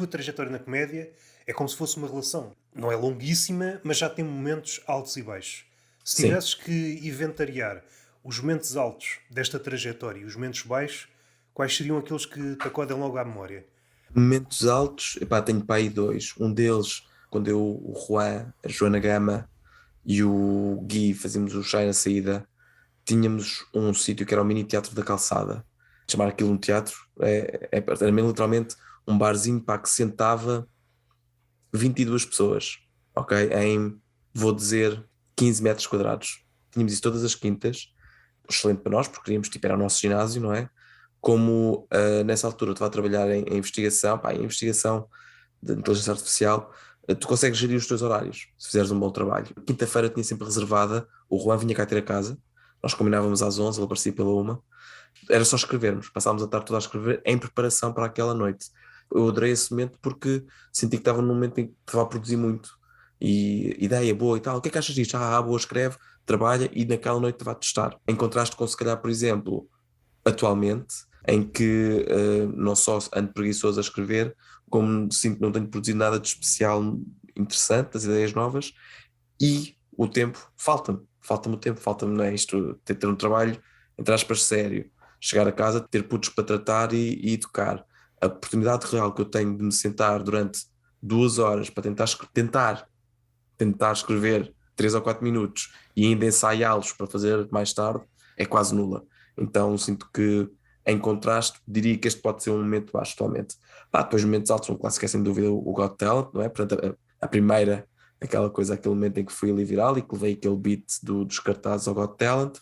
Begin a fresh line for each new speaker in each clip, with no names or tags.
tua trajetória na comédia é como se fosse uma relação. Não é longuíssima, mas já tem momentos altos e baixos. Se
Sim,
tivesses que inventariar os momentos altos desta trajetória e os momentos baixos, quais seriam aqueles que te acodem logo à memória?
momentos altos, epá, tenho para aí dois. Um deles, quando eu, o Juan, a Joana Gama e o Gui fazíamos o chá na saída, tínhamos um sítio que era o Mini Teatro da Calçada. Chamar aquilo um teatro, era mesmo literalmente um barzinho para que sentava 22 pessoas, ok? Em, vou dizer, 15 metros quadrados. Tínhamos isso todas as quintas, excelente para nós, porque queríamos, tipo, era o nosso ginásio, não é? Como nessa altura eu estava a trabalhar em investigação, pá, em investigação de inteligência artificial, tu consegues gerir os teus horários, se fizeres um bom trabalho. Quinta-feira tinha sempre reservada, o Juan vinha cá ter a casa, nós combinávamos às 11, ele aparecia pela uma, era só escrevermos, passávamos a tarde toda a escrever em preparação para aquela noite. Eu adorei esse momento porque senti que estava num momento em que estava a produzir muito e ideia boa e tal. O que é que achas disto? Boa, escreve, trabalha e naquela noite estava a testar. Em contraste com, se calhar, por exemplo, atualmente, em que não só ando preguiçoso a escrever, como sinto que não tenho produzido nada de especial interessante, das ideias novas, e o tempo falta-me o tempo, falta-me, não é isto, ter um trabalho, entre aspas, sério, chegar a casa, ter putos para tratar e educar. A oportunidade real que eu tenho de me sentar durante 2 horas para tentar escrever 3 ou 4 minutos e ainda ensaiá-los para fazer mais tarde é quase nula. Então sinto que, em contraste, diria que este pode ser um momento baixo atualmente. Depois momentos altos, um clássico é sem dúvida o Got Talent, não é? Portanto, a primeira, aquela coisa, aquele momento em que fui ali viral e que levei aquele beat dos cartazes ao Got Talent,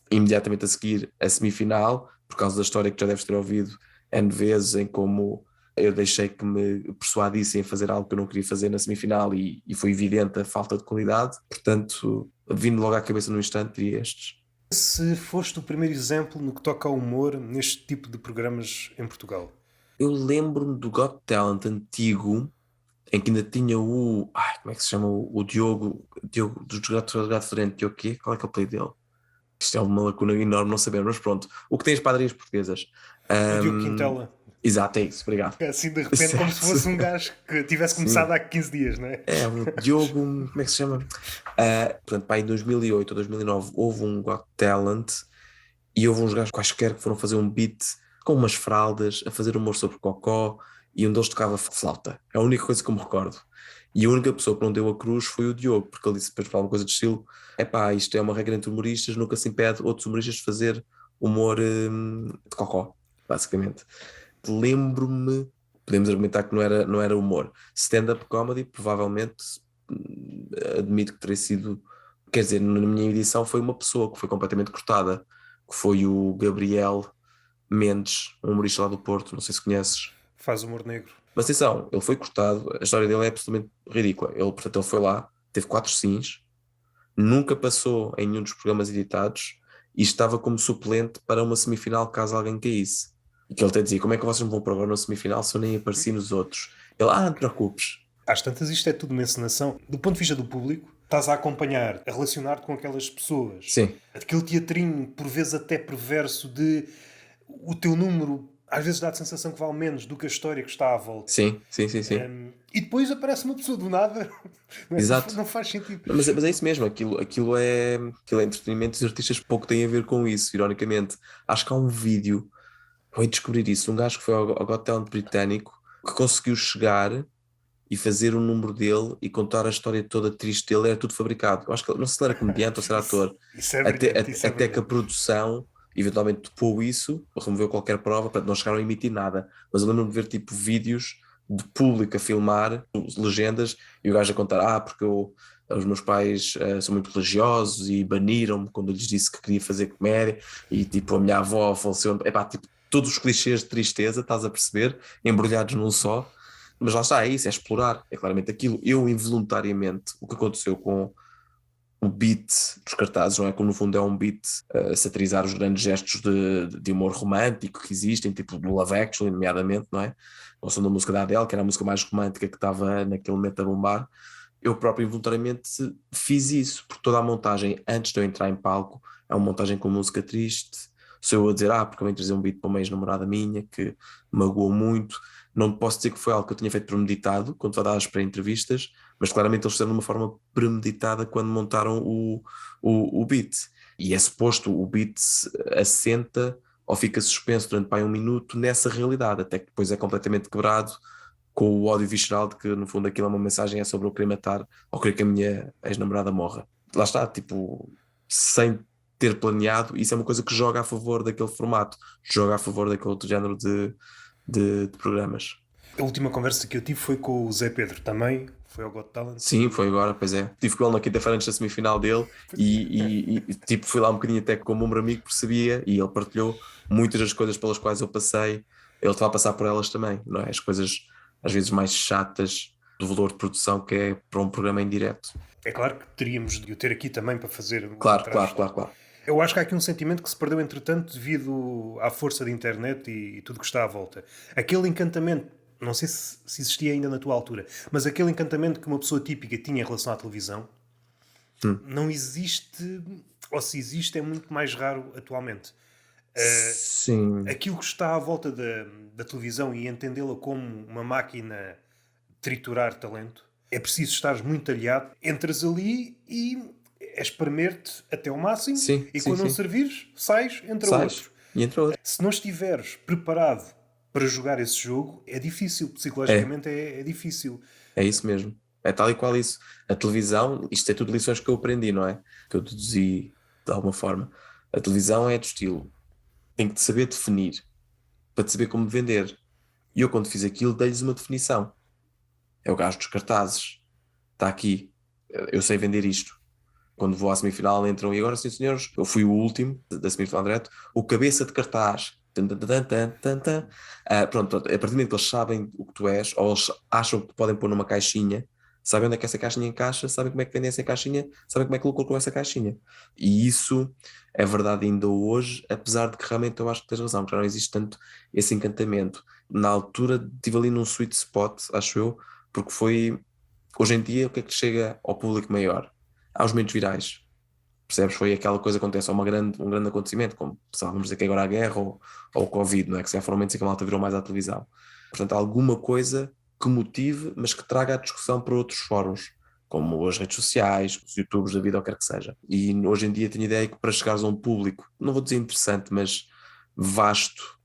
imediatamente a seguir a semifinal, por causa da história que já deves ter ouvido N vezes, em como eu deixei que me persuadissem a fazer algo que eu não queria fazer na semifinal e foi evidente a falta de qualidade. Portanto, vindo logo à cabeça no instante, diria estes.
Se foste o primeiro exemplo no que toca ao humor neste tipo de programas em Portugal.
Eu lembro-me do Got Talent antigo, em que ainda tinha como é que se chama? O Diogo dos Gato Frente, Diogo quê? Qual é que é o play dele? Isto é uma lacuna enorme, não saber, mas pronto. O que tem as padarias portuguesas?
O Diogo
Ahm,
Quintela.
Exato, é isso, obrigado.
Assim, de repente, como se
Certo.
fosse um gajo que tivesse começado
Sim.
há 15 dias, não é?
É, o Diogo, como é que se chama? Portanto, pá, em 2008 ou 2009 houve um Got Talent e houve uns gajos quaisquer que foram fazer um beat com umas fraldas, a fazer humor sobre cocó e um deles tocava flauta. É a única coisa que eu me recordo. E a única pessoa que não deu a cruz foi o Diogo, porque ele disse depois para alguma coisa de estilo: epá, isto é uma regra entre humoristas, nunca se impede outros humoristas de fazer humor de cocó, basicamente. Lembro-me, podemos argumentar que não era humor. Stand-up comedy, provavelmente, admito que teria sido, quer dizer, na minha edição foi uma pessoa que foi completamente cortada, que foi o Gabriel Mendes, um humorista lá do Porto, não sei se conheces.
Faz humor negro.
Mas atenção, ele foi cortado, a história dele é absolutamente ridícula. Portanto, ele foi lá, teve 4 sims, nunca passou em nenhum dos programas editados e estava como suplente para uma semifinal caso alguém caísse. E que ele até dizia: como é que vocês me vão para agora na semifinal se eu nem apareci nos outros? Ele: não te preocupes.
Às tantas, isto é tudo uma encenação. Do ponto de vista do público, estás a acompanhar, a relacionar-te com aquelas pessoas.
Sim,
Aquele teatrinho, por vezes até perverso, de o teu número, às vezes dá a sensação que vale menos do que a história que está à volta.
sim, sim, sim, sim.
E depois aparece uma pessoa do nada. Não,
Exato.
não faz sentido.
Mas é isso mesmo, aquilo é entretenimento e os artistas pouco têm a ver com isso, ironicamente. Acho que há um vídeo, vou descobrir isso, um gajo que foi ao Got Talent britânico que conseguiu chegar e fazer o número dele e contar a história toda triste dele, era tudo fabricado. Eu acho que não sei se ele era comediante ou se era
Isso,
ator.
isso é
Até,
brilhante, isso
até,
é
até que a
brilhante.
produção eventualmente topou isso, removeu qualquer prova, portanto não chegaram a emitir nada. Mas eu lembro-me de ver tipo vídeos de público a filmar, legendas, e o gajo a contar: porque os meus pais são muito religiosos e baniram-me quando eu lhes disse que queria fazer comédia, e tipo a minha avó faleceu. Epá, tipo, todos os clichês de tristeza, estás a perceber, embrulhados num só. Mas lá está, é isso, é explorar, é claramente aquilo. Eu, involuntariamente, o que aconteceu com o beat dos cartazes, não é? Como no fundo é um beat a satirizar os grandes gestos de humor romântico que existem, tipo do Love Actually, nomeadamente, não é? Ou som da música da Adele, que era a música mais romântica que estava naquele momento a bombar. Eu próprio involuntariamente fiz isso, porque toda a montagem, antes de eu entrar em palco, é uma montagem com música triste. Sou eu a dizer: porque eu vim trazer um beat para uma ex-namorada minha que magoou muito. Não posso dizer que foi algo que eu tinha feito premeditado, quando estava às pré-entrevistas, mas claramente eles fizeram de uma forma premeditada quando montaram o beat. E é suposto o beat assenta ou fica suspenso durante pá, 1 minuto nessa realidade, até que depois é completamente quebrado com o ódio visceral de que no fundo aquilo é uma mensagem, é sobre eu querer matar ou querer que a minha ex-namorada morra. Lá está, tipo, sem ter planeado, isso é uma coisa que joga a favor daquele formato, joga a favor daquele outro género de programas.
A última conversa que eu tive foi com o Zé Pedro, também foi ao Got Talent.
Sim, foi agora, pois é. Estive com ele na quinta-feira antes da semifinal dele tipo, fui lá um bocadinho até como um amigo, percebia, e ele partilhou muitas das coisas pelas quais eu passei, ele estava a passar por elas também, não é? As coisas às vezes mais chatas do valor de produção que é para um programa em direto.
É claro que teríamos de o ter aqui também para fazer uma
Claro, claro,
entrevista.
claro, claro.
Eu acho que há aqui um sentimento que se perdeu entretanto devido à força da internet e tudo que está à volta. Aquele encantamento, não sei se existia ainda na tua altura, mas aquele encantamento que uma pessoa típica tinha em relação à televisão, não existe, ou se existe, é muito mais raro atualmente.
Sim,
Aquilo que está à volta da televisão e entendê-la como uma máquina de triturar talento, é preciso estar muito aliado, entras ali e é espremer-te até ao máximo
sim,
e
sim,
quando não
sim.
servires, sais, entra
Sais
outro.
e entra outro.
Se não estiveres preparado para jogar esse jogo, é difícil,
É,
psicologicamente é difícil.
é isso mesmo. É tal e qual isso. A televisão, isto é tudo lições que eu aprendi, não é? Que eu deduzi de alguma forma. A televisão é do estilo, tem que te saber definir para te saber como vender. E eu, quando fiz aquilo, dei-lhes uma definição. É o gajo dos cartazes. Está aqui. Eu sei vender isto. Quando vou à semifinal, entram e agora, sim, senhores, eu fui o último da semifinal direto, o cabeça de cartaz. Tan, tan, tan, tan, tan, tan. Pronto, a partir do momento que eles sabem o que tu és, ou eles acham que te podem pôr numa caixinha, sabem onde é que essa caixinha encaixa, sabem como é que vendem essa caixinha, sabem como é que lucram com essa caixinha. E isso é verdade ainda hoje, apesar de que realmente eu acho que tens razão, que já não existe tanto esse encantamento. Na altura estive ali num sweet spot, acho eu, porque foi, hoje em dia, o que é que chega ao público maior? Aos momentos virais. Percebes? Foi aquela coisa que acontece, um grande acontecimento, como sei lá, vamos dizer que agora a guerra ou o Covid, não é? Que se foram momentos em que a malta virou mais à televisão. Portanto, alguma coisa que motive, mas que traga a discussão para outros fóruns, como as redes sociais, os YouTubes da vida, ou quer que seja. E hoje em dia tenho a ideia que para chegares a um público, não vou dizer interessante, mas vasto,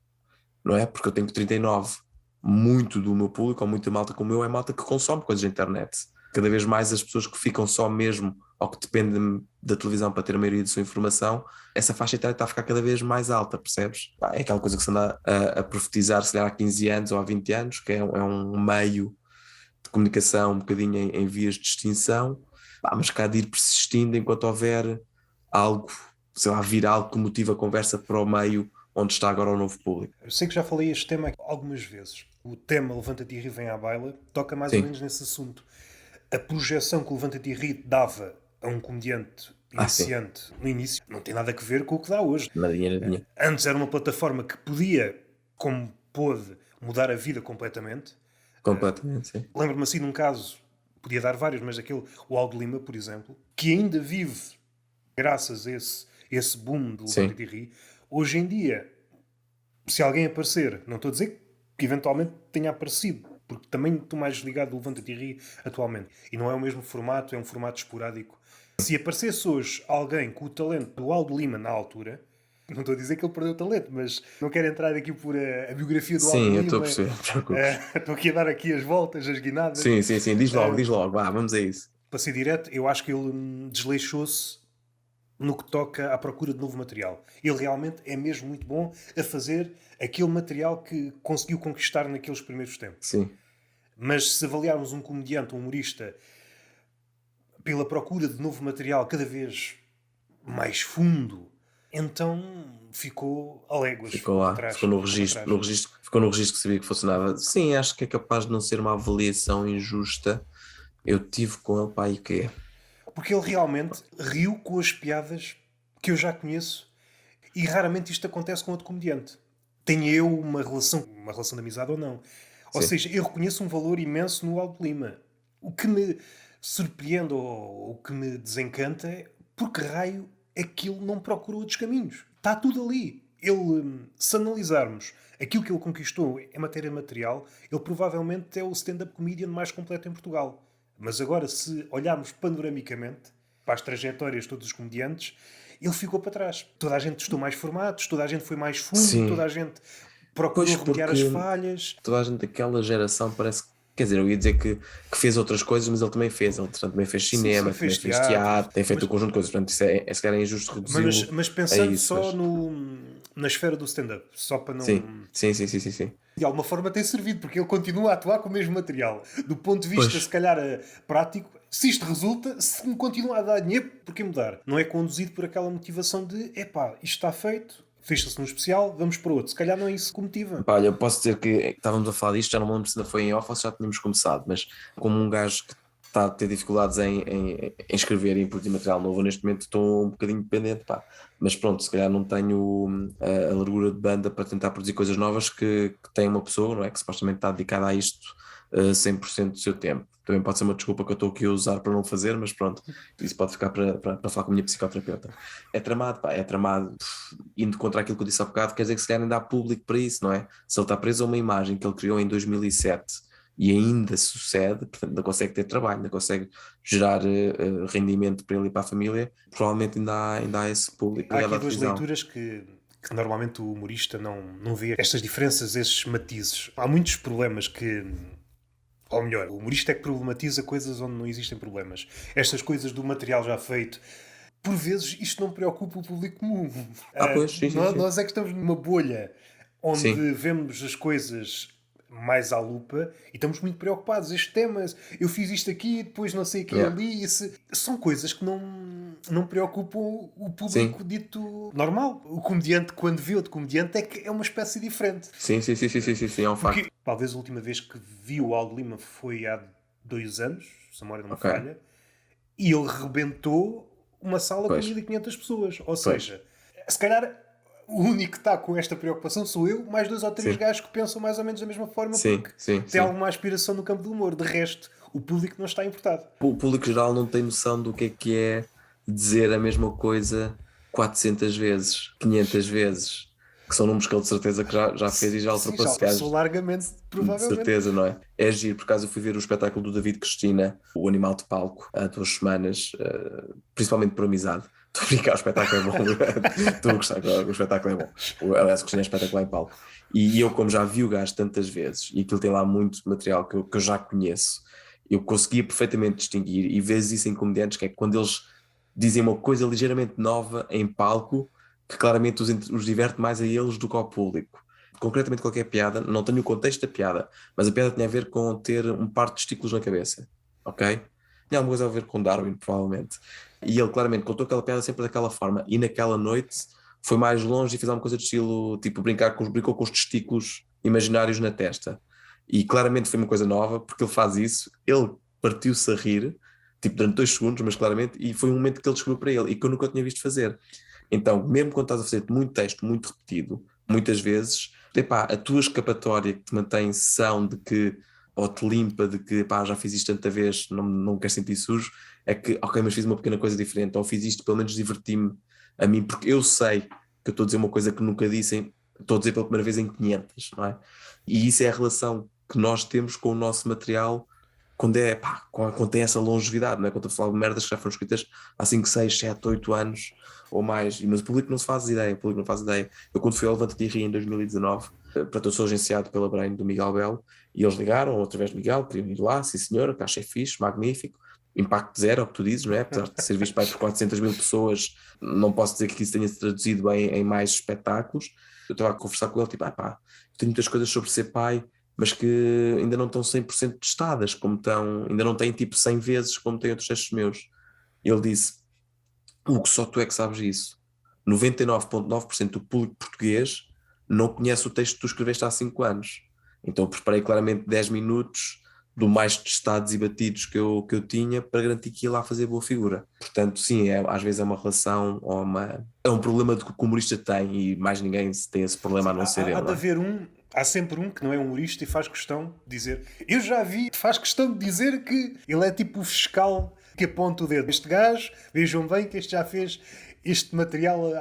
não é? Porque eu tenho 39, muito do meu público, ou muita malta como eu, é malta que consome coisas da internet. Cada vez mais as pessoas que ficam só mesmo, ou que dependem da televisão para ter a maioria de sua informação, essa faixa etária está a ficar cada vez mais alta, percebes? Pá, é aquela coisa que se anda a profetizar, se calhar há 15 anos ou há 20 anos, que é um meio de comunicação um bocadinho em vias de extinção, pá, mas que há de ir persistindo enquanto houver algo, sei lá, viral que motive a conversa para o meio onde está agora o novo público.
Eu sei que já falei este tema algumas vezes. O tema Levanta-te e Ri vem à baila toca mais ou
Sim.
menos nesse assunto. A projeção que o Levanta-te e Ri dava a um comediante
Sim.
iniciante no início não tem nada a ver com o que dá hoje.
Nadinha, nadinha.
Antes era uma plataforma que podia, como pôde, mudar a vida completamente.
Completamente, sim.
Lembro-me assim de um caso, podia dar vários, mas aquele, o Aldo Lima, por exemplo, que ainda vive graças a esse boom do
Sim,
Levanta-te e Ri. Hoje em dia, se alguém aparecer, não estou a dizer que eventualmente tenha aparecido, porque também estou mais ligado do Levanta-te e Ri atualmente. E não é o mesmo formato, é um formato esporádico. Se aparecesse hoje alguém com o talento do Aldo Lima na altura, não estou a dizer que ele perdeu o talento, mas não quero entrar aqui por a biografia do Aldo
sim, eu estou a
Lima.
perceber, não te preocupes.
Estou aqui a dar aqui as voltas, as guinadas.
Sim, sim, sim, diz logo, vá, vamos a isso.
Para ser direto, eu acho que ele desleixou-se no que toca à procura de novo material. Ele realmente é mesmo muito bom a fazer aquele material que conseguiu conquistar naqueles primeiros tempos.
Sim,
Mas se avaliarmos um comediante, um humorista, pela procura de novo material cada vez mais fundo, então ficou a léguas,
ficou
ficou para
lá,
trás.
ficou no
Ficou para
registro,
trás.
ficou no registro que sabia que fosse nada. Sim, acho que é capaz de não ser uma avaliação injusta. Eu tive com ele, pá, e o quê?
Porque ele realmente riu com as piadas que eu já conheço e raramente isto acontece com outro comediante. Tenho eu uma relação de amizade ou não. Ou
Sim,
seja, eu reconheço um valor imenso no Aldo Lima. O que me surpreende ou o que me desencanta é porque raio é que ele não procurou outros caminhos. Está tudo ali. se analisarmos aquilo que ele conquistou em matéria material, ele provavelmente é o stand-up comedian mais completo em Portugal. Mas agora, se olharmos panoramicamente para as trajetórias de todos os comediantes, ele ficou para trás. Toda a gente testou mais formatos, toda a gente foi mais fundo,
Sim.
toda a gente procurou
Pois,
remediar as
porque
falhas.
toda a gente daquela geração parece que. Quer dizer, eu ia dizer que fez outras coisas, mas ele também fez. Ele, portanto, também fez
Sim, sim,
cinema, também
fez
fez
teatro.
teatro, tem feito
Mas,
um conjunto de coisas. Portanto, isso se calhar é injusto
mas,
reduzi-lo
mas
a
pensando
isso.
só
Mas
na esfera do stand-up, só para
sim,
não.
sim, sim, sim, sim, sim.
De alguma forma tem servido, porque ele continua a atuar com o mesmo material. Do ponto de vista, se
Pois,
calhar, prático, se isto resulta, se me continua a dar dinheiro, por que mudar? Não é conduzido por aquela motivação de epá, isto está feito, fez-se num especial, vamos para outro. Se calhar não é isso que motiva.
pá, olha, eu posso dizer que estávamos a falar disto, já não me lembro se ainda foi em off ou se já tínhamos começado, mas como um gajo que está a ter dificuldades em escrever e em produzir material novo, neste momento estou um bocadinho dependente, pá. Mas pronto, se calhar não tenho a largura de banda para tentar produzir coisas novas que tem uma pessoa, não é? Que supostamente está dedicada a isto 100% do seu tempo. Também pode ser uma desculpa que eu estou aqui a usar para não fazer, mas pronto, isso pode ficar para falar com a minha psicoterapeuta. É tramado, pá, é tramado. Indo contra aquilo que eu disse há bocado, quer dizer que se calhar ainda há público para isso, não é? Se ele está preso a uma imagem que ele criou em 2007 e ainda sucede, portanto ainda consegue ter trabalho, ainda consegue gerar rendimento para ele e para a família, provavelmente ainda há esse público
Há
ligado
aqui
à
duas
televisão.
leituras que normalmente o humorista não vê estas diferenças, estes matizes. Há muitos problemas que. Ou melhor, o humorista é que problematiza coisas onde não existem problemas. Estas coisas do material já feito. Por vezes isto não preocupa o público comum.
Ah, pois, sim, sim, sim.
Nós é que estamos numa bolha
Sim,
onde vemos as coisas mais à lupa e estamos muito preocupados. Este tema, eu fiz isto aqui, depois não sei o que
yeah.
ali. São coisas que não preocupam o
Sim,
público dito normal. O comediante, quando vê outro comediante, é que é uma espécie diferente.
sim, sim, sim, sim, sim, sim, sim, é um facto.
Porque talvez a última vez que vi o Aldo Lima foi há 2 anos, se a memória não me
Ok,
falha, e ele rebentou uma sala com
pois,
1500 pessoas. Ou
pois,
seja, se calhar o único que está com esta preocupação sou eu, mais dois ou três
sim,
gajos que pensam mais ou menos da mesma forma
sim,
porque
sim,
têm
sim.
alguma aspiração no campo do humor. De resto, o público não está importado.
O público geral não tem noção do que é dizer a mesma coisa 400 vezes, 500 vezes, que são números que ele de certeza que já fez e já
Sim, já
ultrapassou.
passou largamente,
De
provavelmente.
certeza, não é? É giro, por acaso eu fui ver o espetáculo do David Cristina, o Animal de Palco, há 2 semanas, principalmente por amizade. Estou a brincar, o espetáculo é bom. Estou a gostar, o espetáculo é bom. Aliás, o Cristina é espetacular em palco. E eu, como já vi o gajo tantas vezes, e aquilo tem lá muito material que eu já conheço, eu conseguia perfeitamente distinguir, e vezes isso em comediantes, que é quando eles dizem uma coisa ligeiramente nova em palco, que claramente os diverte mais a eles do que ao público. Concretamente qualquer piada, não tenho o contexto da piada, mas a piada tinha a ver com ter um par de testículos na cabeça, ok? Tinha alguma coisa a ver com Darwin, provavelmente. E ele claramente contou aquela piada sempre daquela forma, e naquela noite foi mais longe e fez alguma coisa de estilo, tipo, brincou com os testículos imaginários na testa. E claramente foi uma coisa nova, porque ele faz isso, ele partiu-se a rir, tipo, durante 2 segundos, mas claramente, e foi um momento que ele descobriu para ele, e que eu nunca tinha visto fazer. Então, mesmo quando estás a fazer muito texto, muito repetido, muitas vezes, epá, a tua escapatória que te mantém são de que, ou te limpa de que, epá, já fiz isto tanta vez, não quero sentir sujo, é que, ok, mas fiz uma pequena coisa diferente, ou fiz isto, pelo menos diverti-me a mim, porque eu sei que eu estou a dizer uma coisa que nunca disse, estou a dizer pela primeira vez em 500, não é? E isso é a relação que nós temos com o nosso material quando é, pá, quando tem essa longevidade, não é? Quando eu falo de merdas que já foram escritas há 5, 6, 7, 8 anos ou mais, mas o público não se faz ideia, o público não faz ideia. Eu quando fui ao Levante de Rir em 2019, para eu sou agenciado pela Brain do Miguel Belo, e eles ligaram através de Miguel, queriam ir lá, sim senhor, que achei fixe, magnífico, impacto zero, é o que tu dizes, não é? Apesar de ser visto por 400 mil pessoas, não posso dizer que isso tenha se traduzido bem em mais espetáculos. Eu estava a conversar com ele, tipo, pá, tenho muitas coisas sobre ser pai, mas que ainda não estão 100% testadas, como estão, ainda não têm tipo 100 vezes como têm outros textos meus. Ele disse, o que só tu é que sabes isso. 99,9% do público português não conhece o texto que tu escreveste há 5 anos. Então eu preparei claramente 10 minutos do mais testados e batidos que eu tinha para garantir que ia lá fazer boa figura. Portanto, sim, às vezes é uma relação ou é um problema que o humorista tem e mais ninguém tem esse problema a não ser
Há
ele,
de
não é?
haver há sempre um que não é humorista e faz questão de dizer. Eu já vi, faz questão de dizer que ele é tipo o fiscal que aponta o dedo. Este gajo, vejam bem que este já fez. este material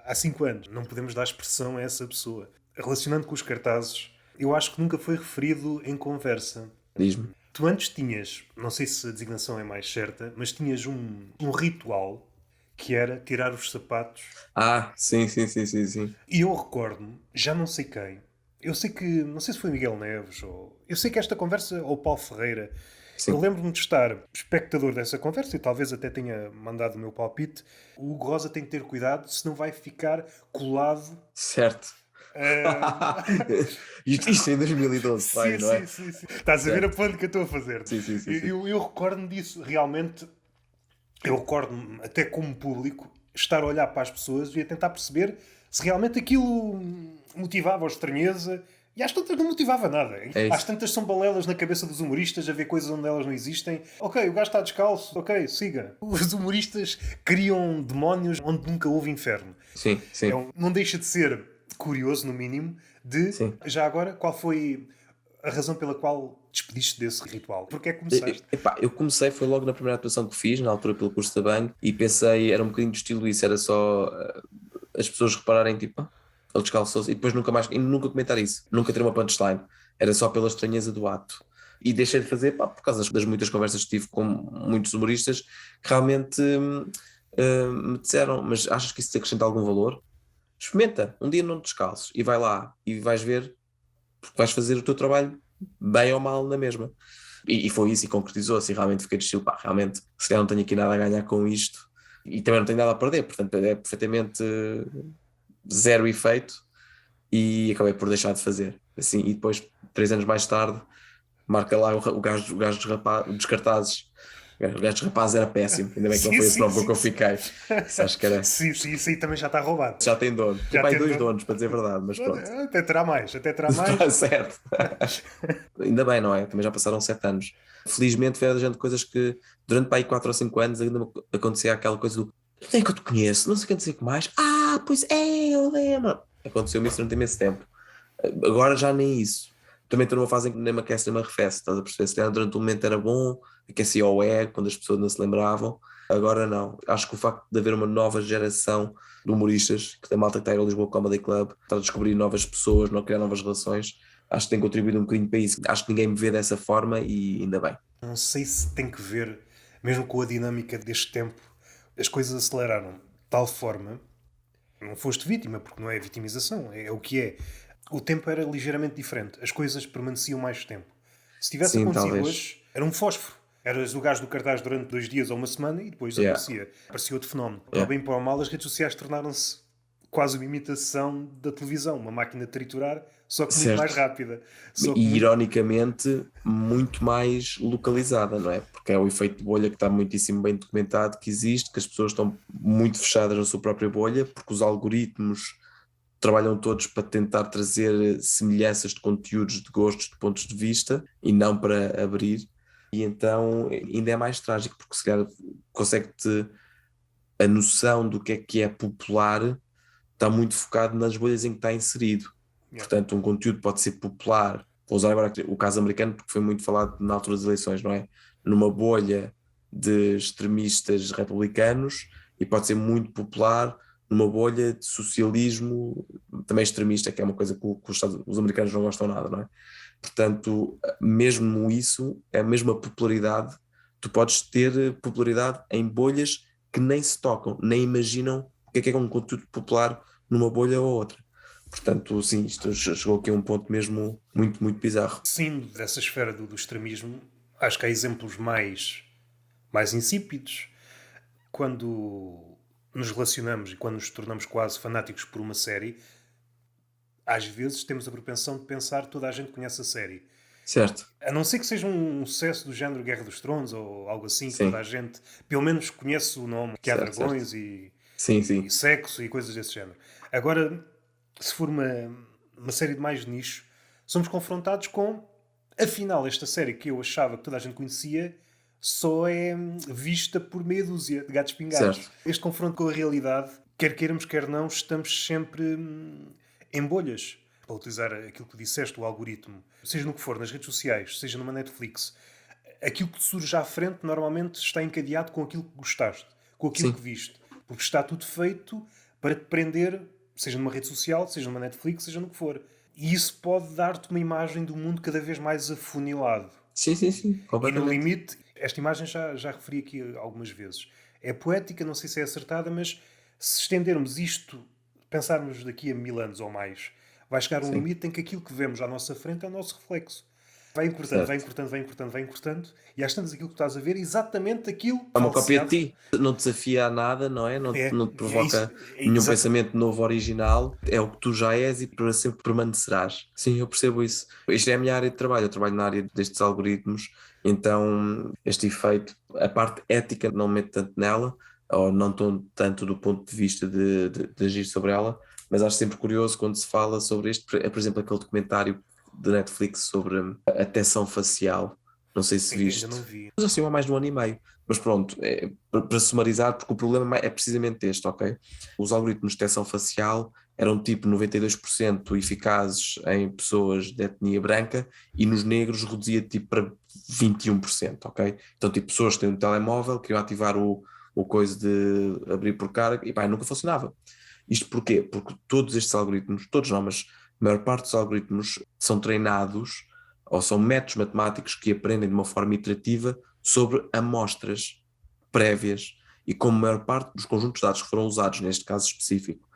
há 5 anos. Não podemos dar expressão a essa pessoa. Relacionando com os cartazes, eu acho que nunca foi referido em conversa.
Diz-me.
Tu antes tinhas, não sei se a designação é mais certa, mas tinhas um ritual que era tirar os sapatos.
Sim, sim, sim, sim, sim.
E eu recordo-me, já não sei quem, eu sei que, não sei se foi Miguel Neves, ou eu sei que esta conversa, ou Paulo Ferreira, eu
Sim,
lembro-me de estar espectador dessa conversa e talvez até tenha mandado o meu palpite. O Hugo Rosa tem que ter cuidado, senão vai ficar colado.
certo.
ah,
Isto em 2012, pai,
Sim,
não é?
sim, sim, sim. Estás a ver a
Certo.
ponto que eu estou a fazer.
Sim, sim, sim,
Eu,
sim.
eu recordo-me disso, realmente. Eu recordo-me, até como público, estar a olhar para as pessoas e a tentar perceber se realmente aquilo motivava ou estranheza. E às tantas não motivava nada.
É
Às
isso.
tantas são balelas na cabeça dos humoristas a ver coisas onde elas não existem. Ok, o gajo está descalço. Ok, siga. Os humoristas criam demónios onde nunca houve inferno.
Sim, sim,
Não deixa de ser curioso, no mínimo, de,
sim.
já agora, qual foi a razão pela qual despediste desse ritual? Porque é que começaste?
Epá, eu comecei, foi logo na primeira atuação que fiz, na altura pelo curso da banho, e pensei, era um bocadinho do estilo isso, era só as pessoas repararem, tipo, ele descalçou-se, e depois nunca mais, e nunca comentar isso, nunca ter uma punchline, era só pela estranheza do ato. E deixei de fazer, pá, por causa das muitas conversas que tive com muitos humoristas, que realmente me disseram, mas achas que isso te acrescenta algum valor? Experimenta, um dia não te descalços, e vai lá, e vais ver, porque vais fazer o teu trabalho bem ou mal na mesma. E foi isso, e concretizou-se, e realmente fiquei de estilo, pá, realmente, se calhar não tenho aqui nada a ganhar com isto, e também não tenho nada a perder, portanto é perfeitamente zero efeito, e acabei por deixar de fazer. Assim, e depois, 3 anos mais tarde, marca lá o gajo dos cartazes. O gajo dos rapazes era péssimo, ainda bem que não
Sim,
foi esse
sim,
nome com que
sim,
eu
sim.
fiquei. Isso acho que era.
Sim, sim, isso aí também já está roubado.
Já tem dono. Tem
Já
para aí
tem
2 donos, para dizer a verdade, mas pronto.
Até terá mais, até terá
Está
mais.
certo. Ainda bem, não é? Também já passaram 7 anos. Felizmente foi a gente coisas que durante para aí 4 ou 5 anos ainda acontecia aquela coisa do quem é que eu te conheço? Não sei quem dizer que mais. Pois é, eu lembro. Aconteceu-me isso durante imenso tempo. Agora já nem isso. Também estou numa fase em que nem me aquece nem me arrefece, estás a perceber? Se calhar durante um momento era bom, aquecia o ego quando as pessoas não se lembravam. Agora não. Acho que o facto de haver uma nova geração de humoristas, que da malta que está a ir ao Lisboa Comedy Club, está a descobrir novas pessoas, não criar novas relações, acho que tem contribuído um bocadinho para isso. Acho que ninguém me vê dessa forma e ainda bem.
Não sei se tem que ver, mesmo com a dinâmica deste tempo, as coisas aceleraram de tal forma. Não foste vítima, porque não é vitimização, é o que é. O tempo era ligeiramente diferente, as coisas permaneciam mais tempo. Se tivesse
Sim,
acontecido
talvez.
hoje, era um fósforo. Eras o gajo do cartaz durante 2 dias ou uma semana e depois
Yeah,
desaparecia. Aparecia outro fenómeno. Para o
yeah.
bem e para o mal, as redes sociais tornaram-se quase uma imitação da televisão, uma máquina de triturar, só que muito mais
Certo.
rápida. Só que
E
muito.
ironicamente muito mais localizada, não é? Porque é o efeito de bolha que está muitíssimo bem documentado que existe, que as pessoas estão muito fechadas na sua própria bolha, porque os algoritmos trabalham todos para tentar trazer semelhanças de conteúdos, de gostos, de pontos de vista e não para abrir. E então ainda é mais trágico, porque se calhar consegue-te a noção do que é popular está muito focado nas bolhas em que está inserido.
Yeah.
Portanto, um conteúdo pode ser popular. Vou usar agora o caso americano porque foi muito falado na altura das eleições, não é? Numa bolha de extremistas republicanos e pode ser muito popular numa bolha de socialismo também extremista, que é uma coisa que os americanos não gostam nada, não é? Portanto, mesmo isso, é a mesma popularidade, tu podes ter popularidade em bolhas que nem se tocam, nem imaginam o que é um conteúdo popular numa bolha ou outra. Portanto, sim, isto chegou aqui a um ponto mesmo muito, muito bizarro.
Sim, dessa esfera do extremismo, acho que há exemplos mais insípidos. Quando nos relacionamos e quando nos tornamos quase fanáticos por uma série, às vezes temos a propensão de pensar que toda a gente conhece a série.
Certo?
A não ser que seja um sucesso do género Guerra dos Tronos ou algo assim, que toda
Sim,
a gente, pelo menos, conhece o nome, que há
certo, certo.
dragões
Sim,
e
sim,
sexo e coisas desse género. Agora, se for uma série de mais nicho, somos confrontados com, afinal, esta série que eu achava que toda a gente conhecia só é vista por meia dúzia de gatos pingados.
certo.
Este confronto com a realidade, quer queiramos, quer não, estamos sempre em bolhas. Para utilizar aquilo que disseste, o algoritmo, seja no que for, nas redes sociais, seja numa Netflix, aquilo que surge à frente normalmente está encadeado com aquilo que gostaste, com aquilo que
Sim,
viste. Porque está tudo feito para te prender, seja numa rede social, seja numa Netflix, seja no que for. E isso pode dar-te uma imagem do mundo cada vez mais afunilado.
Sim, sim, sim,
E no
completamente.
limite, esta imagem já referi aqui algumas vezes. É poética, não sei se é acertada, mas se estendermos isto, pensarmos daqui a 1000 anos ou mais, vai chegar um
Sim,
limite em que aquilo que vemos à nossa frente é o nosso reflexo. Vai encurtando, vai
certo.
encurtando, vai encurtando, vai encurtando, e às tantas aquilo que estás a ver é exatamente aquilo
É uma cópia de
falseado.
ti. Não te desafia a nada, não é?
É,
Não te
é isso.
provoca
É
nenhum pensamento novo original. É o que tu já és e para sempre permanecerás. Sim, eu percebo isso. Isto é a minha área de trabalho. Eu trabalho na área destes algoritmos. Então, este efeito, a parte ética não me meto tanto nela, ou não tão tanto do ponto de vista de agir sobre ela, mas acho sempre curioso quando se fala sobre este, por exemplo, aquele documentário de Netflix sobre a detecção facial. Não sei se
Ainda não
viste.
vi.
Mas assim, há mais de um ano e meio. Mas pronto, para sumarizar, porque o problema é precisamente este, ok? Os algoritmos de detecção facial eram tipo 92% eficazes em pessoas de etnia branca e nos negros reduzia tipo para 21%, ok? Então, tipo, pessoas que têm um telemóvel, queriam ativar o coisa de abrir por cara e pá, nunca funcionava. Isto porquê? Porque todos estes algoritmos, todos não, mas a maior parte dos algoritmos são treinados ou são métodos matemáticos que aprendem de uma forma iterativa sobre amostras prévias e como a maior parte dos conjuntos de dados que foram usados neste caso específico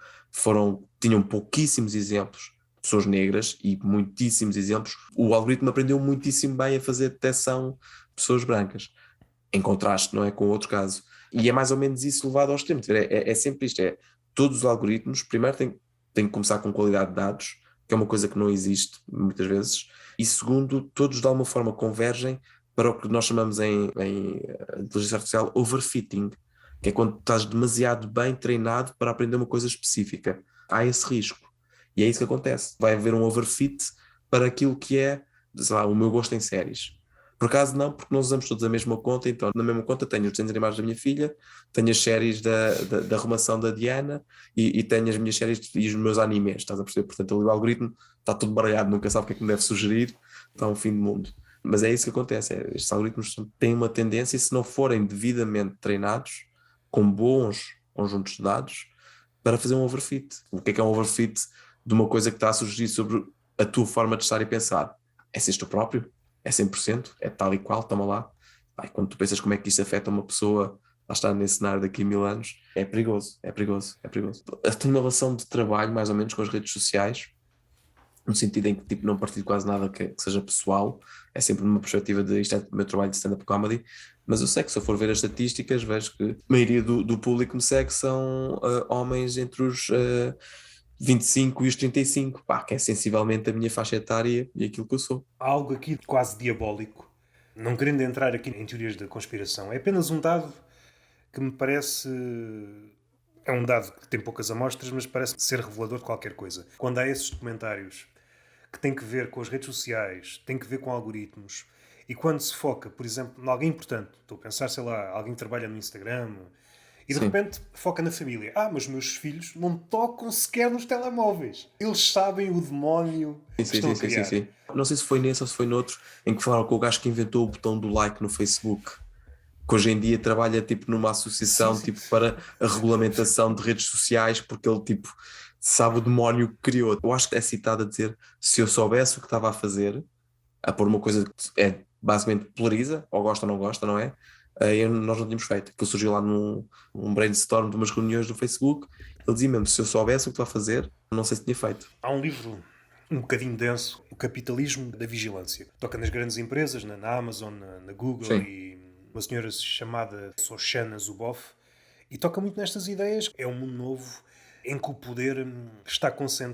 tinham pouquíssimos exemplos de pessoas negras e muitíssimos exemplos, o algoritmo aprendeu muitíssimo bem a fazer detecção de pessoas brancas, em contraste, não é, com outro caso. E é mais ou menos isso levado ao extremo. É sempre isto, todos os algoritmos, primeiro têm que começar com qualidade de dados, que é uma coisa que não existe muitas vezes, e segundo, todos de alguma forma convergem para o que nós chamamos em inteligência artificial overfitting, que é quando estás demasiado bem treinado para aprender uma coisa específica. Há esse risco. E é isso que acontece. Vai haver um overfit para aquilo que é, sei lá, o meu gosto em séries. Por acaso não, porque nós usamos todos a mesma conta, então na mesma conta tenho os desenhos animados da minha filha, tenho as séries da arrumação da Diana e tenho as minhas séries e os meus animes, estás a perceber? Portanto, ali o algoritmo está tudo baralhado, nunca sabe o que é que me deve sugerir, está um fim do mundo. Mas é isso que acontece, estes algoritmos têm uma tendência, se não forem devidamente treinados, com bons conjuntos de dados, para fazer um overfit. O que é um overfit de uma coisa que está a surgir sobre a tua forma de estar e pensar? É seres tu próprio? É 100%? É tal e qual? Toma lá. Ai, quando tu pensas como é que isto afeta uma pessoa a estar nesse cenário daqui a 1000 anos, é perigoso, é perigoso, é perigoso. Eu tenho uma relação de trabalho, mais ou menos, com as redes sociais, no sentido em que tipo, não partilho quase nada que seja pessoal, é sempre numa perspectiva de isto é o meu trabalho de stand-up comedy, mas eu sei que se eu for ver as estatísticas, vejo que a maioria do público que me segue são homens entre os 25 e os 35, pá, que é sensivelmente a minha faixa etária e aquilo que eu sou.
Há algo aqui quase diabólico. Não querendo entrar aqui em teorias da conspiração, é apenas um dado que me parece. É um dado que tem poucas amostras, mas parece ser revelador de qualquer coisa. Quando há esses documentários que têm que ver com as redes sociais, têm que ver com algoritmos, e quando se foca, por exemplo, em alguém importante, estou a pensar, sei lá, alguém que trabalha no Instagram, e de
Sim.
repente foca na família. Ah, mas meus filhos não tocam sequer nos telemóveis. Eles sabem o demónio
Sim,
que
sim,
estão
sim,
a
sim, sim,
criar.
sim. Não sei se foi nesse ou se foi noutro, em que falaram com o gajo que inventou o botão do like no Facebook, que hoje em dia trabalha tipo numa
Sim,
associação
sim.
tipo para a regulamentação de redes sociais, porque ele tipo sabe o demónio que criou. Eu acho que é citado a dizer, se eu soubesse o que estava a fazer, a pôr uma coisa que é basicamente polariza, ou gosta ou não gosta, não é? Nós não tínhamos feito. Aquilo surgiu lá num brainstorm de umas reuniões do Facebook. Ele dizia mesmo: se eu soubesse o que estava a fazer, não sei se tinha feito.
Há um livro um bocadinho denso, O Capitalismo da Vigilância. Toca nas grandes empresas, na Amazon, na Google,
Sim,
e uma senhora chamada Shoshana Zuboff, e toca muito nestas ideias. É um mundo novo em que o poder está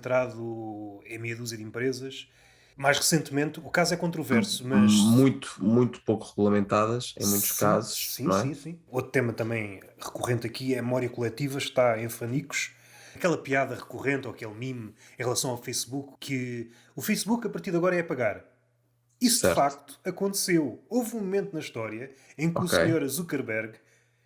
concentrado em meia dúzia de empresas. Mais recentemente, o caso é controverso, mas
muito, muito pouco regulamentadas em muitos
sim,
casos,
sim,
não é?
sim, sim. Outro tema também recorrente aqui é a memória coletiva, está em fanicos. Aquela piada recorrente, ou aquele meme em relação ao Facebook, que o Facebook a partir de agora é apagar. Isso de
Certo.
facto aconteceu. Houve um momento na história em que o
Ok.
senhor Zuckerberg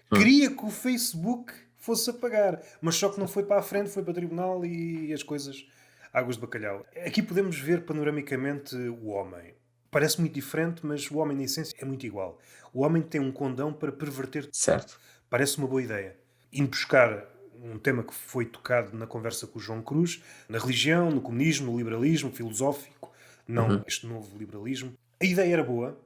Hum,
queria que o Facebook fosse apagar, mas só que não foi para a frente, foi para o tribunal e as coisas águas de bacalhau. Aqui podemos ver panoramicamente o homem. Parece muito diferente, mas o homem na essência é muito igual. O homem tem um condão para perverter.
certo.
Parece uma boa ideia. indo buscar um tema que foi tocado na conversa com o João Cruz, na religião, no comunismo, no liberalismo filosófico, não
Uhum.
este novo liberalismo. A ideia era boa,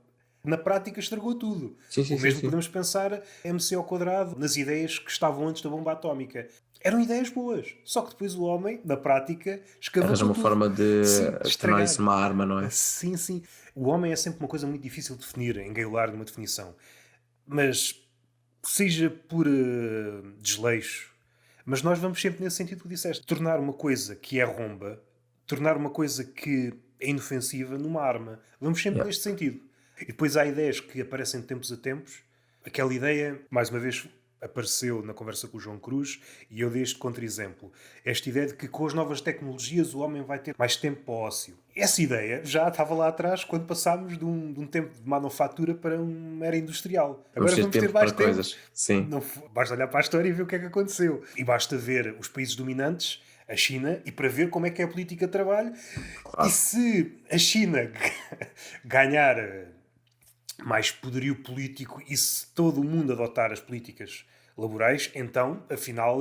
na prática estragou tudo.
Sim,
O
sim, sim,
mesmo
sim.
podemos pensar MC ao quadrado, nas ideias que estavam antes da bomba atómica. Eram ideias boas, só que depois o homem, na prática,
Arranja
escavancou
uma
tudo.
forma
Sim, de
de tornar
estragar.
isso uma arma, não é?
Sim, sim. O homem é sempre uma coisa muito difícil de definir, engaiolar numa definição. Mas seja por desleixo, mas nós vamos sempre nesse sentido que disseste, tornar uma coisa que é romba, tornar uma coisa que é inofensiva numa arma. Vamos sempre
Yeah.
neste sentido. E depois há ideias que aparecem de tempos a tempos. Aquela ideia, mais uma vez, apareceu na conversa com o João Cruz e eu dei este contra-exemplo. Esta ideia de que com as novas tecnologias o homem vai ter mais tempo para o ócio. Essa ideia já estava lá atrás quando passámos de um tempo de manufatura para uma era industrial.
Vamos
Agora
ter
vamos ter
tempo
mais
para
tempo.
coisas. Sim,
Não, basta olhar para a história e ver o que é que aconteceu. E basta ver os países dominantes, a China, e para ver como é que é a política de trabalho. E
claro.
se a China ganhar mais poderio político e se todo o mundo adotar as políticas laborais, então, afinal,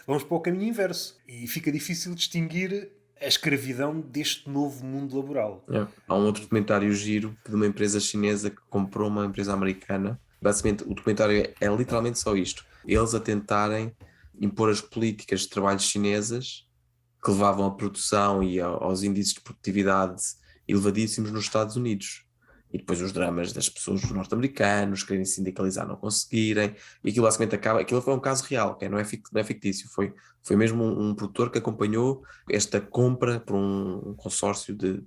vamos para o caminho inverso. E fica difícil distinguir a escravidão deste novo mundo laboral.
Yeah. Há um outro documentário giro de uma empresa chinesa que comprou uma empresa americana. Basicamente, o documentário é literalmente só isto. Eles a tentarem impor as políticas de trabalho chinesas que levavam à produção e aos índices de produtividade elevadíssimos nos Estados Unidos. E depois os dramas das pessoas dos norte-americanos querem sindicalizar, não conseguirem, e aquilo basicamente acaba. Aquilo foi um caso real, okay? Não é fictício, foi mesmo um produtor que acompanhou esta compra por um consórcio de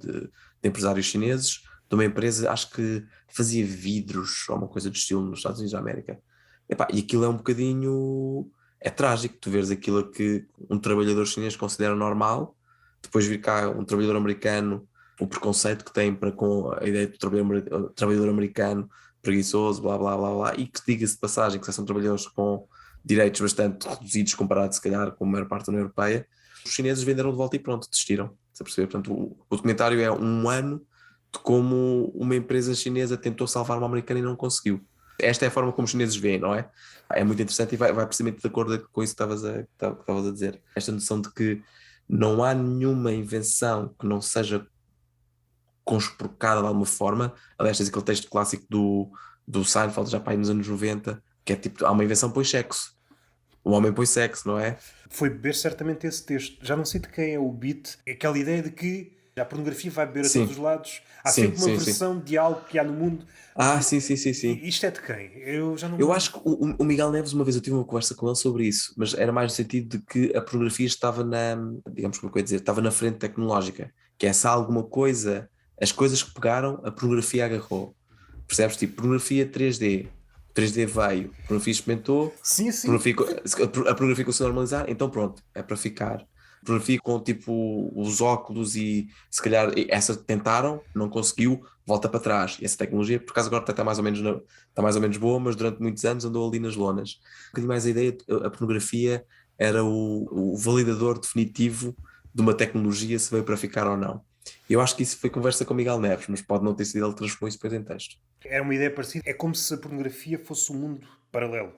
empresários chineses de uma empresa, acho que fazia vidros ou uma coisa do estilo nos Estados Unidos da América. Epá, e aquilo é um bocadinho. É trágico tu veres aquilo que um trabalhador chinês considera normal, depois vir cá um trabalhador americano, o preconceito que tem para com a ideia do trabalhador americano preguiçoso, blá blá blá blá, e que diga-se de passagem que são trabalhadores com direitos bastante reduzidos comparado se calhar com a maior parte da União Europeia. Os chineses venderam de volta e pronto, desistiram. Você perceber? Portanto, o documentário é um ano de como uma empresa chinesa tentou salvar uma americana e não conseguiu. Esta é a forma como os chineses veem, não é? É muito interessante e vai precisamente de acordo com isso que estavas a dizer. Esta noção de que não há nenhuma invenção que não seja conspurcada de alguma forma. Aliás, tens aquele texto clássico do Seinfeld, já para aí nos anos 90, que é tipo, há uma invenção, põe sexo. O homem põe sexo, não é?
Foi beber certamente esse texto. Já não sei de quem é o beat. É aquela ideia de que a pornografia vai beber a todos os
Sim,
lados. Há
sim,
sempre uma
sim, sim.
versão de algo que há no mundo.
Sim, sim, sim, sim.
Isto é de quem? Eu já não me
Eu
lembro.
acho que o Miguel Neves, uma vez eu tive uma conversa com ele sobre isso, mas era mais no sentido de que a pornografia estava digamos como é que eu ia dizer, estava na frente tecnológica, que é se há alguma coisa, as coisas que pegaram, a pornografia agarrou. Percebes? Tipo, pornografia 3D. 3D veio, a pornografia experimentou,
Sim, sim.
pornografia, a pornografia conseguiu normalizar, então pronto, é para ficar. Pornografia com tipo os óculos e se calhar essa tentaram, não conseguiu, volta para trás. E essa tecnologia, por acaso agora está mais ou menos está mais ou menos boa, mas durante muitos anos andou ali nas lonas. Um bocadinho mais a ideia, a pornografia era o validador definitivo de uma tecnologia se veio para ficar ou não. E eu acho que isso foi conversa com o Miguel Neves, mas pode não ter sido ele que transformou isso depois em texto.
Era uma ideia parecida. É como se a pornografia fosse um mundo paralelo.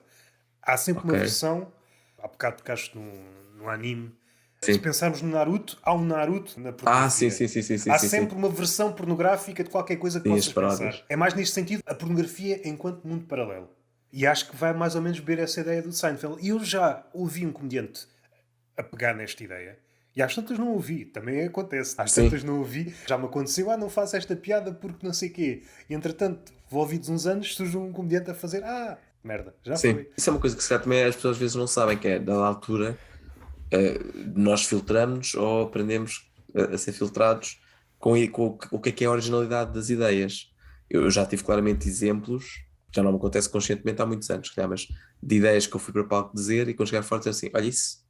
Há sempre
Ok?
uma versão. Há bocado tocaste no anime. Se
Sim.
pensarmos no Naruto, há um Naruto na
Sim,
pornografia.
sim, sim, sim, sim,
Há
sim,
sempre
sim.
uma versão pornográfica de qualquer coisa que
Sim, as
possas pensar.
paródias.
É mais neste sentido a pornografia enquanto mundo paralelo. E acho que vai mais ou menos beber essa ideia do Seinfeld. E eu já ouvi um comediante a pegar nesta ideia. E às tantas não ouvi, também acontece. Às
Sim.
tantas não ouvi, já me aconteceu, não faço esta piada porque não sei quê. E entretanto, envolvidos uns anos, surge um comediante a fazer, merda, já
Sim,
foi.
isso é uma coisa que se calhar também as pessoas às vezes não sabem, que é, dada a altura, nós filtramos ou aprendemos a ser filtrados com o que é a originalidade das ideias. Eu já tive claramente exemplos, já não me acontece conscientemente há muitos anos, se calhar, mas de ideias que eu fui para o palco dizer e quando chegar fora dizer assim, olha isso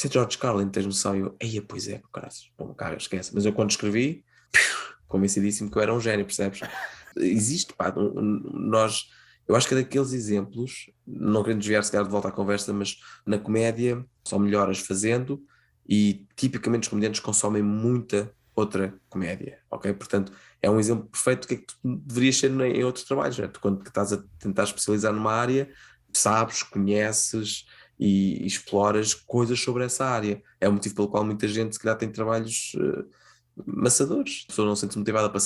é George Carlin, tens noção? Eu, eia, pois é, caraças, bom, cara, esquece. Mas eu quando escrevi, convencidíssimo que eu era um gênio, percebes? Existe, pá, nós, eu acho que é daqueles exemplos, não querendo desviar se calhar de volta à conversa, mas na comédia só melhoras fazendo e tipicamente os comediantes consomem muita outra comédia, ok? Portanto, é um exemplo perfeito do que é que tu deverias ser em outros trabalhos, não é? Tu quando estás a tentar especializar numa área, sabes, conheces e exploras coisas sobre essa área. É o motivo pelo qual muita gente se calhar tem trabalhos maçadores. A pessoa não se sente motivada para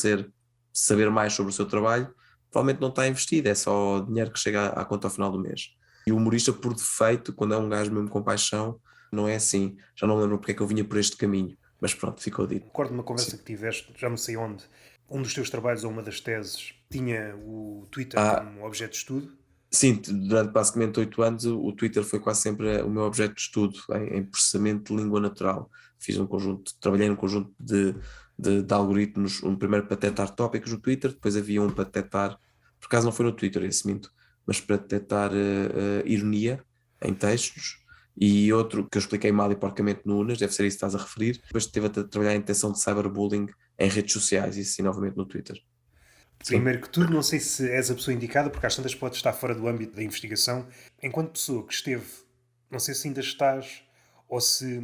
saber mais sobre o seu trabalho, provavelmente não está investido, é só dinheiro que chega à conta ao final do mês. E o humorista, por defeito, quando é um gajo mesmo com paixão, não é assim. Já não me lembro porque é que eu vinha por este caminho, mas pronto, ficou dito.
Recordo uma
Sim.
conversa que tiveste, já não sei onde, um dos teus trabalhos ou uma das teses tinha o Twitter
Ah,
como objeto de estudo.
sim, durante basicamente 8 anos o Twitter foi quase sempre o meu objeto de estudo em processamento de língua natural. Fiz um conjunto, trabalhei num conjunto de algoritmos, um primeiro para detectar tópicos no Twitter, depois havia um para detectar, por acaso não foi no Twitter esse minto, mas para detectar ironia em textos, e outro que eu expliquei mal e porcamente no Unas, deve ser isso que estás a referir. Depois estive a trabalhar em detecção de cyberbullying em redes sociais, isso sim novamente no Twitter. Sim.
Primeiro que tudo, não sei se és a pessoa indicada, porque às tantas pode estar fora do âmbito da investigação. Enquanto pessoa que esteve, não sei se ainda estás, ou se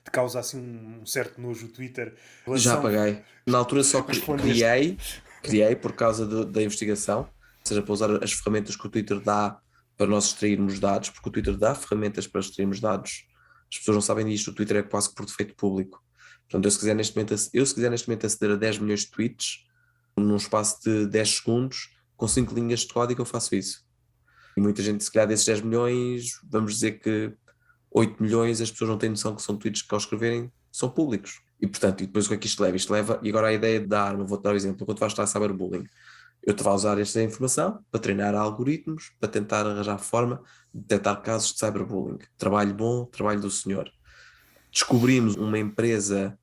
te causa assim um certo nojo o Twitter, em
Já
relação,
paguei. Na altura só
respondeste.
criei por causa da investigação, ou seja, para usar as ferramentas que o Twitter dá para nós extrairmos dados, porque o Twitter dá ferramentas para extrairmos dados. As pessoas não sabem disto, o Twitter é quase que por defeito público. Portanto, eu se quiser neste momento aceder a 10 milhões de tweets, num espaço de 10 segundos, com 5 linhas de código eu faço isso. E muita gente, se calhar desses 10 milhões, vamos dizer que 8 milhões as pessoas não têm noção que são tweets que ao escreverem são públicos. E portanto, e depois o que é que isto leva? Isto leva, e agora a ideia da arma, vou-te dar um exemplo, quando vais estar a cyberbullying, eu te vou usar esta informação para treinar algoritmos, para tentar arranjar forma de detectar casos de cyberbullying. Trabalho bom, trabalho do senhor. Descobrimos uma empresa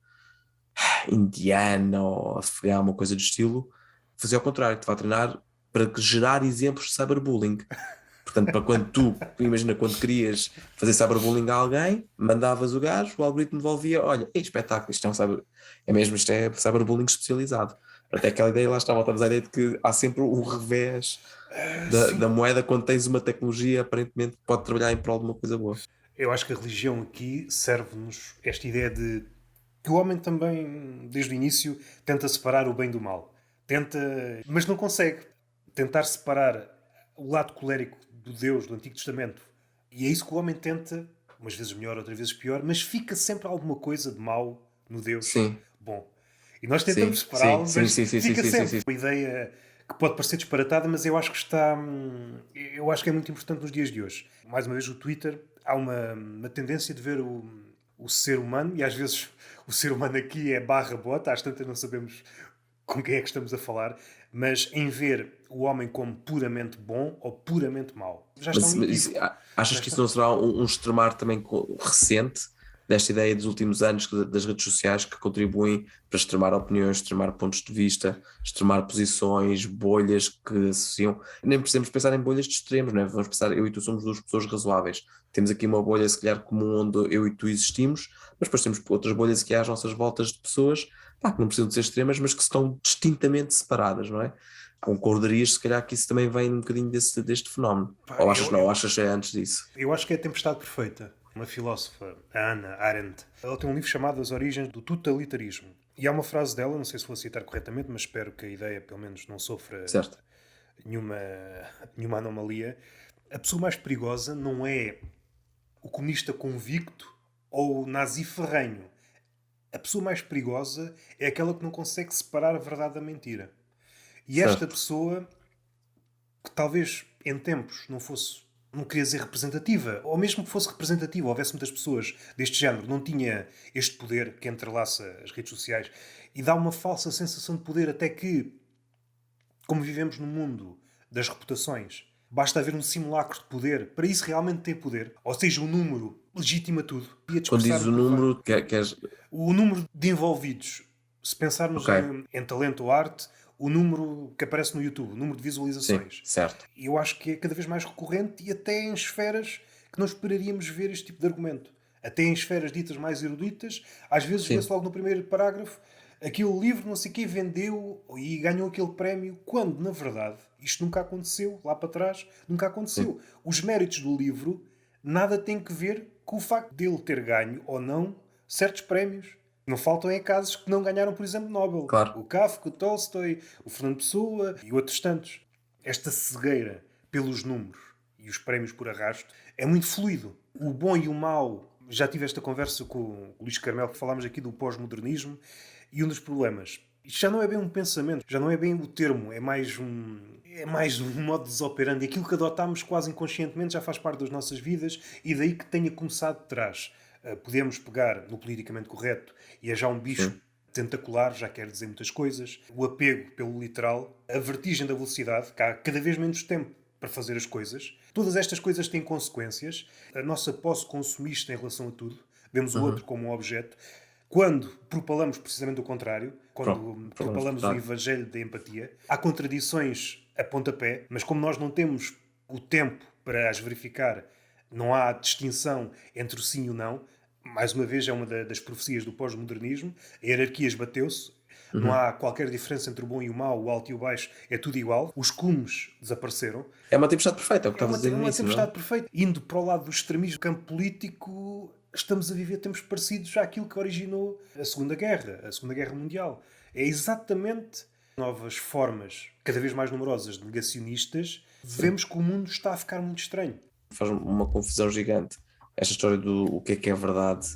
indiana ou afegã, uma coisa do estilo, fazer ao contrário, te vai treinar para gerar exemplos de cyberbullying. Portanto, para quando imagina, quando querias fazer cyberbullying a alguém, mandavas o gajo, o algoritmo devolvia, olha, é espetáculo, isto é isto é cyberbullying especializado. Até aquela ideia, lá está, voltamos à ideia de que há sempre o revés da
Sim,
moeda quando tens uma tecnologia aparentemente que pode trabalhar em prol de uma coisa boa.
eu acho que a religião aqui serve-nos esta ideia de que o homem também, desde o início, tenta separar o bem do mal. Tenta, mas não consegue. Tentar separar o lado colérico do Deus do Antigo Testamento. E é isso que o homem tenta, umas vezes melhor, outras vezes pior, mas fica sempre alguma coisa de mau no Deus
Sim,
bom. E nós tentamos
sim, sim,
separá-lo,
sim,
mas
sim, sim, sim,
fica
sim, sim,
sempre.
sim.
Uma ideia que pode parecer disparatada, mas eu acho que está. Eu acho que é muito importante nos dias de hoje. Mais uma vez, o Twitter, há uma tendência de ver o ser humano, e às vezes o ser humano aqui é barra bota, às tantas não sabemos com quem é que estamos a falar, mas em ver o homem como puramente bom ou puramente mau. Já está um equívoco. Já
Achas que
está.
isso não será um extremar também recente desta ideia dos últimos anos das redes sociais que contribuem para extremar opiniões, extremar pontos de vista, extremar posições, bolhas que associam. Nem precisamos pensar em bolhas de extremos, não é? Vamos pensar, eu e tu somos duas pessoas razoáveis. Temos aqui uma bolha, se calhar, comum onde eu e tu existimos, mas depois temos outras bolhas aqui às nossas voltas de pessoas, pá, que não precisam de ser extremas, mas que estão distintamente separadas, não é? Concordarias, se calhar, que isso também vem um bocadinho deste fenómeno?
Pá,
Ou achas não? Ou achas que é antes disso?
eu acho que é a tempestade perfeita. Uma filósofa, a Hannah Arendt, ela tem um livro chamado As Origens do Totalitarismo. E há uma frase dela, não sei se vou citar corretamente, mas espero que a ideia, pelo menos, não sofra
Certo.
nenhuma, nenhuma anomalia. A pessoa mais perigosa não é o comunista convicto ou o nazi ferrenho. A pessoa mais perigosa é aquela que não consegue separar a verdade da mentira. E esta
Certo.
pessoa, que talvez em tempos não fosse, não queria dizer representativa, ou mesmo que fosse representativa, houvesse muitas pessoas deste género, não tinha este poder que entrelaça as redes sociais e dá uma falsa sensação de poder, até que, como vivemos no mundo das reputações, basta haver um simulacro de poder para isso realmente ter poder. Ou seja, o número legitima tudo. E a
Quando
dispersar
dizes
o
o
que vai.
número, queres.
O número de envolvidos, se pensarmos
Ok.
em talento ou arte, o número que aparece no YouTube, o número de
Sim,
visualizações.
certo.
E eu acho que é cada vez mais recorrente e até em esferas que não esperaríamos ver este tipo de argumento. Até em esferas ditas mais eruditas, às vezes vê-se
Sim,
logo no primeiro parágrafo aquele livro, não sei o quê, vendeu e ganhou aquele prémio, quando, na verdade, isto nunca aconteceu, lá para trás, nunca
sim,
aconteceu. Os méritos do livro nada têm que ver com o facto dele ter ganho ou não certos prémios. Não faltam é casos que não ganharam, por exemplo, Nobel.
claro.
O Kafka, o Tolstói, o Fernando Pessoa e outros tantos. Esta cegueira pelos números e os prémios por arrasto, é muito fluido. O bom e o mau, já tive esta conversa com o Luís Carmel, que falámos aqui do pós-modernismo, e um dos problemas. Isto já não é bem um pensamento, já não é bem o termo, é mais um modus operandi. Aquilo que adotámos quase inconscientemente já faz parte das nossas vidas e daí que tenha começado de trás. Podemos pegar no politicamente correto e é já um bicho
Sim.
tentacular, já quer dizer muitas coisas. O apego pelo literal, a vertigem da velocidade, que há cada vez menos tempo para fazer as coisas. Todas estas coisas têm consequências. A nossa posse consumista em relação a tudo. Vemos o outro
Uhum.
como um objeto. Quando propalamos precisamente o contrário,
Pronto,
quando
falamos do
propalamos o
contrário.
evangelho da empatia, há contradições a pontapé, mas como nós não temos o tempo para as verificar, não há distinção entre o sim e o não. Mais uma vez, é uma das profecias do pós-modernismo. A hierarquia esbateu-se. Não
Uhum.
há qualquer diferença entre o bom e o mau, o alto e o baixo. É tudo igual. Os cumes desapareceram.
É uma tempestade perfeita, é o que
É
estavas a dizer no
uma
início, não é?
tempestade perfeita. Indo para o lado do extremismo do campo político, estamos a viver tempos parecidos àquilo que originou a Segunda Guerra Mundial. É exatamente novas formas, cada vez mais numerosas, de negacionistas.
Sim.
Vemos que o mundo está a ficar muito estranho.
Faz uma confusão gigante. Esta história do o que é verdade.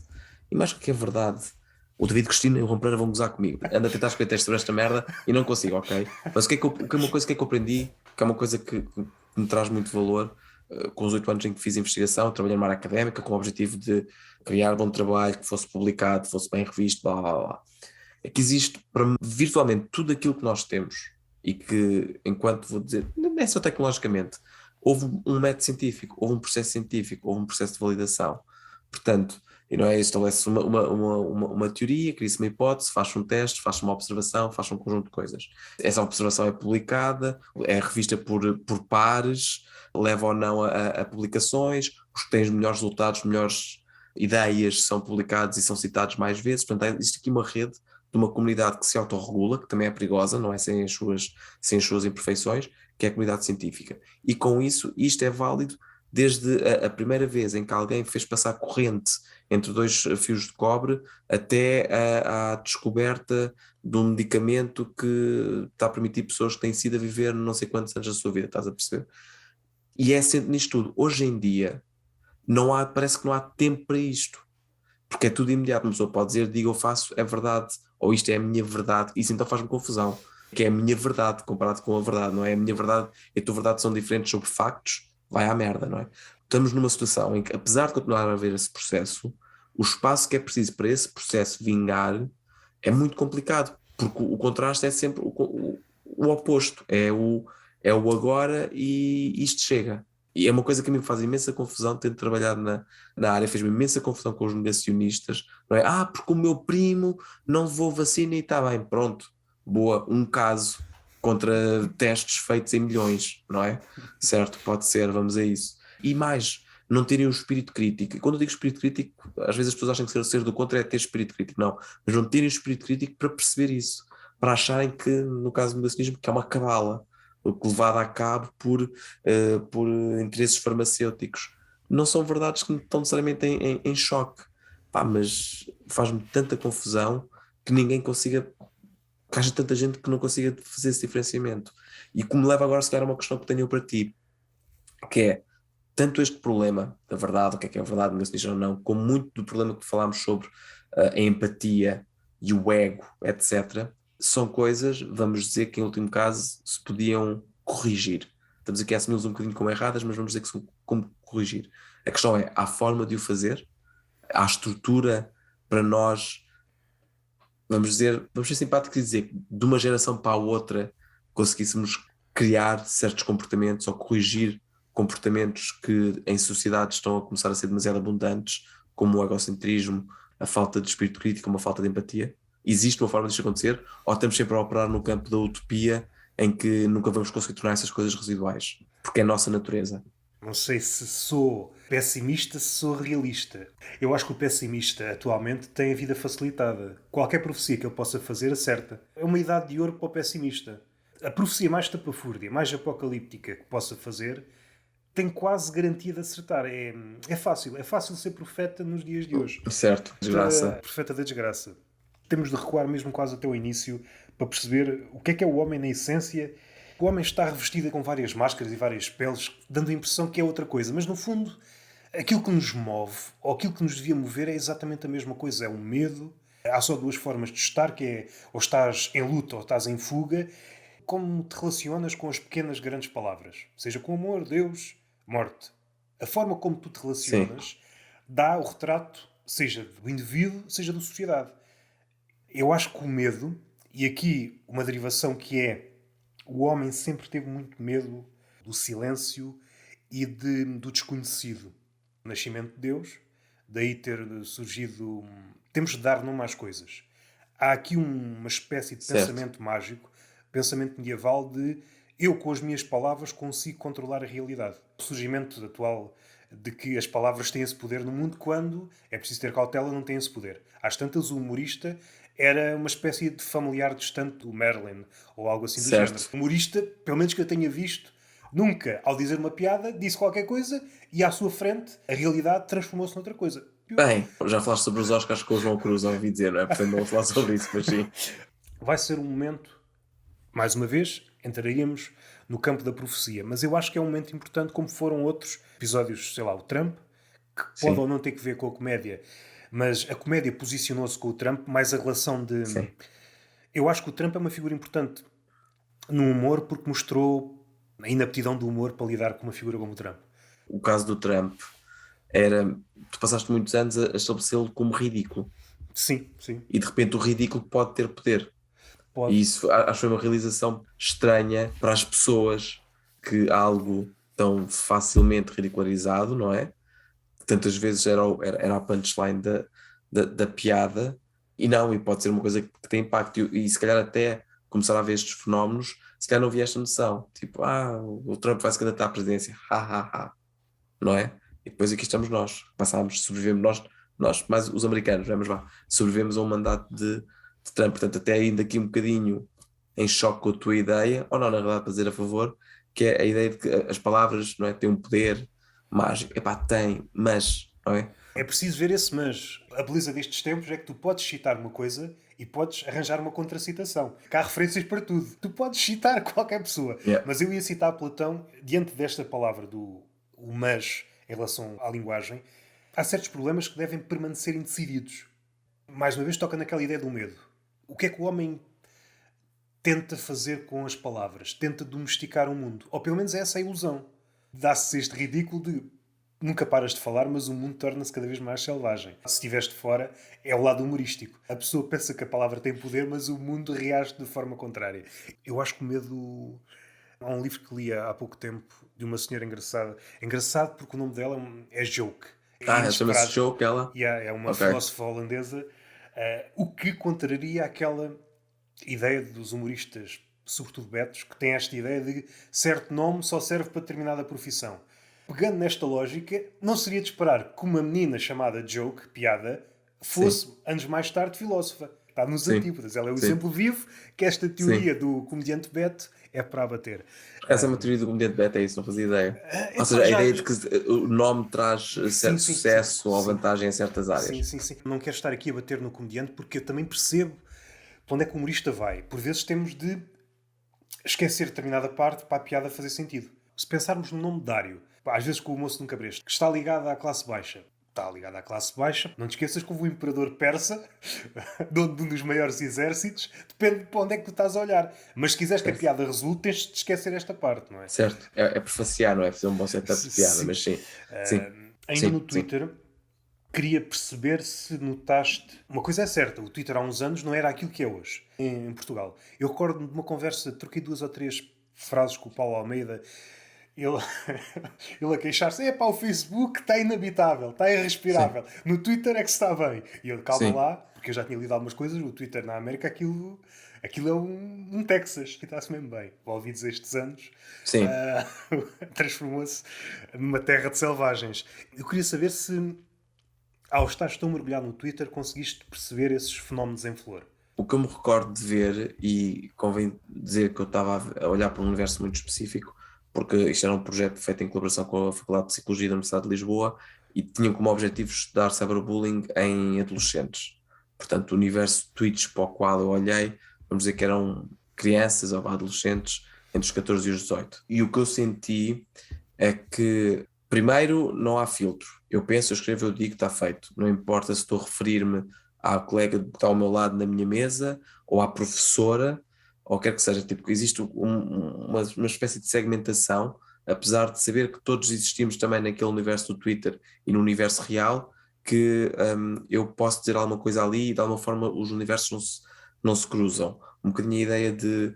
E mais que é verdade. O David Cristina e o Ron Pereira vão gozar comigo. Ando a tentar escrever texto sobre esta merda e não consigo, ok? Mas o que é uma coisa que eu aprendi, que é uma coisa que me traz muito valor, com os 8 anos em que fiz investigação, trabalhei numa área académica com o objetivo de criar bom trabalho, que fosse publicado, fosse bem revisto, blá blá blá. É que existe para virtualmente tudo aquilo que nós temos e que, enquanto vou dizer, não é só tecnologicamente, houve um método científico, houve um processo científico, houve um processo de validação. Portanto, e não é, estabelece uma teoria, cria-se uma hipótese, faz um teste, faz uma observação, faz um conjunto de coisas. Essa observação é publicada, é revista por pares, leva ou não a publicações, os que têm os melhores resultados, melhores ideias são publicados e são citados mais vezes. Portanto, existe aqui uma rede de uma comunidade que se autorregula, que também é perigosa, não é sem as suas imperfeições, que é a comunidade científica. E com isso, isto é válido desde a primeira vez em que alguém fez passar corrente entre dois fios de cobre até à descoberta de um medicamento que está a permitir pessoas que têm sido a viver não sei quantos anos da sua vida, estás a perceber? E é sempre nisto tudo. Hoje em dia, parece que não há tempo para isto, porque é tudo imediato. Uma pessoa pode dizer, diga ou faço, é verdade, ou isto é a minha verdade. Isso então faz-me confusão, que é a minha verdade comparado com a verdade, não é? A minha verdade e a tua verdade são diferentes sobre factos, vai à merda, não é? Estamos numa situação em que, apesar de continuar a haver esse processo, o espaço que é preciso para esse processo vingar é muito complicado, porque o contraste é sempre o oposto, é o agora e isto chega. E é uma coisa que a mim me faz imensa confusão, tendo trabalhado na área, fez-me imensa confusão com os negacionistas, não é? Ah, porque o meu primo não levou vacina e está bem, pronto, boa, um caso contra testes feitos em milhões, não é? Certo, pode ser, vamos a isso. E mais, não terem o espírito crítico. E quando eu digo espírito crítico, às vezes as pessoas acham que ser do contra é ter espírito crítico, não, mas não terem o espírito crítico para perceber isso, para acharem que, no caso do negacionismo, que é uma cabala levada a cabo por interesses farmacêuticos. Não são verdades que estão necessariamente em choque. Pá, mas faz-me tanta confusão que ninguém consiga, que haja tanta gente que não consiga fazer esse diferenciamento. E como me leva agora, se calhar, a uma questão que tenho para ti, que é tanto este problema da verdade, o que é verdade, não se diz ou não, como muito do problema que falámos sobre a empatia e o ego, etc., são coisas, vamos dizer que em último caso, se podiam corrigir. Estamos aqui a assumi-los um bocadinho como erradas, mas vamos dizer que são como corrigir. A questão é, há forma de o fazer? Há estrutura para nós, vamos ser simpáticos e dizer que de uma geração para a outra conseguíssemos criar certos comportamentos ou corrigir comportamentos que em sociedade estão a começar a ser demasiado abundantes, como o egocentrismo, a falta de espírito crítico, uma falta de empatia? Existe uma forma disto acontecer? Ou estamos sempre a operar no campo da utopia em que nunca vamos conseguir tornar essas coisas residuais? Porque é a nossa natureza.
Não sei se sou pessimista, se sou realista. Eu acho que o pessimista atualmente tem a vida facilitada. Qualquer profecia que ele possa fazer acerta. É uma idade de ouro para o pessimista. A profecia mais tapafúrdia, mais apocalíptica que possa fazer, tem quase garantia de acertar. É fácil ser profeta nos dias de hoje.
Certo, desgraça.
Profeta da desgraça. Temos de recuar mesmo quase até o início para perceber o que é o homem na essência O homem está revestido com várias máscaras e várias peles, dando a impressão que é outra coisa, mas no fundo, aquilo que nos move, ou aquilo que nos devia mover, é exatamente a mesma coisa, é o medo. Há só duas formas de estar, que é ou estás em luta ou estás em fuga. Como te relacionas com as pequenas grandes palavras, seja com amor, Deus, morte. A forma como tu te
Sim,
relacionas dá o retrato, seja do indivíduo, seja da sociedade. Eu acho que o medo, e aqui uma derivação que é o homem sempre teve muito medo do silêncio e do desconhecido. O nascimento de Deus, daí ter surgido. Temos de dar nome às coisas. Há aqui uma espécie de
certo.
pensamento mágico, pensamento medieval de eu, com as minhas palavras, consigo controlar a realidade. O surgimento atual de que as palavras têm esse poder no mundo, quando é preciso ter cautela, não tem esse poder. Às tantas, o humorista era uma espécie de familiar distante do Merlin, ou algo assim do género.
Certo.
O humorista, pelo menos que eu tenha visto, nunca, ao dizer uma piada, disse qualquer coisa e à sua frente a realidade transformou-se noutra coisa.
Bem, já falaste sobre os Oscars com o João Cruz, ouvi dizer, não é? Portanto, não vou falar sobre isso, mas sim.
Vai ser um momento, mais uma vez, entraríamos no campo da profecia, mas eu acho que é um momento importante, como foram outros episódios, sei lá, o Trump, que pode
Sim,
ou não ter que ver com a comédia, mas a comédia posicionou-se com o Trump, mais a relação de.
sim.
Eu acho que o Trump é uma figura importante no humor porque mostrou a inaptidão do humor para lidar com uma figura como o Trump.
O caso do Trump era. Tu passaste muitos anos a estabelecê-lo como ridículo.
Sim, sim,
E de repente o ridículo pode ter poder.
pode.
E isso acho que foi uma realização estranha para as pessoas que algo tão facilmente ridicularizado, não é? Tantas vezes era a punchline da piada, e não, e pode ser uma coisa que tem impacto. E se calhar até começar a ver estes fenómenos, se calhar não havia esta noção. Tipo, o Trump vai se candidatar à presidência, ha, ha, ha, não é? E depois aqui estamos nós, passámos, sobrevivemos nós, mais os americanos, vamos lá, sobrevivemos a um mandato de Trump. Portanto, até ainda aqui um bocadinho em choque com a tua ideia, ou não, na realidade, para dizer a favor, que é a ideia de que as palavras, não é, têm um poder mágico. Epá, tem, mas, não é?
É preciso ver esse mas. A beleza destes tempos é que tu podes citar uma coisa e podes arranjar uma contracitação. Que há referências para tudo. Tu podes citar qualquer pessoa.
Yeah.
Mas eu ia citar Platão diante desta palavra do o mas em relação à linguagem. Há certos problemas que devem permanecer indecididos. Mais uma vez toca naquela ideia do medo. O que é que o homem tenta fazer com as palavras? Tenta domesticar o mundo. Ou pelo menos é essa a ilusão. Dá-se este ridículo de nunca paras de falar, mas o mundo torna-se cada vez mais selvagem. Se estiveste fora, é o lado humorístico. A pessoa pensa que a palavra tem poder, mas o mundo reage de forma contrária. Eu acho que o medo... Há um livro que li há pouco tempo de uma senhora engraçada. Engraçado porque o nome dela é Joke. É
Chama-se
inesperado.
Joke, ela?
E é uma
Ok.
filósofa holandesa. O que contraria aquela ideia dos humoristas, sobretudo betos, que têm esta ideia de certo nome só serve para determinada profissão. Pegando nesta lógica, não seria de esperar que uma menina chamada Joke, piada, fosse,
Sim,
anos mais tarde, filósofa. Está nos
sim,
antípodas. Ela é o
sim,
exemplo vivo que esta
sim.
teoria do comediante Beto é para abater.
Essa é uma teoria do comediante Beto, é isso, não fazia ideia. Ou
Epá,
seja, a
já...
ideia de que o nome traz
Sim,
certo
sim,
sucesso ou
sim.
vantagem em certas
Sim,
áreas.
sim, sim. Não quero estar aqui a bater no comediante porque eu também percebo para onde é que o humorista vai. Por vezes temos de esquecer determinada parte para a piada fazer sentido. Se pensarmos no nome Dário, às vezes com o moço de um cabresto, que está ligado à classe baixa. Está ligado à classe baixa. Não te esqueças que houve o imperador persa, dono de um dos maiores exércitos. Depende de para onde é que tu estás a olhar. Mas se quiseres que a
Certo,
piada resulte, tens de esquecer esta parte, não é?
certo. É prefaciar, não é? Fazer um bom setup de piada,
Sim.
mas sim, sim,
Ainda no
sim, sim.
Twitter, queria perceber se notaste. Uma coisa é certa, o Twitter há uns anos não era aquilo que é hoje, em Portugal. Eu recordo-me de uma conversa, troquei 2 ou 3 frases com o Paulo Almeida. Ele, ele a queixar-se: é pá, o Facebook está inabitável, está
Sim,
irrespirável. No Twitter é que se está bem. E ele, calma
sim,
lá, porque eu já tinha lido algumas coisas. O Twitter na América, aquilo é um Texas, e está-se mesmo bem. Ouvidos estes anos,
sim.
ah, transformou-se numa terra de selvagens. Eu queria saber se, ao estares tão mergulhado no Twitter, conseguiste perceber esses fenómenos em flor.
O que eu me recordo de ver, e convém dizer que eu estava a olhar para um universo muito específico, porque isto era um projeto feito em colaboração com a Faculdade de Psicologia da Universidade de Lisboa e tinha como objetivo estudar cyberbullying em adolescentes. Portanto, o universo de tweets para o qual eu olhei, vamos dizer que eram crianças ou adolescentes entre os 14 e os 18. E o que eu senti é que, primeiro, não há filtro. Eu penso, eu escrevo, eu digo, está feito. Não importa se estou a referir-me à colega que está ao meu lado na minha mesa, ou à professora, ou quer que seja. Tipo, existe uma espécie de segmentação, apesar de saber que todos existimos também naquele universo do Twitter e no universo real, que eu posso dizer alguma coisa ali e de alguma forma os universos não se cruzam. Um bocadinho a ideia de,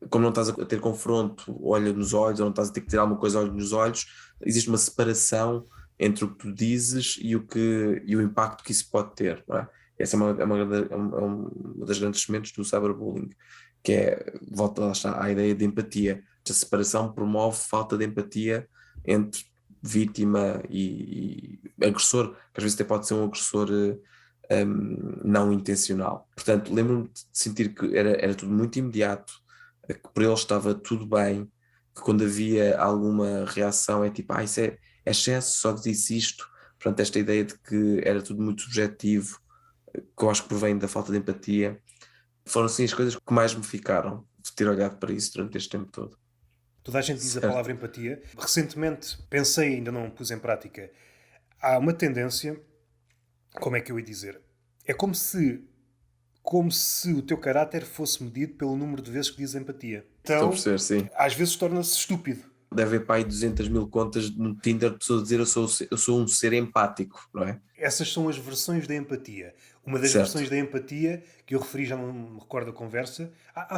como não estás a ter confronto olho nos olhos, ou não estás a ter que ter alguma coisa olho nos olhos, existe uma separação entre o que tu dizes e o impacto que isso pode ter, não é? Essa é uma das grandes sementes do cyberbullying, que é, volta lá está, à ideia de empatia. A separação promove falta de empatia entre vítima e agressor, que às vezes até pode ser um agressor não intencional. Portanto, lembro-me de sentir que era tudo muito imediato, que por ele estava tudo bem, que quando havia alguma reação é tipo, isso é excesso, só disse isto. Portanto, esta ideia de que era tudo muito subjetivo, que eu acho que provém da falta de empatia, foram assim as coisas que mais me ficaram de ter olhado para isso durante este tempo todo.
Toda a gente diz a
Certo.
palavra empatia. Recentemente pensei, ainda não pus em prática, há uma tendência, como é que eu ia dizer? É como se o teu caráter fosse medido pelo número de vezes que dizes empatia.
Estou a
Então,
perceber, sim.
às vezes torna-se estúpido.
Deve haver para aí 200 mil contas no Tinder de pessoas a dizer eu sou um ser empático, não é?
Essas são as versões da empatia. Uma das
Certo.
versões da empatia que eu referi, já não me recordo a conversa.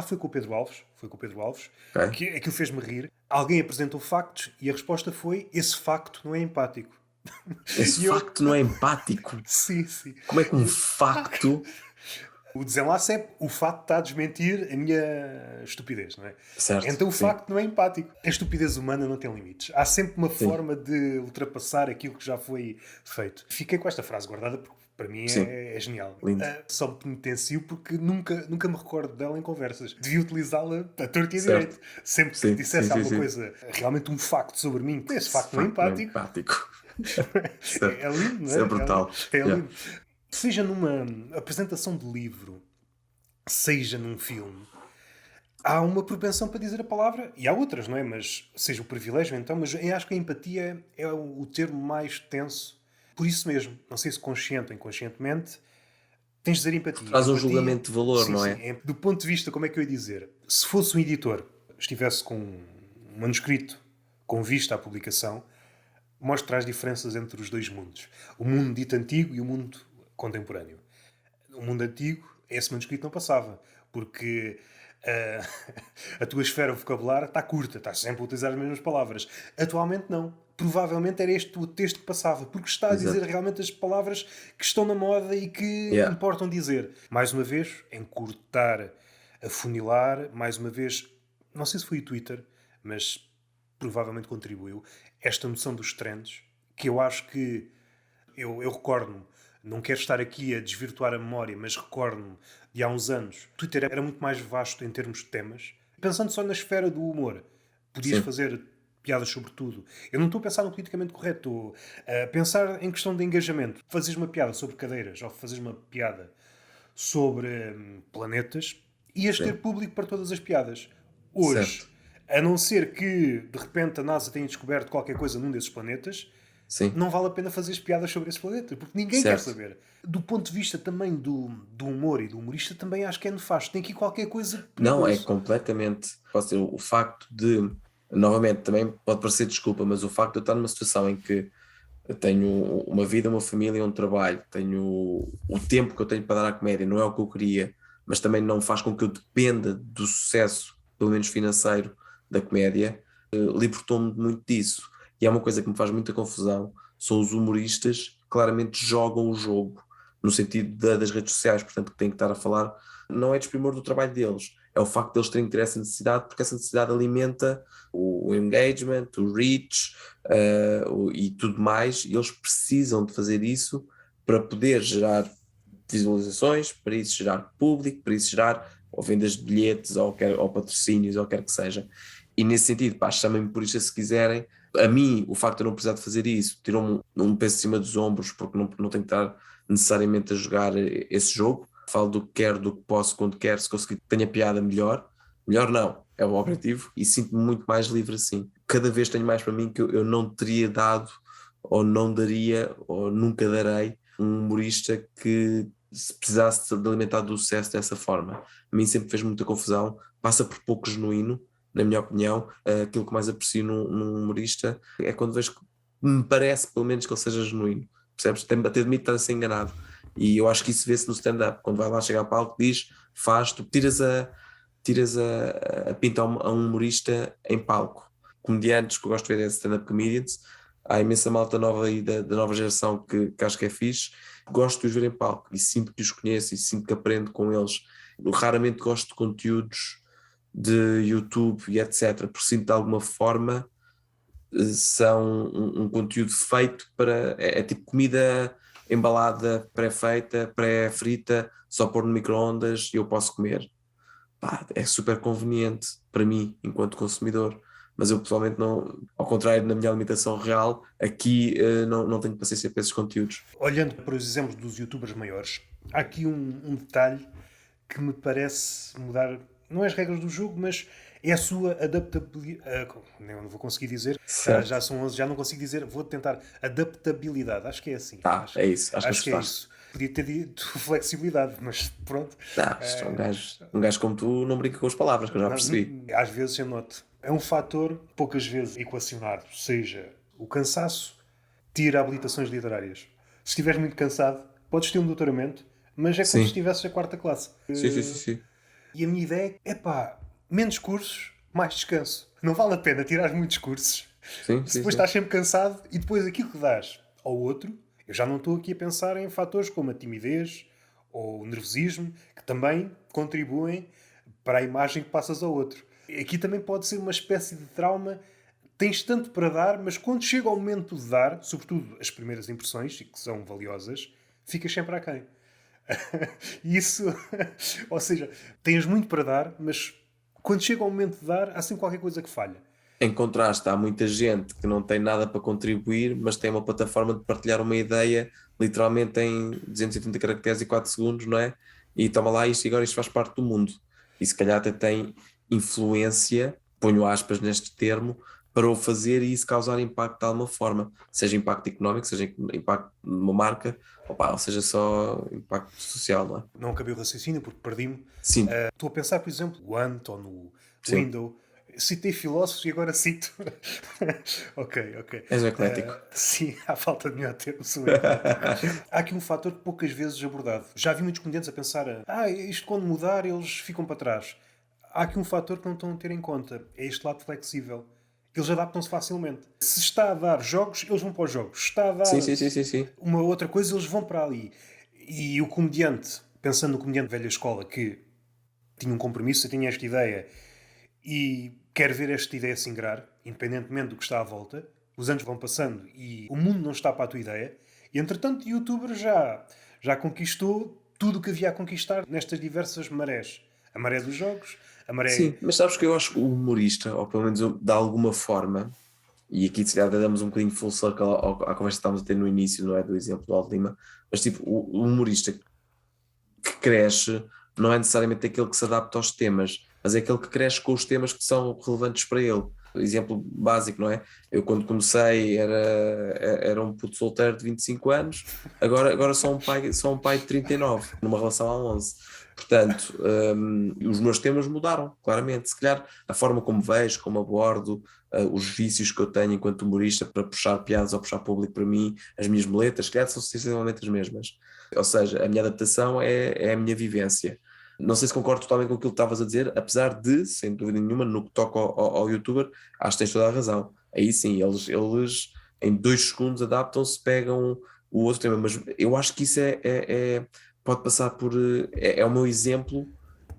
Foi com o Pedro Alves. Foi com o Pedro Alves.
Ok.
Que aquilo fez-me rir. Alguém apresentou factos e a resposta foi: esse facto não é empático.
Esse
E eu,
facto não é empático.
sim, sim.
Como é que
E
um
eu,
facto.
o desenlace é o facto está a desmentir a minha estupidez, não é?
Certo,
Então o
sim,
facto não é empático. A estupidez humana não tem limites. Há sempre uma
sim,
forma de ultrapassar aquilo que já foi feito. Fiquei com esta frase guardada porque para mim
sim,
é genial.
lindo.
Só me penitencio porque nunca me recordo dela em conversas. Devia utilizá-la a torto e a
Certo,
direito. Sempre que
sim, sim,
dissesse
sim,
alguma
sim.
coisa, realmente um facto sobre mim, esse
Esse
facto não é
facto não é
empático.
empático.
É
Certo.
lindo, não
Isso é
é?
brutal.
É
Yeah.
lindo. Seja numa apresentação de livro, seja num filme, há uma propensão para dizer a palavra, e há outras, não é? Mas seja o privilégio então, mas eu acho que a empatia é o termo mais tenso. Por isso mesmo, não sei se consciente ou inconscientemente, tens de dizer empatia.
Traz um
Empatia,
julgamento de valor,
sim,
não
sim.
é?
Do ponto de vista, como é que eu ia dizer? Se fosse um editor, estivesse com um manuscrito com vista à publicação, mostra as diferenças entre os dois mundos. O mundo dito antigo e o mundo contemporâneo. O mundo antigo, esse manuscrito não passava, porque a tua esfera vocabular está curta, estás sempre a utilizar as mesmas palavras. Atualmente não. Provavelmente era este o texto que passava, porque está a dizer
Exato.
realmente as palavras que estão na moda e que
Yeah.
importam dizer. Mais uma vez, encurtar, afunilar, mais uma vez, não sei se foi o Twitter, mas provavelmente contribuiu, esta noção dos trends, que eu acho que eu recordo-me, não quero estar aqui a desvirtuar a memória, mas recordo-me de há uns anos. O Twitter era muito mais vasto em termos de temas. Pensando só na esfera do humor, podias
Sim,
fazer piadas sobre tudo. Eu não estou a pensar no politicamente correto, estou a pensar em questão de engajamento. Fazes uma piada sobre cadeiras ou fazes uma piada sobre planetas, ias ter
sim.
público para todas as piadas. Hoje,
Certo.
a não ser que de repente a NASA tenha descoberto qualquer coisa num desses planetas,
Sim,
não vale a pena fazer piadas sobre esses planetas, porque ninguém quer
certo.
saber. Do ponto de vista também do humor e do humorista, também acho que é nefasto. Tem aqui qualquer coisa
Não, é
perigoso.
completamente. Pode ser o facto de, novamente, também pode parecer desculpa, mas o facto de eu estar numa situação em que eu tenho uma vida, uma família, um trabalho, tenho o tempo que eu tenho para dar à comédia, não é o que eu queria, mas também não faz com que eu dependa do sucesso, pelo menos financeiro, da comédia, libertou-me muito disso. E é uma coisa que me faz muita confusão, são os humoristas que claramente jogam o jogo, no sentido das redes sociais, portanto, que têm que estar a falar, não é desprimor do trabalho deles, é o facto de eles terem que ter essa necessidade, porque essa necessidade alimenta o engagement, o reach, e tudo mais, e eles precisam de fazer isso para poder gerar visualizações, para isso gerar público, para isso gerar ou vendas de bilhetes ou patrocínios ou quer que seja. E nesse sentido, pá, chamem-me por isto se quiserem. A mim, o facto de eu não precisar de fazer isso tirou-me um peso de cima dos ombros, porque não tenho que estar necessariamente a jogar esse jogo. Falo do que quero, do que posso, quando quero, se conseguir que tenha piada melhor. Melhor não, é o objetivo e sinto-me muito mais livre assim. Cada vez tenho mais para mim que eu não teria dado, ou não daria, ou nunca darei um humorista que se precisasse de alimentar do sucesso dessa forma. A mim sempre fez muita confusão, passa por pouco genuíno, na minha opinião. Aquilo que mais aprecio num humorista é quando vejo que me parece, pelo menos, que ele seja genuíno. Percebes? Tem de bater de mim estar a ser enganado. E eu acho que isso vê-se no stand-up. Quando vai lá chegar ao palco, diz, faz, tu tiras a pinta a um humorista em palco. Comediantes que eu gosto de ver é stand-up comedians. Há imensa malta nova aí da nova geração que acho que é fixe. Gosto de os ver em palco e sinto que os conheço e sinto que aprendo com eles. Eu raramente gosto de conteúdos de YouTube e etc. Por sinto de alguma forma são um conteúdo feito para. É tipo comida embalada, pré-feita, pré-frita, só pôr no micro-ondas e eu posso comer. Pá, é super conveniente para mim, enquanto consumidor. Mas eu pessoalmente não, ao contrário na minha alimentação real, aqui não tenho paciência para esses conteúdos.
Olhando para os exemplos dos youtubers maiores, há aqui um detalhe que me parece mudar, não é as regras do jogo, mas é a sua adaptabilidade. Não vou conseguir dizer, já
Certo.
são 11, já não consigo dizer, vou tentar. Adaptabilidade, acho que é assim.
Tá, é isso, acho que
Acho que é
ajustaste.
isso. Podia ter dito flexibilidade, mas pronto.
Tá, um gajo como tu não brinca com as palavras, que eu já
Não,
percebi.
às vezes eu noto. É um fator poucas vezes equacionado, seja o cansaço, tira habilitações literárias. Se estiveres muito cansado, podes ter um doutoramento, mas é como se
Sim,
estivesses a quarta classe.
sim, sim, sim, sim.
E a minha ideia é pá, menos cursos, mais descanso. Não vale a pena tirar muitos cursos
Sim,
se
sim,
depois
sim.
estás sempre cansado e depois aquilo que dás ao outro. Eu já não estou aqui a pensar em fatores como a timidez ou o nervosismo, que também contribuem para a imagem que passas ao outro. Aqui também pode ser uma espécie de trauma. Tens tanto para dar, mas quando chega ao momento de dar, sobretudo as primeiras impressões, e que são valiosas, ficas sempre aquém. Isso, ou seja, tens muito para dar, mas quando chega ao momento de dar, há sempre qualquer coisa que falha.
Em contraste, há muita gente que não tem nada para contribuir, mas tem uma plataforma de partilhar uma ideia, literalmente em 230 caracteres e 4 segundos, não é? E toma lá isto e agora isto faz parte do mundo. E se calhar até tem influência, ponho aspas neste termo, para o fazer e isso causar impacto de alguma forma, seja impacto económico, seja impacto numa marca, ou seja só impacto social, não é?
Não acabei o raciocínio porque perdi-me.
Sim,
Estou a pensar, por exemplo, no Ant ou no
sim,
Window. Citei filósofos e agora cito. Ok, ok.
és um eclético.
Sim, à falta de melhor termo, sou eclético. Há aqui um fator poucas vezes abordado. Já vi muitos comediantes a pensar: isto quando mudar eles ficam para trás. Há aqui um fator que não estão a ter em conta: é este lado flexível. Eles adaptam-se facilmente. Se está a dar jogos, eles vão para os jogos. Se está a
Sim,
dar
sim, sim, sim, sim.
uma outra coisa, eles vão para ali. E o comediante, pensando no comediante velha escola, que tinha um compromisso, tinha esta ideia e quer ver esta ideia se ingrar, independentemente do que está à volta, os anos vão passando e o mundo não está para a tua ideia, e entretanto o youtuber já conquistou tudo o que havia a conquistar nestas diversas marés. A maré dos jogos, a maré.
Sim, mas sabes que eu acho que o humorista, ou pelo menos de alguma forma, e aqui se calhar damos um bocadinho full circle à conversa que estávamos a ter no início, não é? Do exemplo do Aldo Lima, mas tipo, o humorista que cresce não é necessariamente aquele que se adapta aos temas, mas é aquele que cresce com os temas que são relevantes para ele. Exemplo básico, não é? Eu quando comecei era um puto solteiro de 25 anos, agora sou um pai de 39, numa relação há 11. Portanto, os meus temas mudaram, claramente. Se calhar a forma como vejo, como abordo, os vícios que eu tenho enquanto humorista para puxar piadas ou puxar público para mim, as minhas muletas, se calhar são essencialmente as mesmas. Ou seja, a minha adaptação é a minha vivência. Não sei se concordo totalmente com aquilo que estavas a dizer, apesar de, sem dúvida nenhuma, no que toca ao youtuber, acho que tens toda a razão. Aí sim, eles em 2 segundos adaptam-se, pegam o outro tema, mas eu acho que isso pode passar por. É o meu exemplo,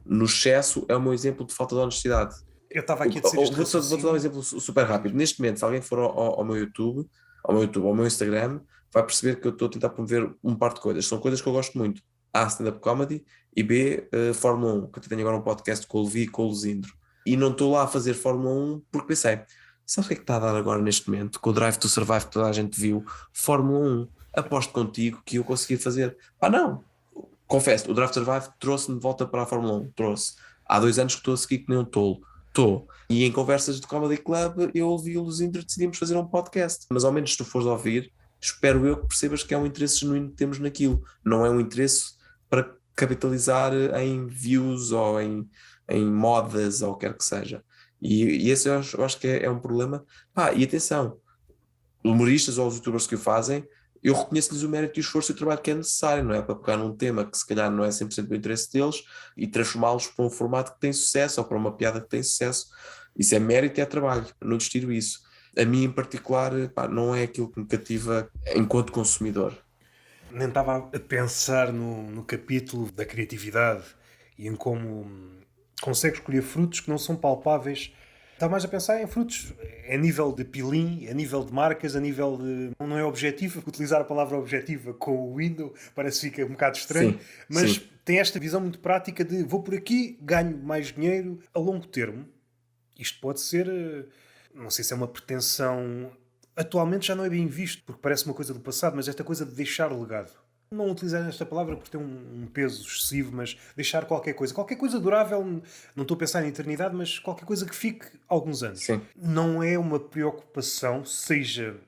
no excesso, é o meu exemplo de falta de honestidade.
Eu estava aqui a dizer este
Vou-te dar um
raciocínio.
exemplo super rápido. Neste momento, se alguém for ao meu YouTube, ao meu Instagram, vai perceber que eu estou a tentar promover um par de coisas. São coisas que eu gosto muito. A, stand-up comedy e B, Fórmula 1, que eu tenho agora um podcast com o Levi e com o Luzindro. E não estou lá a fazer Fórmula 1 porque pensei, sabe o que é que está a dar agora neste momento? Com o Drive to Survive que toda a gente viu, Fórmula 1. Aposto contigo que eu consegui fazer. Não, confesso, o Drive to Survive trouxe-me de volta para a Fórmula 1, trouxe. Há 2 anos que estou a seguir que nem um tolo. Estou. E em conversas de Comedy Club eu ouvi o Luzindo e decidimos fazer um podcast. Mas ao menos se tu fores ouvir, espero eu que percebas que é um interesse genuíno que temos naquilo. Não é um interesse para capitalizar em views ou em modas ou o que quer que seja. E esse eu acho que é um problema. Pá, e atenção, humoristas ou os youtubers que o fazem, eu reconheço-lhes o mérito e o esforço e o trabalho que é necessário, não é? Para pegar num tema que se calhar não é 100% do interesse deles e transformá-los para um formato que tem sucesso ou para uma piada que tem sucesso. Isso é mérito e é trabalho, não destiro isso. A mim em particular, pá, não é aquilo que me cativa enquanto consumidor.
Nem estava a pensar no capítulo da criatividade e em como consegue escolher frutos que não são palpáveis. Está mais a pensar em frutos a nível de pilim, a nível de marcas, a nível de. Não é objetivo, utilizar a palavra objetiva com o window parece que fica um bocado estranho,
Sim,
mas
sim,
tem esta visão muito prática de vou por aqui, ganho mais dinheiro a longo termo. Isto pode ser, não sei se é uma pretensão. Atualmente já não é bem visto, porque parece uma coisa do passado, mas esta coisa de deixar legado. Não utilizar esta palavra porque tem um peso excessivo, mas deixar qualquer coisa durável, não estou a pensar em eternidade, mas qualquer coisa que fique alguns anos.
sim.
Não é uma preocupação, seja.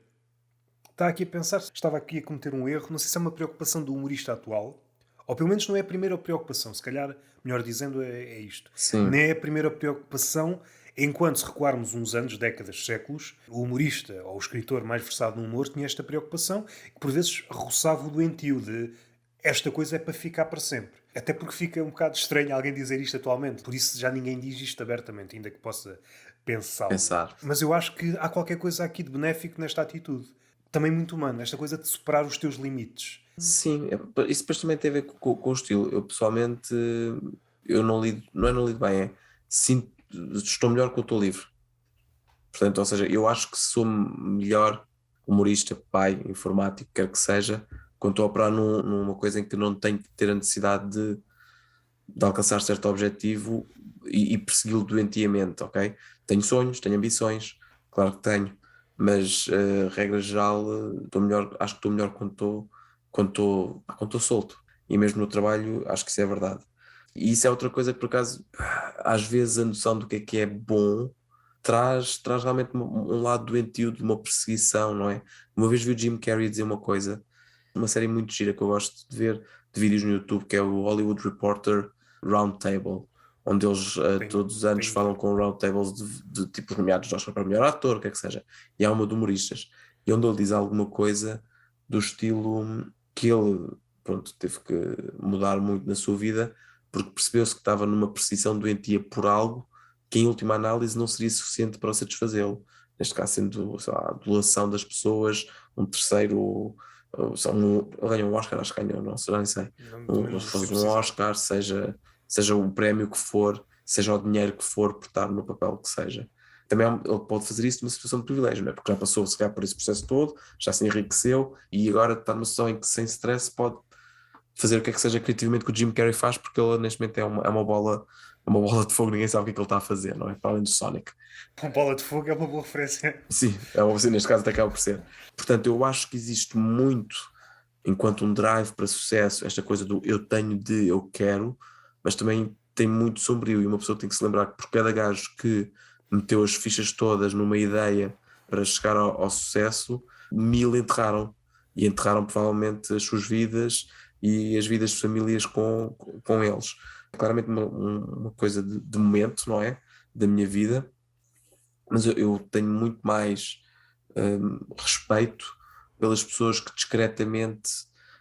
Está aqui a pensar, estava aqui a cometer um erro, não sei se é uma preocupação do humorista atual, ou pelo menos não é a primeira preocupação, se calhar, melhor dizendo, é isto.
Sim.
Nem é a primeira preocupação, enquanto se recuarmos uns anos, décadas, séculos, o humorista ou o escritor mais versado no humor tinha esta preocupação, que por vezes roçava o doentio de esta coisa é para ficar para sempre. Até porque fica um bocado estranho alguém dizer isto atualmente, por isso já ninguém diz isto abertamente, ainda que possa pensá-lo.
Pensar.
Mas eu acho que há qualquer coisa aqui de benéfico nesta atitude. Também muito humano, esta coisa de superar os teus limites.
Sim, isso depois também tem a ver com o estilo. Eu pessoalmente, eu não lido, não lido bem, sinto, estou melhor quando estou livre. Portanto, ou seja, eu acho que sou melhor humorista, pai, informático, quer que seja, quando estou a operar numa coisa em que não tenho que ter a necessidade de alcançar certo objetivo e persegui-lo doentiamente, ok? Tenho sonhos, tenho ambições, claro que tenho, mas regra geral, estou melhor, acho que estou melhor quando estou solto. E mesmo no trabalho, acho que isso é verdade. E isso é outra coisa que, por acaso, às vezes a noção do que é bom traz realmente um lado doentio de uma perseguição, não é? Uma vez vi o Jim Carrey dizer uma coisa, uma série muito gira que eu gosto de ver, de vídeos no YouTube, que é o Hollywood Reporter Roundtable, onde eles todos os anos
Tenho de
falam
ver.
com roundtables de tipos nomeados de Oscar para melhor ator, o que é que seja, e há uma de humoristas, e onde ele diz alguma coisa do estilo que ele, pronto, teve que mudar muito na sua vida, porque percebeu-se que estava numa perseguição doentia por algo que em última análise não seria suficiente para o satisfazê-lo. Neste caso sendo, sei lá, a adulação das pessoas, um terceiro, ganhou um Oscar, acho que ganhou, não, já nem sei.
Não, também
Se
não sei
fosse um
precisar.
Oscar, seja o prémio que for, seja o dinheiro que for por estar no papel que seja. Também ele pode fazer isso numa situação de privilégio, não é? Porque já passou, se calhar, por esse processo todo, já se enriqueceu e agora está numa situação em que, sem stress, pode fazer o que é que seja criativamente que o Jim Carrey faz, porque ele neste momento é uma bola de fogo, ninguém sabe o que é que ele está a fazer, não é? Para além do Sonic.
Uma bola de fogo é uma boa referência.
Sim, neste caso até acaba por ser. Portanto, eu acho que existe muito, enquanto um drive para sucesso, esta coisa do eu tenho de, eu quero, mas também tem muito sombrio e uma pessoa tem que se lembrar que por cada gajo que meteu as fichas todas numa ideia para chegar ao sucesso, 1000 enterraram. E enterraram provavelmente as suas vidas e as vidas de famílias com eles. É claramente uma coisa de momento, não é? Da minha vida, mas eu tenho muito mais respeito pelas pessoas que discretamente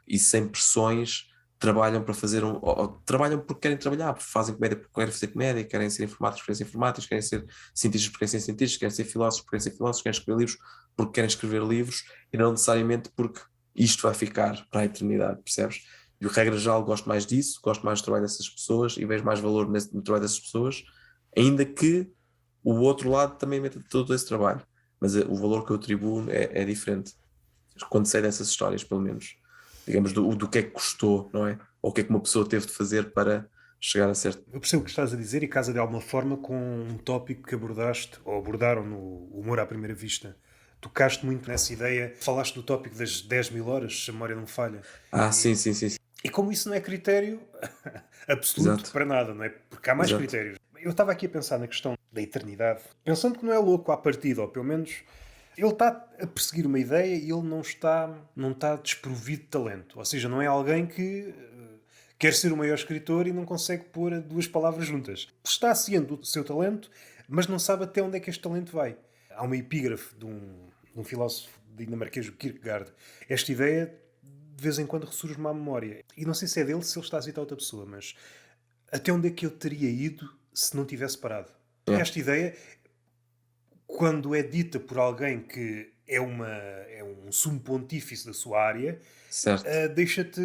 e sem pressões trabalham para fazer ou trabalham porque querem trabalhar, porque fazem comédia porque querem fazer comédia, querem ser informáticos porque querem ser informáticos, querem ser cientistas porque querem ser cientistas, querem ser filósofos porque querem ser filósofos, querem escrever livros porque querem escrever livros e não necessariamente porque isto vai ficar para a eternidade, percebes? E o regra geral gosto mais disso, gosto mais do trabalho dessas pessoas e vejo mais valor no trabalho dessas pessoas, ainda que o outro lado também mete todo esse trabalho, mas o valor que eu atribuo é diferente. Quando sei dessas histórias, pelo menos, digamos, do que é que custou, não é? Ou o que é que uma pessoa teve de fazer para chegar a certo.
Eu percebo o que estás a dizer e casa de alguma forma com um tópico que abordaste, ou abordaram no Humor à Primeira Vista. Tocaste muito nessa ideia, falaste do tópico das 10.000 horas, se a memória não falha.
Sim, sim, sim, sim.
E como isso não é critério absoluto
Exato,
para nada, não é? Porque há mais
exato.
critérios. Eu estava aqui a pensar na questão da eternidade, pensando que não é louco à partida, ou pelo menos ele está a perseguir uma ideia e ele não está desprovido de talento. Ou seja, não é alguém que quer ser o maior escritor e não consegue pôr duas palavras juntas. Está ciente do seu talento, mas não sabe até onde é que este talento vai. Há uma epígrafe de um filósofo dinamarquês, o Kierkegaard. Esta ideia de vez em quando ressurge-me à memória. E não sei se é dele, se ele está a citar outra pessoa, mas até onde é que eu teria ido se não tivesse parado?
Yeah,
Esta ideia, quando é dita por alguém que é um sumo pontífice da sua área,
certo.
deixa-te.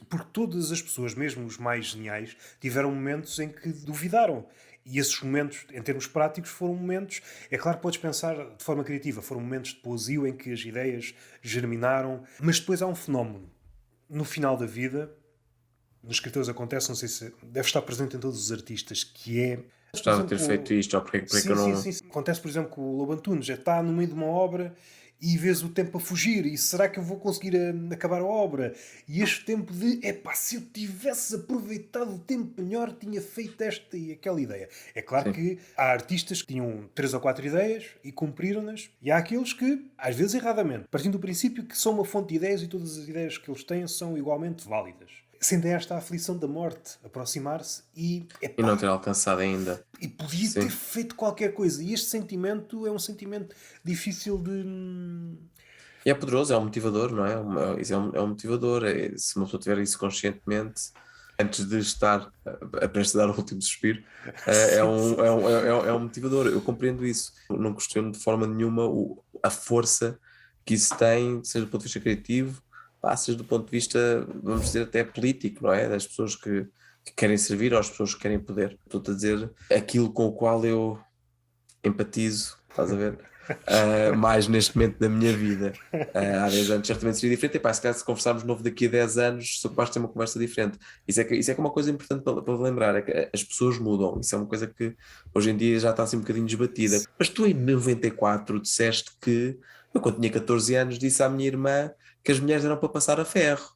Porque todas as pessoas, mesmo os mais geniais, tiveram momentos em que duvidaram. E esses momentos, em termos práticos, foram momentos. É claro que podes pensar de forma criativa, foram momentos de poesia em que as ideias germinaram, mas depois há um fenómeno. No final da vida, nos escritores acontece, não sei se deve estar presente em todos os artistas, que é. Por
Gostava de ter feito
exemplo,
isto, ou porque
sim,
eu
sim,
não.
sim, sim. Acontece, por exemplo, com o Lobo Antunes. Já está no meio de uma obra e vês o tempo a fugir. E será que eu vou conseguir acabar a obra? E este tempo de, epá, se eu tivesse aproveitado o tempo melhor, tinha feito esta e aquela ideia. É claro
Sim.
que há artistas que tinham três ou quatro ideias e cumpriram-nas. E há aqueles que, às vezes erradamente, partindo do princípio que são uma fonte de ideias e todas as ideias que eles têm são igualmente válidas. Sentem esta aflição da morte aproximar-se e,
E não
epá,
ter alcançado ainda.
e podia ter
Sim.
feito qualquer coisa. E este sentimento é um sentimento difícil de.
E é poderoso, é um motivador, não é? Isso é um motivador. Se uma pessoa tiver isso conscientemente, antes de estar a prestes a dar o último suspiro,
Sim, sim.
é um motivador. Eu compreendo isso. Não questiono de forma nenhuma a força que isso tem, seja do ponto de vista criativo, pá, seja do ponto de vista, vamos dizer, até político, não é? Das pessoas que querem servir ou as pessoas que querem poder. Estou-te a dizer aquilo com o qual eu empatizo, estás a ver? Mais neste momento da minha vida. Há 10 anos certamente seria diferente. E pá, se calhar se conversarmos de novo daqui a 10 anos, sou capaz de ter uma conversa diferente. Isso é que é uma coisa importante para lembrar, é que as pessoas mudam. Isso é uma coisa que hoje em dia já está assim um bocadinho desbatida. Mas tu em 94 disseste que, eu quando tinha 14 anos, disse à minha irmã que as mulheres eram para passar a ferro.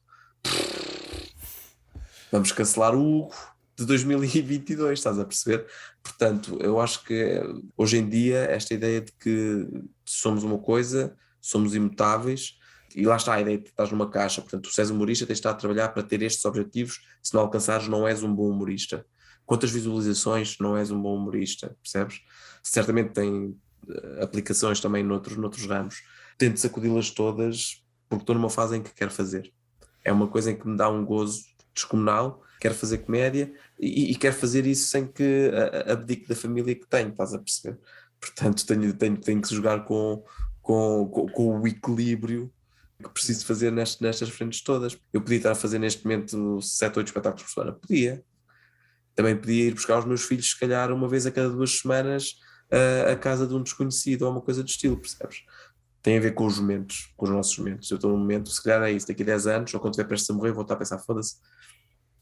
Vamos cancelar o Hugo de 2022, estás a perceber? Portanto, eu acho que hoje em dia esta ideia de que somos uma coisa, somos imutáveis, e lá está a ideia de que estás numa caixa, portanto, tu se és humorista, tens de estar a trabalhar para ter estes objetivos, se não alcançares, não és um bom humorista. Quantas visualizações, não és um bom humorista, percebes? Certamente tem aplicações também noutros ramos. Tento sacudi-las todas, porque estou numa fase em que quero fazer. É uma coisa em que me dá um gozo descomunal, quero fazer comédia e quero fazer isso sem que abdique da família que tenho, estás a perceber? Portanto, tenho que jogar com o equilíbrio que preciso fazer nestas frentes todas. Eu podia estar a fazer neste momento 7, 8 espetáculos por semana, podia. Também podia ir buscar os meus filhos, se calhar, uma vez a cada 2 semanas, a casa de um desconhecido ou uma coisa do estilo, percebes? Tem a ver com os momentos, com os nossos momentos. Eu estou num momento, se calhar é isso, daqui a 10 anos, ou quando estiver prestes a morrer, vou estar a pensar, foda-se,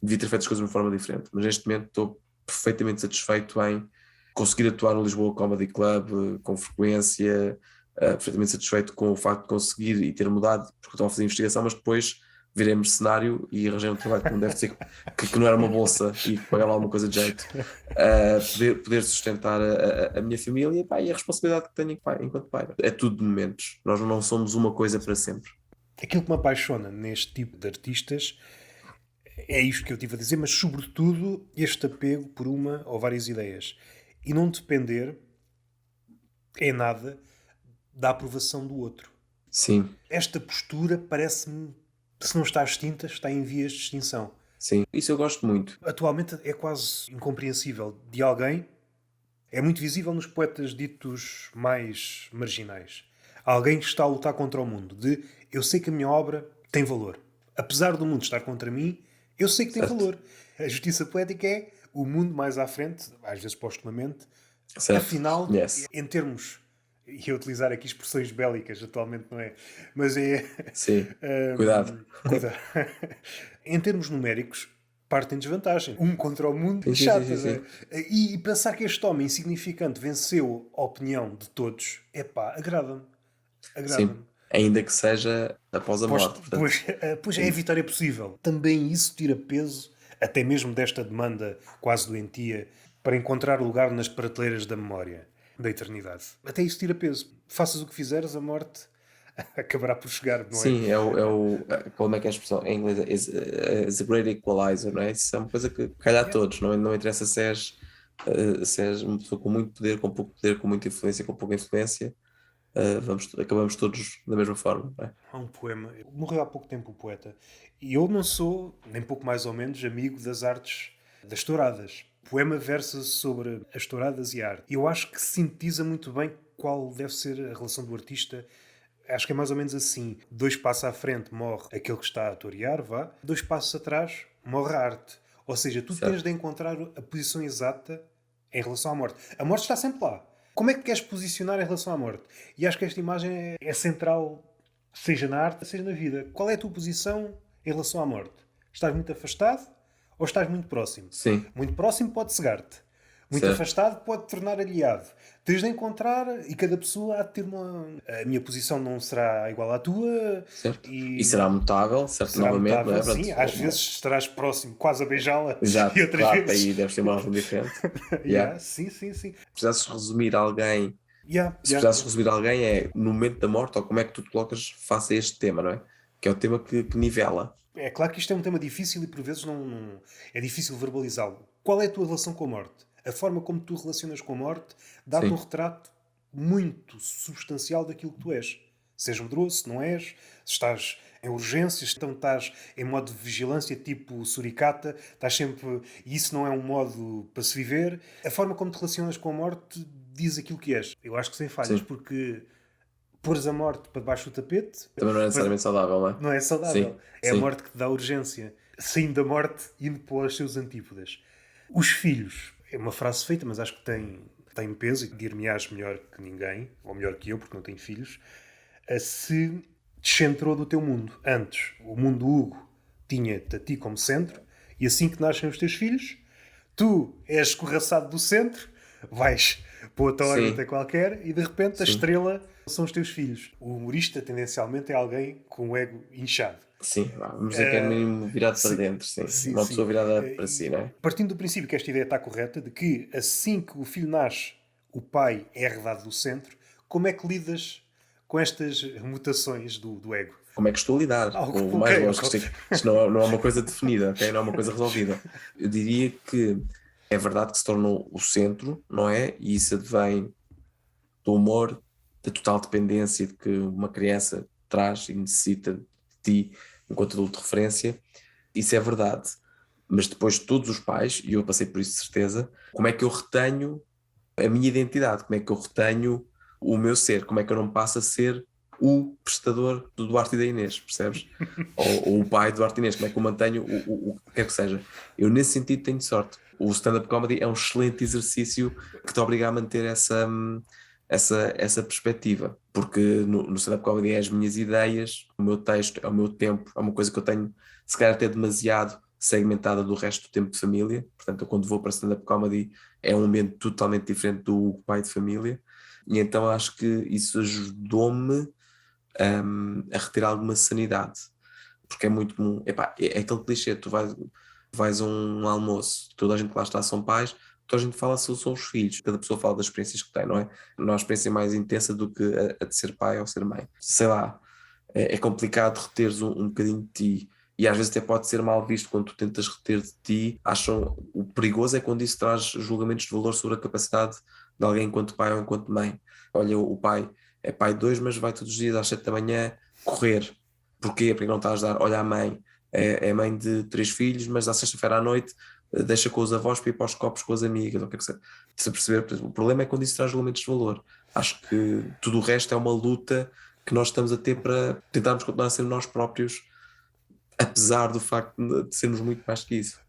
devia ter feito as coisas de uma forma diferente. Mas neste momento estou perfeitamente satisfeito em conseguir atuar no Lisboa Comedy Club com frequência, perfeitamente satisfeito com o facto de conseguir e ter mudado, porque eu estava a fazer investigação, mas depois virei mercenário e arranjei um trabalho que não deve ser, que não era uma bolsa e que pagava alguma coisa de jeito. Poder sustentar a minha família, pá, e a responsabilidade que tenho enquanto pai. É tudo de momentos. Nós não somos uma coisa para sempre.
Aquilo que me apaixona neste tipo de artistas é isto que eu estive a dizer, mas sobretudo este apego por uma ou várias ideias. E não depender em nada da aprovação do outro.
Sim,
Esta postura parece-me, se não está extinta, está em vias de extinção.
sim. Isso eu gosto muito.
Atualmente é quase incompreensível de alguém. É muito visível nos poetas ditos mais marginais. Alguém que está a lutar contra o mundo. De eu sei que a minha obra tem valor. Apesar do mundo estar contra mim, eu sei que tem
Certo,
valor. A justiça poética é o mundo mais à frente, às vezes postumamente.
certo.
Afinal,
Yes.
em termos. E eu utilizar aqui expressões bélicas, atualmente não é. Mas é.
Sim. Cuidado.
Cuidado. Em termos numéricos, parte em desvantagem. Um contra o mundo,
Sim, sim, sim,
chata,
sim,
não é?
sim.
E pensar que este homem insignificante venceu a opinião de todos, epá, agrada-me.
Sim.
Agrada-me.
ainda que seja após a morte. Portanto,
Pois é a vitória possível. Também isso tira peso, até mesmo desta demanda quase doentia, para encontrar lugar nas prateleiras da memória, da eternidade. Até isso tira peso. Faças o que fizeres, a morte acabará por chegar, não é?
sim, como é que é a expressão em inglês? Is a great equalizer, não é? Isso é uma coisa que calha a
Yeah.
todos, não interessa se és uma pessoa com muito poder, com pouco poder, com muita influência, com pouca influência, acabamos todos da mesma forma, não é?
Há um poema. Morreu há pouco tempo o poeta. E eu não sou, nem pouco mais ou menos, amigo das artes das touradas. O poema versa sobre as touradas e a arte. E eu acho que sintetiza muito bem qual deve ser a relação do artista. Acho que é mais ou menos assim. 2 passos à frente morre aquele que está a torear, vá. 2 passos atrás morre a arte. Ou seja, tu tens
Certo?
de encontrar a posição exata em relação à morte. A morte está sempre lá. Como é que queres posicionar em relação à morte? E acho que esta imagem é central, seja na arte, seja na vida. Qual é a tua posição em relação à morte? Estás muito afastado ou estás muito próximo?
Sim,
Muito próximo pode cegar-te. Muito
certo,
afastado pode tornar aliado. Tens de encontrar, e cada pessoa há de ter uma. A minha posição não será igual à tua,
certo. E
e
será mutável, certo,
será
novamente, não
mutável,
é?
sim. Às vezes estarás próximo, quase a beijá-la, e
Exato,
outras
claro,
vezes.
aí deve ser uma razão diferente.
Yeah,
Yeah.
sim, sim, sim.
Se precisasses resumir alguém,
Yeah,
se
yeah.
precisasses resumir alguém é no momento da morte, ou como é que tu te colocas face a este tema, não é? Que é o tema que nivela.
É claro que isto é um tema difícil e por vezes é difícil verbalizá-lo. Qual é a tua relação com a morte? A forma como tu relacionas com a morte dá-te um
Sim,
retrato muito substancial daquilo que tu és. Seja medroso, se não és, se estás em urgências, então estás em modo de vigilância tipo suricata, estás sempre. E isso não é um modo para se viver. A forma como te relacionas com a morte diz aquilo que és. Eu acho que sem falhas,
sim.
porque pôres a morte para debaixo do tapete
Também não é necessariamente saudável, não é?
não é saudável.
Sim,
É a
sim,
morte que te dá urgência. Saindo da morte, indo para os seus antípodas. Os filhos, é uma frase feita, mas acho que tem peso, e dir-me-ás melhor que ninguém, ou melhor que eu, porque não tenho filhos, se descentrou do teu mundo. Antes, o mundo Hugo tinha-te a ti como centro, e assim que nascem os teus filhos, tu és escorraçado do centro, vais para outra órbita
sim,
qualquer, e de repente a
sim,
estrela são os teus filhos. O humorista, tendencialmente, é alguém com o ego inchado.
sim. Vamos dizer que é no mínimo virado para
Sim,
dentro, sim.
sim,
Uma
sim.
pessoa virada para si,
E
não é?
partindo do princípio que esta ideia está correta, de que assim que o filho nasce, o pai é herdado do centro, como é que lidas com estas mutações do ego?
Como é que estou a lidar?
Ah,
O
ok,
mais lógico,
ok.
isto não é uma coisa definida, ok? Não é uma coisa resolvida. Eu diria que é verdade que se tornou o centro, não é? E isso advém do humor, da total dependência de que uma criança traz e necessita de ti enquanto adulto de referência. Isso é verdade. Mas depois todos os pais, e eu passei por isso de certeza, como é que eu retenho a minha identidade? Como é que eu retenho o meu ser? Como é que eu não passo a ser o prestador do Duarte e da Inês, percebes? Ou o pai do Duarte e Inês? Como é que eu mantenho o que quer que seja? Eu, nesse sentido, tenho sorte. O stand-up comedy é um excelente exercício que te obriga a manter essa perspectiva, porque no stand-up comedy é as minhas ideias, o meu texto, é o meu tempo, é uma coisa que eu tenho, se calhar, até demasiado segmentada do resto do tempo de família. Portanto, eu quando vou para stand-up comedy é um ambiente totalmente diferente do pai de família, e então acho que isso ajudou-me a retirar alguma sanidade, porque é muito comum. Epá, é aquele clichê, tu vais a um almoço, toda a gente que lá está são pais, toda a gente fala sobre os filhos, cada pessoa fala das experiências que tem, não é? Não há experiência mais intensa do que a de ser pai ou ser mãe. Sei lá, é complicado reteres um bocadinho de ti. E às vezes até pode ser mal visto quando tu tentas reter de ti. Acham o perigoso é quando isso traz julgamentos de valor sobre a capacidade de alguém enquanto pai ou enquanto mãe. Olha, o pai é pai de dois, mas vai todos os dias às 7 da manhã correr. Porquê? Porque não está a ajudar. Olha, a mãe é mãe de 3 filhos, mas à sexta-feira à noite deixa com os avós para ir para os copos com as amigas. Ou o que é que seja. Se perceber, o problema é quando isso traz julgamentos de valor. Acho que tudo o resto é uma luta que nós estamos a ter para tentarmos continuar a ser nós próprios, apesar do facto de sermos muito mais que isso.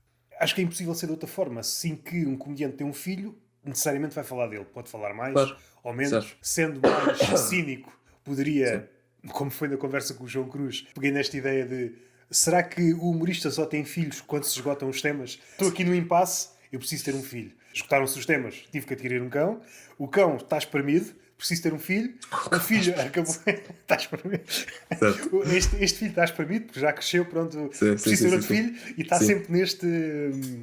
Acho que é impossível ser de outra forma. Assim que um comediante tem um filho, necessariamente vai falar dele. Pode falar mais
Claro,
ou
certo.
menos. Sendo mais cínico,
Sim,
poderia, como foi na conversa com o João Cruz, peguei nesta ideia de será que o humorista só tem filhos quando se esgotam os temas? Estou aqui no impasse, eu preciso ter um filho. Esgotaram-se os temas, tive que adquirir um cão. O cão está espremido, preciso ter um filho. O filho acabou. Está espremido.
Exato.
Este filho está espremido, porque já cresceu, pronto,
Sim,
preciso ter outro
sim.
filho e está
Sim.
sempre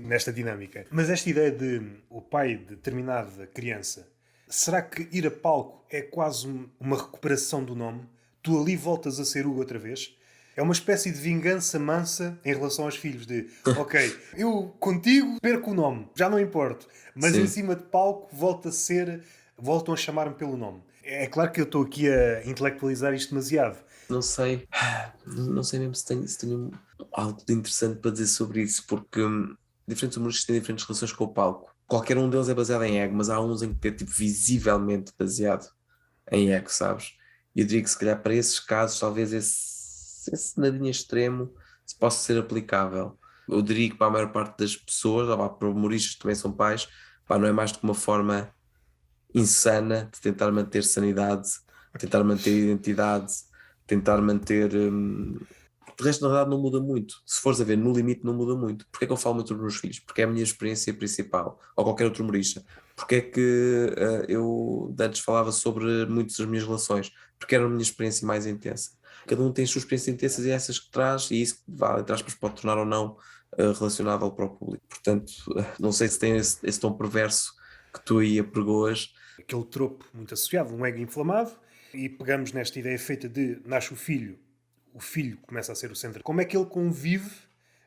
nesta dinâmica. Mas esta ideia de o pai de determinada criança, será que ir a palco é quase uma recuperação do nome? Tu ali voltas a ser Hugo outra vez? É uma espécie de vingança mansa em relação aos filhos de ok, eu contigo perco o nome, já não importo, mas
Sim.
em cima de palco voltam a chamar-me pelo nome. É claro que eu estou aqui a intelectualizar isto demasiado.
Não sei. Não sei mesmo se tenho algo de interessante para dizer sobre isso, porque diferentes humoristas têm diferentes relações com o palco. Qualquer um deles é baseado em ego, mas há uns em que é tipo, visivelmente baseado em ego, sabes? E eu diria que se calhar para esses casos, talvez esse nadinha extremo se possa ser aplicável. Eu diria que para a maior parte das pessoas, ou pá, para humoristas que também são pais, pá, não é mais do que uma forma insana de tentar manter sanidade, tentar manter identidade, tentar manter. De resto, na verdade, não muda muito. Se fores a ver, no limite, não muda muito. Porquê é que eu falo muito dos meus filhos? Porque é a minha experiência principal, ou qualquer outro humorista. Porque é que eu antes falava sobre muitas das minhas relações? Porque era a minha experiência mais intensa. Cada um tem as suas experiências intensas e essas que traz, e isso, vale, entre aspas, pode tornar ou não relacionável para o público. Portanto, não sei se tem esse tom perverso que tu aí apregoas.
Aquele tropo muito associado, um ego inflamado, e pegamos nesta ideia feita de nasce o filho começa a ser o centro. Como é que ele convive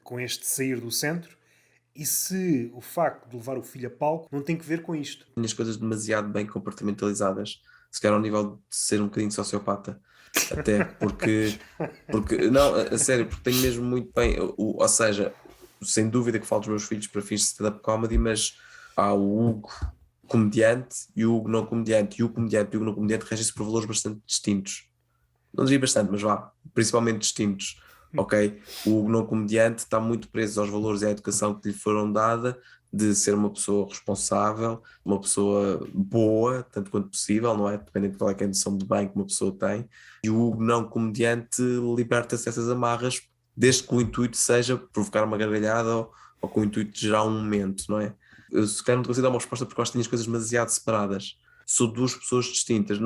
com este sair do centro e se o facto de levar o filho a palco não tem que ver com isto?
Tenho as coisas demasiado bem compartimentalizadas, se calhar ao nível de ser um bocadinho sociopata. Até porque não, a sério, porque tenho mesmo muito bem, ou seja, sem dúvida que falo dos meus filhos para fins de stand-up comedy, mas há o Hugo comediante e o Hugo não comediante, e o comediante e o Hugo não comediante regem-se por valores bastante distintos. Não diria bastante, mas vá, principalmente distintos. Ok? O Hugo não comediante está muito preso aos valores e à educação que lhe foram dada de ser uma pessoa responsável, uma pessoa boa, tanto quanto possível, não é? Dependendo de qual é que é a noção de bem que uma pessoa tem. E o Hugo não comediante liberta-se dessas amarras, desde que o intuito seja provocar uma gargalhada ou com o intuito de gerar um momento, não é? Eu se calhar não te consigo dar uma resposta porque eu acho que tenho as coisas demasiado separadas. Sou duas pessoas distintas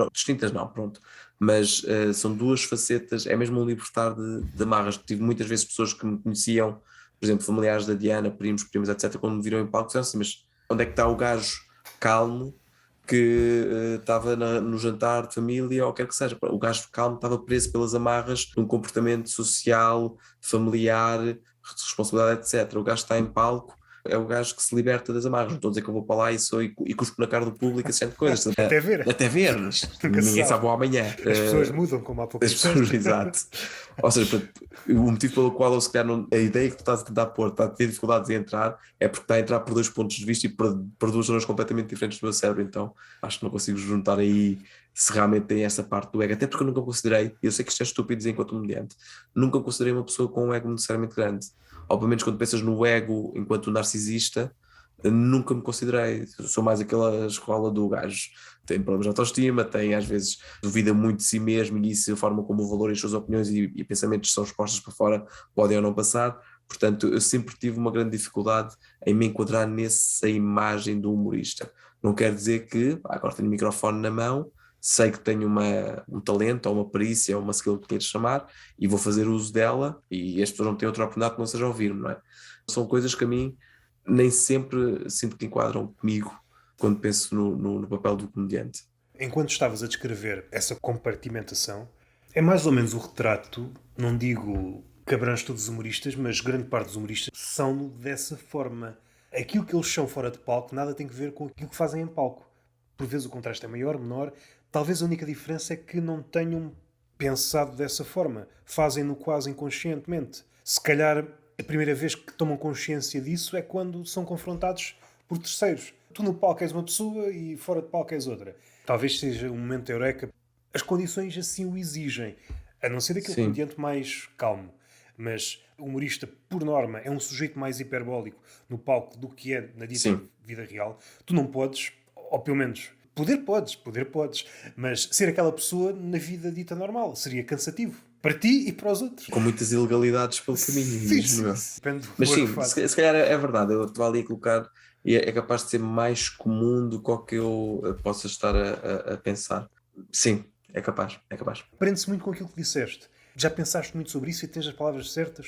não, pronto, mas são duas facetas, é mesmo um libertar de amarras. Tive muitas vezes pessoas que me conheciam, por exemplo, familiares da Diana, primos, primas, etc., quando me viram em palco, disseram assim, mas onde é que está o gajo calmo que estava no jantar de família, ou quer que seja? O gajo calmo estava preso pelas amarras de um comportamento social, familiar, responsabilidade, etc. O gajo está em palco, é o gajo que se liberta das amarras. Não estou a dizer que eu vou para lá e cuspo na cara do público, esse tipo de coisas.
Até ver.
Até ver,
Nunca se
ninguém
sabe.
sabe o amanhã.
As pessoas mudam, como há pouco
As pessoas, exato. Ou seja, portanto, o motivo pelo qual eu se calhar a ideia que tu estás a tentar pôr, está a ter dificuldades em entrar, é porque está a entrar por dois pontos de vista e por duas zonas completamente diferentes do meu cérebro. Então acho que não consigo juntar aí se realmente tem essa parte do ego. Até porque eu nunca considerei, eu sei que isto é estúpido dizer enquanto comediante, nunca considerei uma pessoa com um ego necessariamente grande. Obviamente, quando pensas no ego enquanto narcisista, nunca me considerei, sou mais aquela escola do gajo, tem problemas de autoestima, tem às vezes duvida muito de si mesmo e isso a forma como o valor e as suas opiniões e pensamentos são expostos para fora podem ou não passar, portanto eu sempre tive uma grande dificuldade em me enquadrar nessa imagem do humorista. Não quer dizer que agora tenho o microfone na mão, sei que tenho um talento ou uma perícia ou uma skill que queiras chamar e vou fazer uso dela e as pessoas não têm outra oportunidade que não seja ouvir-me, não é? São coisas que a mim nem sempre sinto que enquadram comigo quando penso no papel do comediante.
Enquanto estavas a descrever essa compartimentação, é mais ou menos o retrato, não digo que abrange todos os humoristas, mas grande parte dos humoristas são dessa forma. Aquilo que eles são fora de palco nada tem que ver com aquilo que fazem em palco. Por vezes o contraste é maior, menor. Talvez a única diferença é que não tenham pensado dessa forma. Fazem-no quase inconscientemente. Se calhar a primeira vez que tomam consciência disso é quando são confrontados por terceiros. Tu no palco és uma pessoa e fora de palco és outra. Talvez seja um momento eureka. As condições assim o exigem. A não ser daquele
Sim.
comediante mais calmo. Mas o humorista, por norma, é um sujeito mais hiperbólico no palco do que é na dita
Sim.
vida real. Tu não podes, ou pelo menos poder podes, mas ser aquela pessoa na vida dita normal seria cansativo. Para ti e para os outros.
Com muitas ilegalidades pelo caminho, imagino eu.
Depende do
Mas
humor
sim,
que faz.
se calhar é verdade, eu estou ali a colocar e é capaz de ser mais comum do que o que eu possa estar a pensar. Sim, é capaz, é capaz.
Prende-se muito com aquilo que disseste. Já pensaste muito sobre isso e tens as palavras certas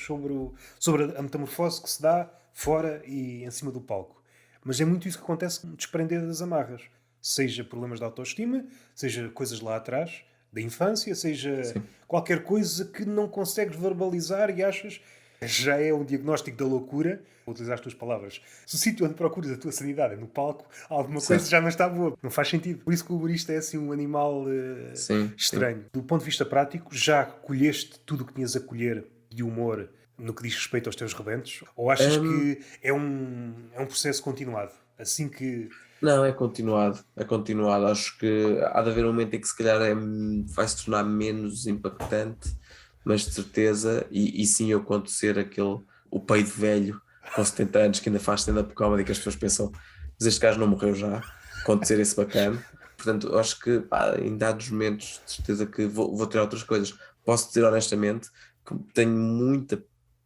sobre a metamorfose que se dá fora e em cima do palco. Mas é muito isso que acontece com desprender das amarras. Seja problemas de autoestima, seja coisas lá atrás, da infância, seja
Sim.
qualquer coisa que não consegues verbalizar e achas já é um diagnóstico da loucura. Vou utilizar as tuas palavras. Se o sítio onde procuras a tua sanidade é no palco, alguma coisa
Certo.
já não está boa. Não faz sentido. Por isso que o humorista é assim um animal
Sim, sim.
estranho. Do ponto de vista prático, já colheste tudo o que tinhas a colher de humor no que diz respeito aos teus rebentos? Ou achas
Hum,
que é um processo continuado? Assim que.
não, é continuado. É continuado. Acho que há de haver um momento em que se calhar vai se tornar menos impactante, mas de certeza, e sim eu conto ser o peido velho com 70 anos que ainda faz stand-up comedy que as pessoas pensam, mas este gajo não morreu já, conto ser esse bacana. Portanto, eu acho que pá, em dados momentos de certeza que vou ter outras coisas. Posso dizer honestamente que tenho muita,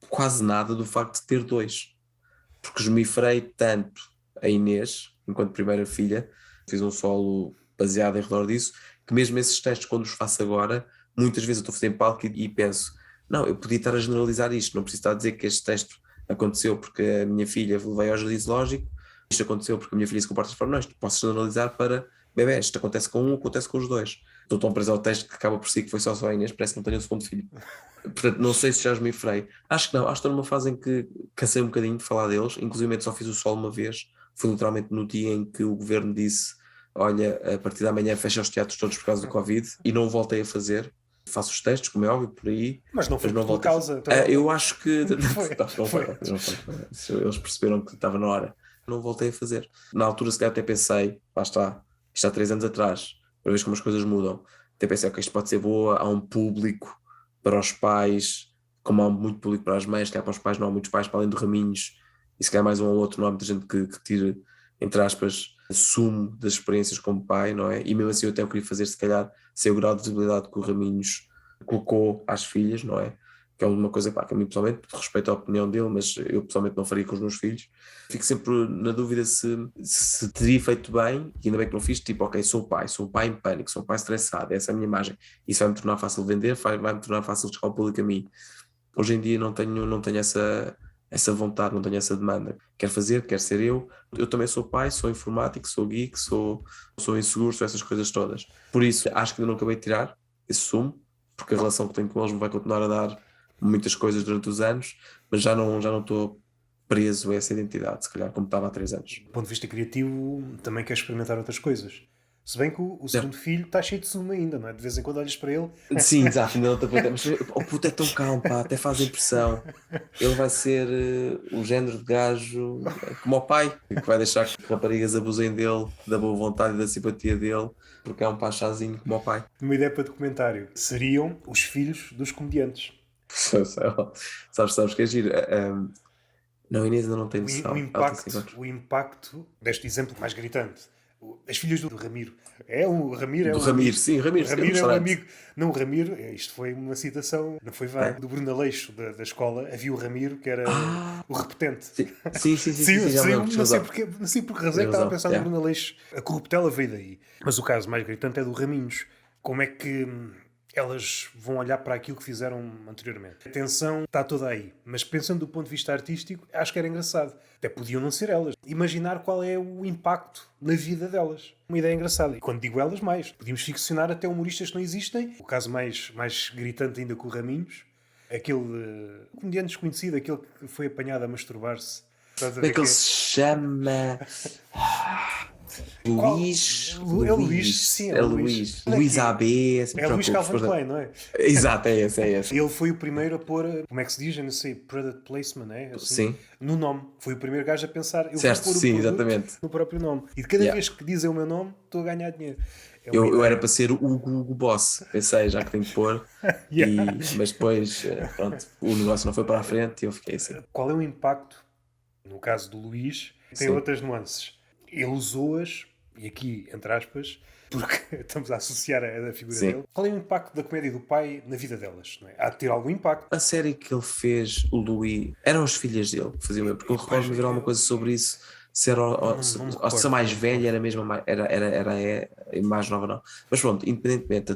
quase nada do facto de ter dois. Porque esmifrei tanto a Inês, enquanto primeira filha, fiz um solo baseado em redor disso, que mesmo esses testes, quando os faço agora, muitas vezes eu estou a fazer em palco e penso, não, eu podia estar a generalizar isto, não preciso estar a dizer que este teste aconteceu porque a minha filha veio ao jardim zoológico, isto aconteceu porque a minha filha se comporta de forma, não, isto posso generalizar para bebés, isto acontece com um, acontece com os dois. Estou tão preso ao teste que acaba por si que foi só a Inês, parece que não tenho o segundo filho. Portanto, não sei se já os me frei. Acho que não, acho que estou numa fase em que cansei um bocadinho de falar deles, inclusive só fiz o solo uma vez, foi literalmente no dia em que o governo disse: olha, a partir da manhã fecha os teatros todos por causa do Covid, e não voltei a fazer. Faço os testes, como é óbvio, por aí,
Mas não foi
mas
por
não
tua
voltei a fazer.
causa. Então,
Eu acho que
foi.
não foi,
Foi.
não foi, eles perceberam que estava na hora. Não voltei a fazer. Na altura, se calhar, até pensei, lá está, isto há 3 anos atrás, para ver como as coisas mudam. Até pensei, ok, isto pode ser boa, há um público para os pais, como há muito público para as mães, se calhar para os pais não há muitos pais, para além de Raminhos, e se calhar mais um ou outro, não há muita gente que tire, entre aspas, sumo das experiências como pai, não é? E mesmo assim eu até queria fazer, se calhar, sem o grau de visibilidade que o Raminhos colocou às filhas, não é? Que é uma coisa pá, que a mim pessoalmente, respeito a opinião dele, mas eu pessoalmente não faria com os meus filhos. Fico sempre na dúvida se teria feito bem, e ainda bem que não fiz, tipo, ok, sou um pai em pânico, sou um pai estressado, essa é a minha imagem. Isso vai-me tornar fácil de vender, vai-me tornar fácil de chegar ao público a mim. Hoje em dia não tenho essa vontade, não tenho essa demanda. Quero fazer, quero ser eu. Eu também sou pai, sou informático, sou geek, sou inseguro, sou essas coisas todas. Por isso, acho que ainda não acabei de tirar esse sumo, porque a relação que tenho com eles me vai continuar a dar muitas coisas durante os anos, mas já não estou preso a essa identidade, se calhar como estava há 3 anos.
Do ponto de vista criativo, também quer experimentar outras coisas. Se bem que o
É.
segundo filho está cheio de sumo ainda, não é? De vez em quando olhas para ele.
Sim, exato, ainda não estou a mas o puto é tão calmo, pá, até faz impressão. Ele vai ser o género de gajo como o pai, que vai deixar que raparigas abusem dele, da boa vontade e da simpatia dele, porque é um pachazinho como o pai.
Uma ideia para documentário. Seriam os filhos dos comediantes.
Sabes que é giro. Não, Inês ainda não tem
O
noção. Ela tem 5
impacto,
anos.
o impacto deste exemplo mais gritante. As filhas do Ramiro. O Ramiro é
Do
o
Ramiro,
amigo.
sim,
O
Ramiro, tem um
Ramiro é o
restaurante.
amigo. Não, o Ramiro, isto foi uma citação, não foi vã,
É.
do Bruno Aleixo, da escola. Havia o Ramiro, que era
Ah,
o repetente.
sim, sim, sim, sim, sim,
Saiu,
sim, já me
saiu,
lembro, tens razão.
não sei por que razão é
Tens
que estava a
razão,
pensar no
yeah.
Bruno Aleixo. A corruptela veio daí. Mas o caso mais gritante é do Raminhos. Como é que elas vão olhar para aquilo que fizeram anteriormente? A tensão está toda aí. Mas pensando do ponto de vista artístico, acho que era engraçado. Até podiam não ser elas. Imaginar qual é o impacto na vida delas. Uma ideia engraçada. E quando digo elas, mais. Podíamos ficcionar até humoristas que não existem. O caso mais gritante ainda com o Raminhos. Aquele comediante desconhecido, aquele que foi apanhado a masturbar-se. Estás a
Como é
ver
que ele
quem é?
se chama?
Qual?
Luís,
É o Luís, sim, é
é
o Luís.
Luís,
Olha
Luís
aqui.
AB, assim,
É Luís
preocupes,
Calvin Klein, não é?
exato, é esse, é esse.
Ele foi o primeiro a pôr, como é que se diz? Eu não sei, product placement, é? Assim,
Sim,
no nome. Foi o primeiro gajo a pensar, eu vou
certo,
pôr o
sim,
produto
exatamente.
no próprio nome. E de cada
Yeah.
vez que dizem o meu nome, estou a ganhar dinheiro. É uma
Eu era
ideia.
para ser o Hugo Boss, pensei, já que tenho que pôr,
Yeah.
mas depois, pronto, o negócio não foi para a frente e eu fiquei assim.
Qual é o impacto, no caso do Luís, tem
Sim.
outras nuances. Ele usou-as, e aqui, entre aspas, porque estamos a associar a figura
Sim.
dele. Qual é o impacto da comédia do pai na vida delas? Não é? Há de ter algum impacto.
A série que ele fez, o Louis, eram as filhas dele que faziam, porque eu
E depois,
recordo-me ver alguma coisa sobre isso se era,
Não me
ou se a mais
recordo.
velha era mesmo a mais nova, não. Mas pronto, independentemente a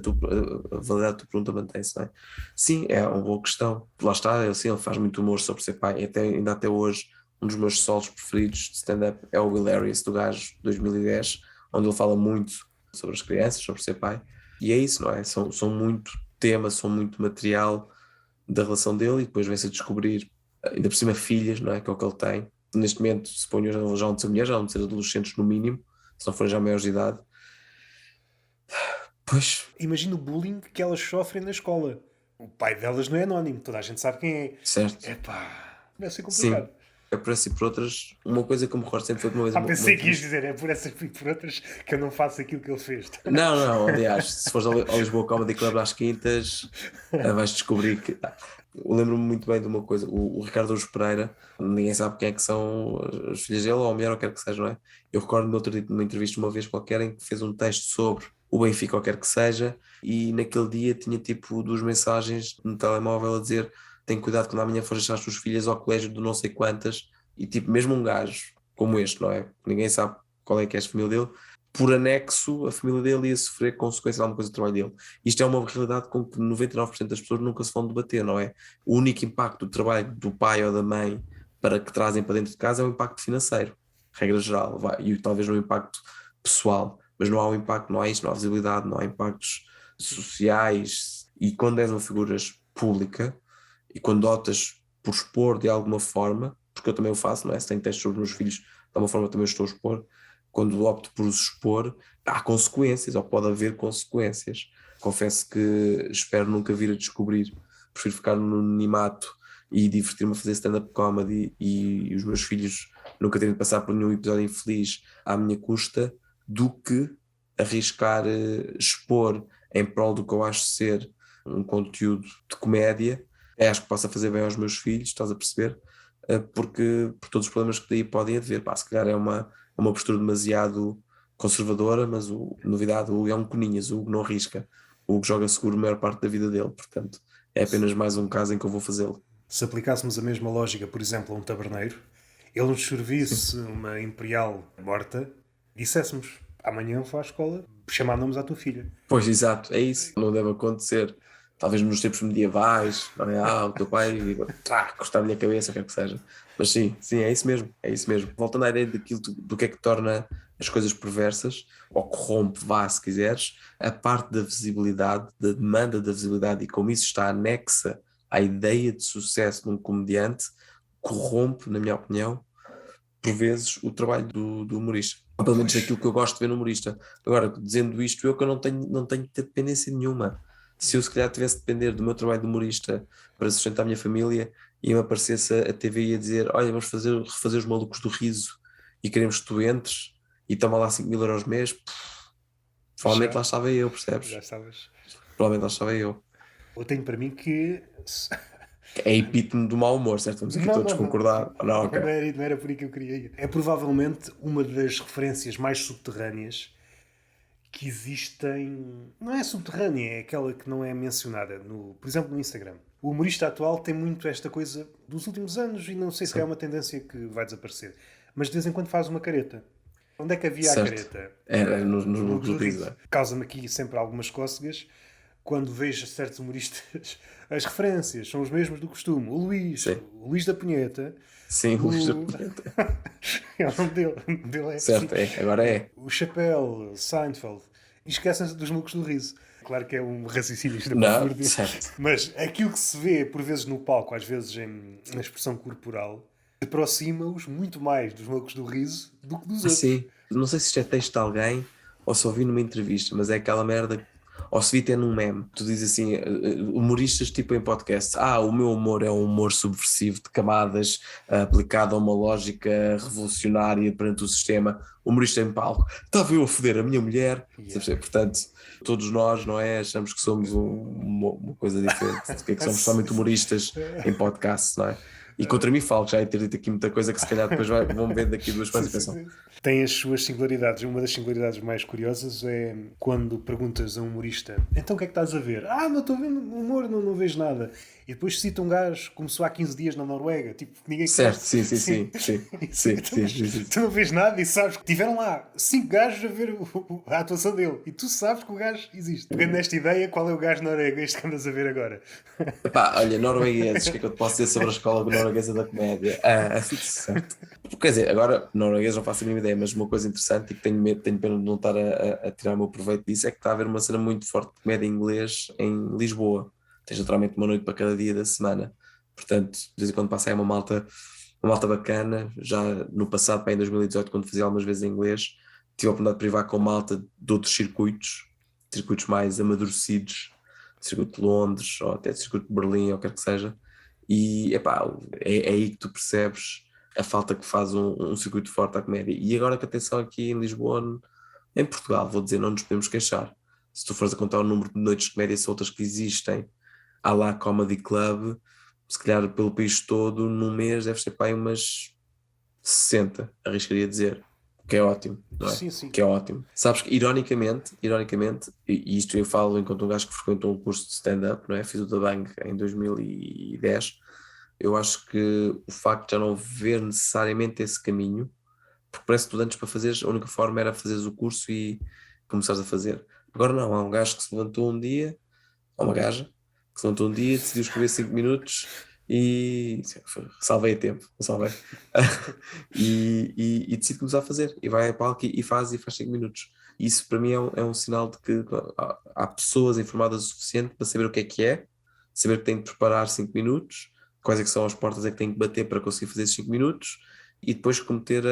validade da tua pergunta mantém-se, não é? Sim, é uma boa questão. Lá está, ele faz muito humor sobre ser pai. Ainda até hoje, um dos meus solos preferidos de stand-up é o Hilarious, do gajo de 2010, onde ele fala muito sobre as crianças, sobre ser pai. E é isso, não é? São muito temas, são muito material da relação dele, e depois vem-se a descobrir, ainda por cima, filhas, não é? Que é o que ele tem. Neste momento, suponho, já vão de ser mulheres, já vão de ser adolescentes no mínimo, se não forem já maiores de idade. Pois,
Imagina o bullying que elas sofrem na escola. O pai delas não é anónimo, toda a gente sabe quem é.
certo,
Epá, vai ser
sim.
complicado.
É por essa e por outras. Uma coisa que eu me recordo sempre foi que uma vez uma
Pensei que ias
entrevista.
dizer, é por essas e por outras que eu não faço aquilo que ele fez.
Não, não, aliás, se fores ao Lisboa Comedy Club às quintas, vais descobrir que. Eu lembro-me muito bem de uma coisa: o Ricardo Aruz Pereira, ninguém sabe quem é que são as filhas dele, ou a mulher, ou quer que seja, não é? Eu recordo-me de outro dia, numa entrevista, uma vez qualquer, em que fez um texto sobre o Benfica, ou quer que seja, e naquele dia tinha tipo duas mensagens no telemóvel a dizer: tem cuidado quando amanhã fores deixar as tuas filhas ao colégio de não sei quantas, e tipo, mesmo um gajo como este, não é? Ninguém sabe qual é que é a família dele, por anexo, a família dele ia sofrer consequências de alguma coisa do trabalho dele. Isto é uma realidade com que 99% das pessoas nunca se vão debater, não é? O único impacto do trabalho do pai ou da mãe para que trazem para dentro de casa é o impacto financeiro, regra geral, e talvez um impacto pessoal, mas não há um impacto, não há isto, não há visibilidade, não há impactos sociais. E quando és uma figura pública e quando optas por expor de alguma forma, porque eu também o faço, não é? Se tenho testes sobre os meus filhos, de alguma forma também estou a expor. Quando opto por os expor, há consequências, ou pode haver consequências. Confesso que espero nunca vir a descobrir. Prefiro ficar no anonimato e divertir-me a fazer stand-up comedy e os meus filhos nunca terem de passar por nenhum episódio infeliz à minha custa, do que arriscar expor em prol do que eu acho ser um conteúdo de comédia. Acho que possa fazer bem aos meus filhos, estás a perceber? Porque por todos os problemas que daí podem haver. Pá, se calhar é uma postura demasiado conservadora, mas novidade, o Hugo é um coninhas, o Hugo não arrisca, o Hugo joga seguro a maior parte da vida dele, portanto é apenas mais um caso em que eu vou fazê-lo.
Se aplicássemos a mesma lógica, por exemplo, a um taberneiro, ele nos
Sim.
servisse uma imperial morta, disséssemos, amanhã vou à escola chamar nomes à tua filha.
Pois, exato, é isso, não deve acontecer. Talvez nos tempos medievais, não é? O teu pai cortar-lhe a cabeça, quer que seja. Mas sim, sim, é isso mesmo, é isso mesmo. Voltando à ideia daquilo do que é que torna as coisas perversas, ou corrompe, vá, se quiseres, a parte da visibilidade, da demanda da visibilidade, e como isso está anexa à ideia de sucesso de um comediante, corrompe, na minha opinião, por vezes, o trabalho do humorista. Ou pelo menos
Pois.
aquilo que eu gosto de ver no humorista. Agora, dizendo isto, eu que eu não tenho que ter dependência nenhuma. Se eu se calhar tivesse de depender do meu trabalho de humorista para sustentar a minha família, e me aparecesse a TV e ia dizer: olha, vamos refazer os Malucos do Riso e queremos que tu entres e toma lá 5.000 € mês, provavelmente
Já,
lá estava eu,
já
percebes?
estavas.
Provavelmente lá estava eu.
Eu tenho para mim que.
É epítome do mau humor, certo? Vamos aqui
Não,
todos
não, não.
concordar. Não,
Não
ok.
era, não era por aí que eu queria ir. É provavelmente uma das referências mais subterrâneas que existem. Não é subterrânea, é aquela que não é mencionada, por exemplo, no Instagram. O humorista atual tem muito esta coisa dos últimos anos e não sei se é
Sim,
uma tendência que vai desaparecer. Mas de vez em quando faz uma careta. Onde é que havia a
certo.
careta?
Era nos
Nos
Malucos
Malucos
do
do
Riso,
Riso.
é?
Causa-me aqui sempre algumas cócegas quando vejo certos humoristas. As referências são os mesmos do costume.
Sim.
O Luís da Punheta,
Sim, Luís da
o.
Punheta.
É o nome dele. O nome dele é assim.
Certo, é, agora é.
O Chappelle, Seinfeld. E esquecem-se dos Malucos do Riso. Claro que é um raciocínio
Não,
estapafúrdio,
certo.
mas aquilo que se vê, por vezes, no palco, às vezes na expressão corporal, aproxima-os muito mais dos Malucos do Riso do que dos outros.
Sim, não sei se isto é texto de alguém ou se ouvi numa entrevista, mas é aquela merda, ou se vi até num meme. Tu dizes assim, humoristas tipo em podcast: o meu humor é um humor subversivo de camadas, aplicado a uma lógica revolucionária perante o sistema. Humorista em palco: estava eu a foder a minha mulher.
Yeah.
Portanto, todos nós, não é? Achamos que somos uma coisa diferente, de que somos somente humoristas em podcast, não é? E contra mim falo, já ia ter dito aqui muita coisa que se calhar depois vão ver daqui duas
Sim,
semanas e
sim,
pensam:
sim. Tem as suas singularidades. Uma das singularidades mais curiosas é quando perguntas a um humorista: então o que é que estás a ver? Não estou vendo humor, não vejo nada. E depois cita um gajo que começou há 15 dias na Noruega. Tipo, ninguém
Certo,
conhece.
sim, sim, sim, sim, sim, sim, sim, sim.
Tu não vês nada e sabes que tiveram lá 5 gajos a ver a atuação dele. E tu sabes que o gajo existe. Pegando nesta ideia, qual é o gajo norueguês que andas a ver agora?
Epá, olha, noruegueses, o que é que eu te posso dizer sobre a escola norueguesa da comédia? Certo. Quer dizer, agora, norueguês não faço a mínima ideia, mas uma coisa interessante e que tenho, medo, tenho pena de não estar a tirar o meu proveito disso é que está a haver uma cena muito forte de comédia em inglês em Lisboa. Tens literalmente uma noite para cada dia da semana. Portanto, de vez em quando passa aí uma malta bacana. Já no passado, bem, em 2018, quando fazia algumas vezes em inglês, tive a oportunidade de privar com malta de outros circuitos mais amadurecidos, circuito de Londres ou até circuito de Berlim ou quer que seja, e epá, é aí que tu percebes a falta que faz um circuito forte à comédia. E agora que atenção aqui em Lisboa, em Portugal, vou dizer, não nos podemos queixar. Se tu fores a contar o número de noites de comédia soltas que existem, à la Comedy Club, se calhar pelo país todo, num mês deve ser para aí umas 60, arriscaria dizer, o que é ótimo, não é?
Sim, sim.
Que é ótimo. Sabes que, ironicamente, e isto eu falo enquanto um gajo que frequentou um curso de stand-up, não é? Fiz o da Bang em 2010. Eu acho que o facto de já não ver necessariamente esse caminho, porque parece que tu antes para fazeres, a única forma era fazeres o curso e começares a fazer. Agora não, há um gajo que se levantou um dia, ou uma gaja, que se levantou um dia, decidiu escrever 5 minutos e salvei a tempo, não salvei. E decide começar a fazer, e vai a palco e faz 5 minutos. Isso para mim é um sinal de que há pessoas informadas o suficiente para saber o que é, saber que têm de preparar 5 minutos, quais é que são as portas é que têm que bater para conseguir fazer esses 5 minutos, e depois cometer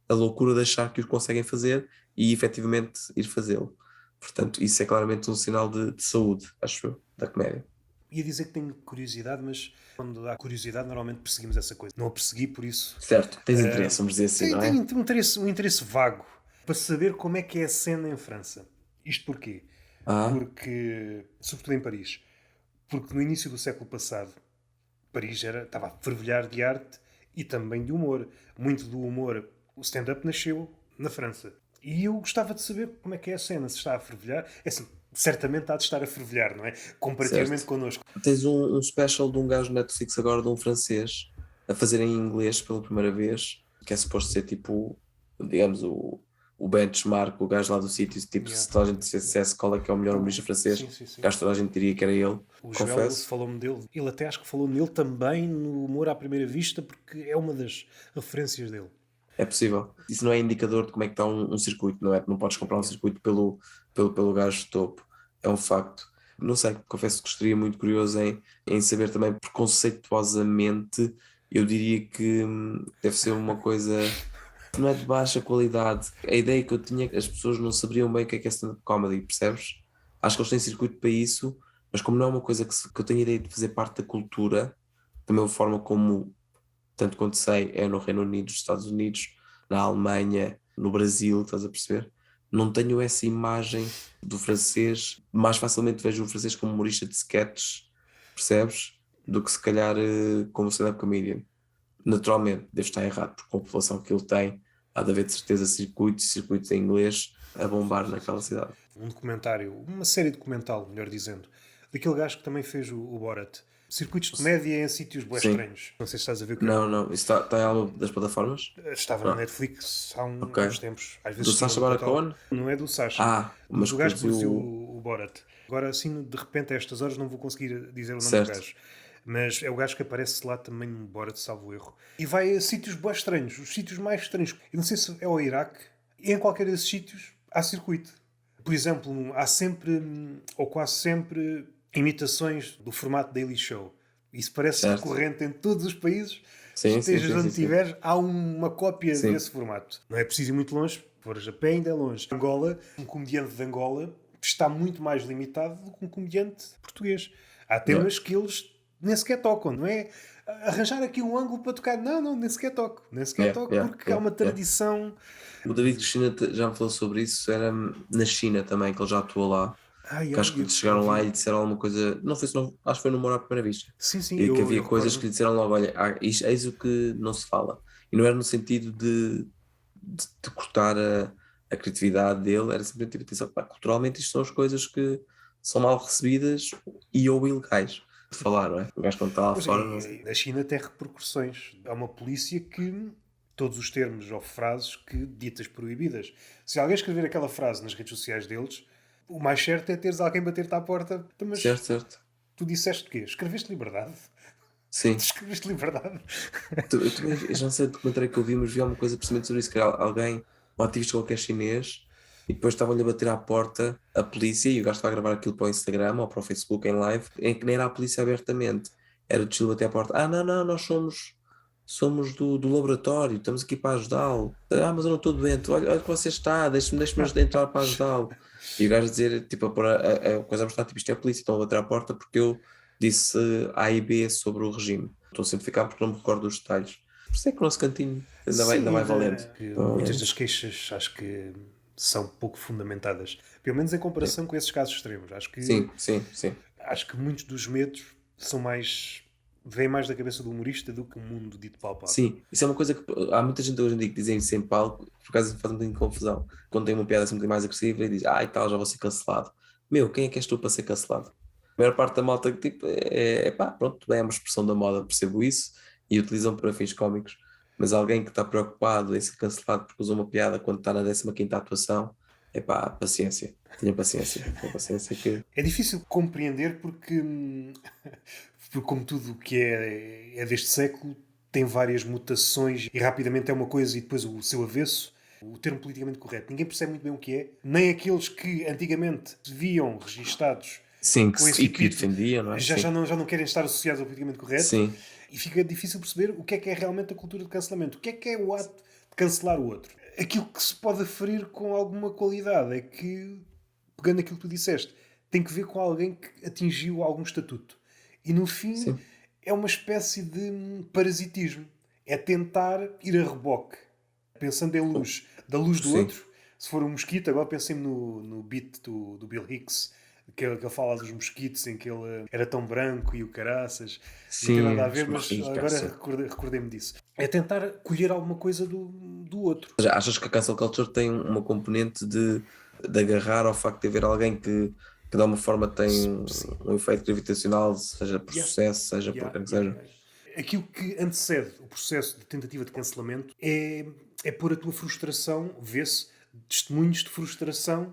a loucura de achar que os conseguem fazer e efetivamente ir fazê-lo. Portanto, isso é claramente um sinal de saúde, acho eu, da comédia.
Ia dizer que tenho curiosidade, mas quando há curiosidade, normalmente perseguimos essa coisa. Não a persegui, por isso.
Certo, tens interesse, vamos dizer assim, não
Tenho
é?
um interesse vago para saber como é que é a cena em França. Isto porquê?
Ah,
Porque, sobretudo em Paris, porque no início do século passado, Paris estava a fervilhar de arte e também de humor. Muito do humor, o stand-up nasceu na França. E eu gostava de saber como é que é a cena, se está a fervilhar. É assim, certamente há de estar a fervilhar, não é? Comparativamente
certo.
connosco.
Tens um special de um gajo na Netflix agora, de um francês, a fazer em inglês pela primeira vez, que é suposto ser tipo, digamos, o benchmark, o gajo lá do sítio, tipo,
Yeah.
se toda a gente dissesse qual é que é o melhor humorista francês,
Sim, sim, sim.
acho que toda a gente diria que era ele,
O Joel
confesso.
falou-me dele. Ele até acho que falou nele também no Humor à Primeira Vista, porque é uma das referências dele.
É possível. Isso não é indicador de como é que está um circuito, não é? Tu não podes comprar um
Yeah.
circuito pelo gajo de topo. É um facto. Não sei, confesso que estaria muito curioso em saber também preconceituosamente. Eu diria que deve ser uma coisa que não é de baixa qualidade. A ideia que eu tinha é que as pessoas não saberiam bem o que é stand-up comedy, percebes? Acho que eles têm circuito para isso, mas como não é uma coisa que eu tenho a ideia de fazer parte da cultura, da mesma forma como tanto quanto sei, é no Reino Unido, nos Estados Unidos, na Alemanha, no Brasil, estás a perceber? Não tenho essa imagem do francês, mais facilmente vejo o francês como humorista de sketches, percebes? Do que se calhar como stand-up comedian. Naturalmente, devo estar errado, porque com a população que ele tem, há de haver de certeza circuitos em inglês a bombar naquela cidade.
Um documentário, uma série documental, melhor dizendo, daquele gajo que também fez o Borat. Circuitos de comédia em sítios bué
Sim,
estranhos. Não sei se estás a ver o que é
não, não, isso está em alguma das plataformas?
Estava na
Não,
Netflix
ok.
há uns tempos. Às
Do
vezes tinha
Sacha
no
Baron
catálogo.
Cohen?
Não é do Sacha,
Ah,
mas
mas
o gajo que produziu
produziu.
o Borat. Agora, assim, de repente, a estas horas, não vou conseguir dizer o nome do
Certo.
gajo. Mas é o gajo que aparece lá também no Borat, salvo erro. E vai a sítios bué estranhos. Os sítios mais estranhos. Eu não sei se é o Iraque. E em qualquer desses sítios há circuito. Por exemplo, há sempre, ou quase sempre, imitações do formato Daily Show. Isso parece
Certo.
recorrente em todos os países.
Sim, sim,
Estejas
sim,
onde
sim, sim.
estiveres, há uma cópia
Sim.
desse formato. Não é preciso ir muito longe, for a pé ainda é longe. Angola, um comediante de Angola está muito mais limitado do que um comediante português. Há
Yeah.
temas que eles nem sequer tocam, não é? Arranjar aqui um ângulo para tocar. Não, não, nem sequer toco. Nem sequer
Yeah,
toco
yeah,
porque há
yeah,
uma
yeah.
tradição.
O David Cristina já me falou sobre isso, era na China também, que ele já atuou lá.
Ai,
Que
ai,
acho que lhe
eu
chegaram lá e
vi.
disseram alguma coisa, não foi, acho que foi no Amor à Primeira Vista.
Sim, sim,
E que
eu
havia coisas
recordo-me.
que lhe disseram logo: olha, eis o que não se fala. E não era no sentido de cortar a criatividade dele, era simplesmente tipo, atenção, pá, culturalmente isto são as coisas que são mal recebidas e ou ilegais. de falar, não é? O gajo quando está lá
Pois,
fora, não sei.
e a China tem repercussões. Há uma polícia que todos os termos ou frases que ditas proibidas. Se alguém escrever aquela frase nas redes sociais deles, o mais certo é teres alguém bater-te à porta. "Então, mas
Certo, certo.
tu disseste o quê? Escreveste liberdade? Tu
Sim.
escreveste liberdade?"
Eu também, eu já não sei o documentário que eu vi, mas vi alguma coisa precisamente sobre isso, que era alguém, um ativista qualquer chinês, e depois estavam-lhe a bater à porta a polícia, e o gajo estava a gravar aquilo para o Instagram ou para o Facebook em live, em que nem era a polícia abertamente, era de Chile bater à porta, não, não, nós somos do laboratório, estamos aqui para ajudá-lo. Mas eu não estou doente, olha que você está, deixe-me entrar para ajudá-lo. E o gajo a dizer, tipo, a pôr a coisa a mostrar, tipo, isto é a polícia, estão a bater à porta porque eu disse A e B sobre o regime. Estou a simplificar porque não me recordo dos detalhes. Por isso é que o nosso cantinho ainda
Sim,
vai valendo.
que
Pelo
muitas das
menos.
queixas acho que são pouco fundamentadas. Pelo menos em comparação com esses casos extremos.
Sim, sim, sim.
Acho que muitos dos medos são mais. Vêm mais da cabeça do humorista do que o mundo dito palpável.
Sim, isso é uma coisa que há muita gente hoje em dia que dizem isso em palco, por causa faz um bocadinho de confusão. Quando tem uma piada assim um bocadinho mais agressiva e diz, e tal, já vou ser cancelado. Meu, quem é que és tu para ser cancelado? A maior parte da malta que tipo, pá, pronto, é uma expressão da moda, percebo isso, e utilizam para fins cómicos. Mas alguém que está preocupado em ser cancelado porque usou uma piada quando está na 15ª atuação, é pá, paciência, tenha paciência que.
É difícil compreender porque, porque como tudo o que é deste século, tem várias mutações e rapidamente é uma coisa e depois o seu avesso. O termo politicamente correto. Ninguém percebe muito bem o que é. Nem aqueles que antigamente se viam registados
Sim,
com esse
e que o
epíteto
defendia, não é? Sim,
já não querem estar associados ao politicamente correto
sim,
e fica difícil perceber o que é realmente a cultura de cancelamento. O que é o ato de cancelar o outro. Aquilo que se pode aferir com alguma qualidade é que, pegando aquilo que tu disseste, tem que ver com alguém que atingiu algum estatuto. E no fim
sim,
é uma espécie de parasitismo. É tentar ir a reboque. Pensando em luz, da luz do
sim.
outro, se for um mosquito, agora pensei-me no beat do Bill Hicks, que ele fala dos mosquitos, em que ele era tão branco e o caraças, não tem nada a
Sim,
ver, mas agora
sim.
recordei-me disso. É tentar colher alguma coisa do outro.
Mas achas que a cancel culture tem uma componente de agarrar ao facto de haver alguém que de alguma forma tem
Sim.
um efeito gravitacional, seja por
Yeah.
sucesso, seja por
Yeah,
quem que
yeah,
seja?
yeah. Aquilo que antecede o processo de tentativa de cancelamento é pôr a tua frustração, vê-se testemunhos de frustração.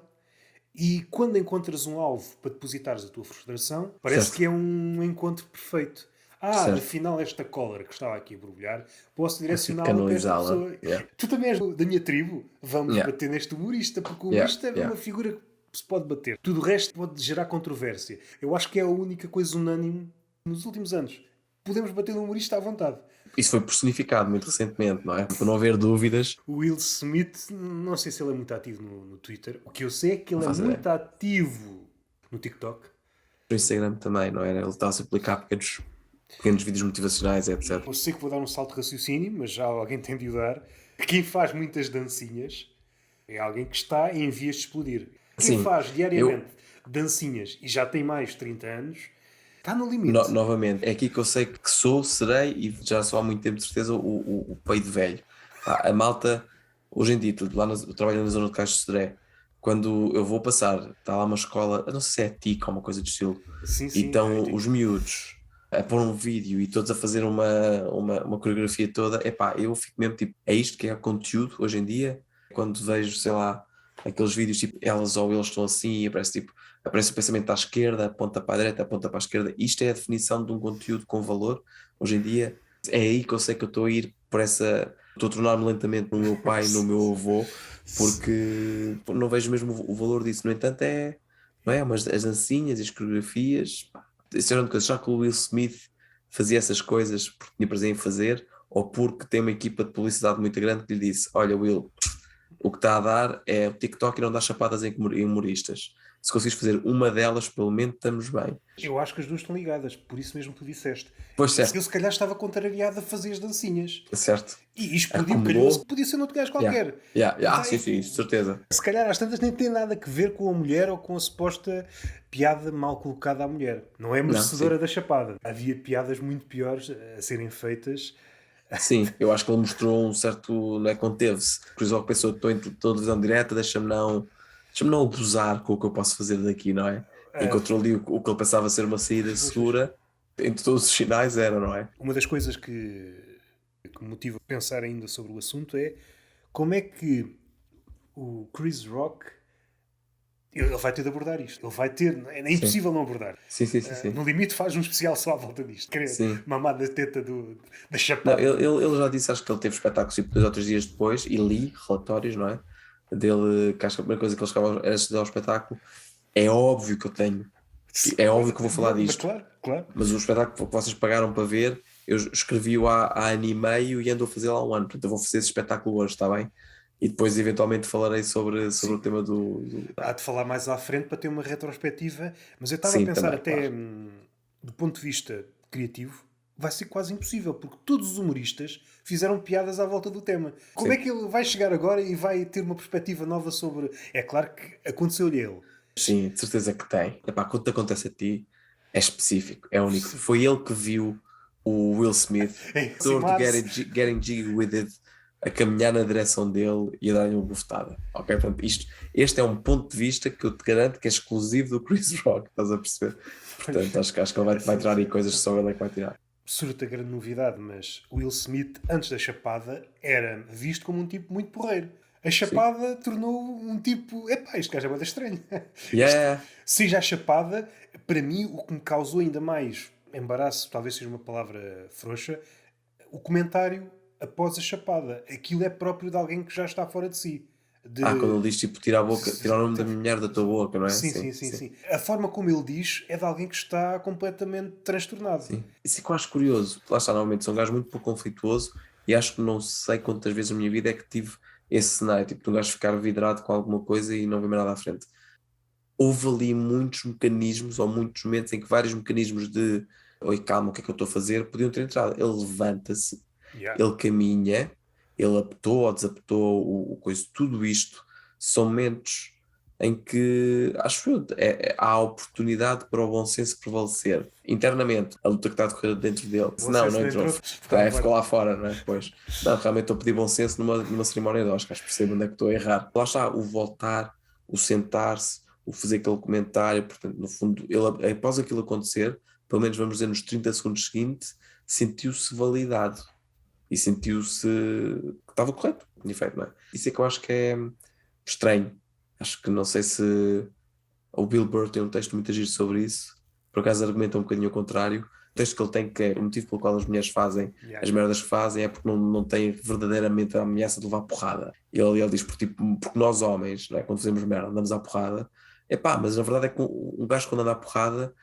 E quando encontras um alvo para depositares a tua frustração, parece
Certo,
que é um encontro perfeito.
certo.
Afinal, esta cólera que estava aqui a borbulhar, posso
Consigo
direcioná-la para esta
canalizá-la.
pessoa.
Yeah,
Tu também és da minha tribo, vamos
yeah,
bater neste humorista, porque o
yeah,
humorista é
yeah.
uma figura que se pode bater. Tudo o resto pode gerar controvérsia. Eu acho que é a única coisa unânime nos últimos anos. Podemos bater no humorista à vontade.
Isso foi personificado muito recentemente, não é? Para não haver dúvidas,
O Will Smith, não sei se ele é muito ativo no Twitter. O que eu sei é que
não
ele é
faço
muito
ideia.
ativo no TikTok.
No Instagram também, não era? Ele estava a publicar pequenos vídeos motivacionais, etc.
Eu sei que vou dar um salto de raciocínio, mas já alguém tem de o dar. Quem faz muitas dancinhas é alguém que está em vias de explodir. Quem
Sim,
faz
eu,
diariamente dancinhas e já tem mais de 30 anos está no limite.
novamente, é aqui que eu sei que sou, serei e já sou há muito tempo de certeza o peido velho. Pá, a malta, hoje em dia, lá eu trabalho na zona de Caixo de Sodré, quando eu vou passar, está lá uma escola, eu não sei se é TIC ou uma coisa do estilo,
Sim,
e
sim, é
estão
ético.
os miúdos a pôr um vídeo e todos a fazer uma coreografia toda, epá, eu fico mesmo tipo, é isto que é conteúdo hoje em dia? Quando vejo, sei lá, aqueles vídeos tipo, elas ou eles estão assim e aparece tipo, aparece o pensamento à esquerda, aponta para a direita, aponta para a esquerda. Isto é a definição de um conteúdo com valor. Hoje em dia é aí que eu sei que eu estou a ir por essa. Estou a tornar-me lentamente no meu pai, no meu avô, porque não vejo mesmo o valor disso. No entanto, não é? Mas as dancinhas e as coreografias. Isso era uma coisa. Já que o Will Smith fazia essas coisas porque tinha prazer em fazer, ou porque tem uma equipa de publicidade muito grande que lhe disse: Olha, Will, o que está a dar é o TikTok e não dá chapadas em humoristas. Se conseguires fazer uma delas, pelo menos estamos bem.
Eu acho que as duas estão ligadas, por isso mesmo que tu disseste.
Pois certo,
Eu se calhar estava contrariado a fazer as dancinhas.
certo.
E explodiu, calhou-se,
Acumulou.
podia ser noutro gajo
Yeah.
qualquer.
Yeah, yeah.
Tá,
Sim, sim, isso, certeza.
se calhar às tantas nem tem nada a ver com a mulher ou com a suposta piada mal colocada à mulher. Não é
Não,
merecedora
sim.
da chapada. Havia piadas muito piores a serem feitas.
Sim, eu acho que ele mostrou um certo. Não é? Conteve-se. Por isso, a pessoa, estou em televisão direta, deixa-me não abusar com o que eu posso fazer daqui, não é?
Ah,
Encontrou ali o que ele pensava ser uma saída segura Entre todos os sinais era, não é?
Uma das coisas que me motiva a pensar ainda sobre o assunto é como é que o Chris Rock ele vai ter de abordar isto. Ele vai ter, é
Sim.
impossível não abordar.
Sim, sim, sim, sim.
No limite faz um especial só à volta disto. Querer
Sim.
mamar da teta da
Não,
chapada.
ele já disse, acho que ele teve espetáculos tipo 2 ou 3 dias depois, e li relatórios, não é? Dele, que acho que a primeira coisa que ele chegava era assistir ao espetáculo. É óbvio que eu tenho, é óbvio que eu vou falar
Mas
disto,
claro, claro.
mas o espetáculo que vocês pagaram para ver, eu escrevi-o há ano e meio e ando a fazer lá um ano, portanto eu vou fazer esse espetáculo hoje, está bem? E depois eventualmente falarei sobre o
Sim.
tema do.
Há de falar mais à frente para ter uma retrospectiva. Mas eu estava a
Sim,
pensar
também,
até
claro.
do ponto de vista criativo, vai ser quase impossível, porque todos os humoristas fizeram piadas à volta do tema. Como é
Sim.
que ele vai chegar agora e vai ter uma perspectiva nova sobre. É claro que aconteceu-lhe a ele.
Sim, de certeza que tem. Epá, quando te acontece a ti, é específico, é único.
Sim.
Foi ele que viu o Will Smith,
É
ator de
aproximar-se.
Getting Jiggy With It, a caminhar na direção dele e a dar-lhe uma bofetada. Ok? Portanto, este é um ponto de vista que eu te garanto que é exclusivo do Chris Rock, estás a perceber? Portanto, acho que ele vai
Sim,
tirar aí
sim.
coisas que só ele é que vai tirar.
Surta grande novidade, mas Will Smith, antes da chapada, era visto como um tipo muito porreiro. A
Sim.
chapada tornou um tipo. Epá, este gajo é muito estranho. Isto,
Yeah.
seja a chapada, para mim, o que me causou ainda mais embaraço, talvez seja uma palavra frouxa, o comentário após a chapada. Aquilo é próprio de alguém que já está fora de si.
Quando
De.
ele diz tipo, tira a boca, tira o nome da minha mulher da tua boca, não é?
Sim,
Sim,
sim, sim,
sim.
sim. A forma como ele diz é de alguém que está completamente transtornado.
Sim. Isso é que eu acho curioso. Lá está, normalmente sou um gajo muito pouco conflituoso e acho que não sei quantas vezes na minha vida é que tive esse cenário, tipo, de um gajo ficar vidrado com alguma coisa e não ver mais nada à frente. Houve ali muitos mecanismos, ou muitos momentos em que vários mecanismos de oi, calma, o que é que eu estou a fazer, podiam ter entrado. Ele levanta-se,
Yeah.
ele caminha, ele apertou ou desapertou o coisa, tudo isto são momentos em que acho eu, há a oportunidade para o bom senso prevalecer internamente, a luta que está a decorrer dentro dele. Se
Você
não,
se
não
não
entrou,
entrou, está
ficou
fora.
lá fora, não é? Pois, não, realmente estou a pedir bom senso numa cerimónia de Oscars, percebo onde é que estou a errar. Lá está, o voltar, o sentar-se, o fazer aquele comentário, portanto, no fundo, ele, após aquilo acontecer, pelo menos vamos dizer nos 30 segundos seguintes, sentiu-se validado e sentiu-se que estava correto, de efeito, não é? Isso é que eu acho que é estranho. Acho que não sei se o Bill Burr tem um texto muito giro sobre isso, por acaso argumenta um bocadinho ao contrário. O texto que ele tem, que é o motivo pelo qual as mulheres fazem
Yeah,
as
yeah.
merdas que fazem, é porque não têm verdadeiramente a ameaça de levar porrada. Ele diz, porque nós homens, não é? Quando fazemos merda, andamos à porrada. Epá, mas a verdade é que um gajo quando anda à porrada,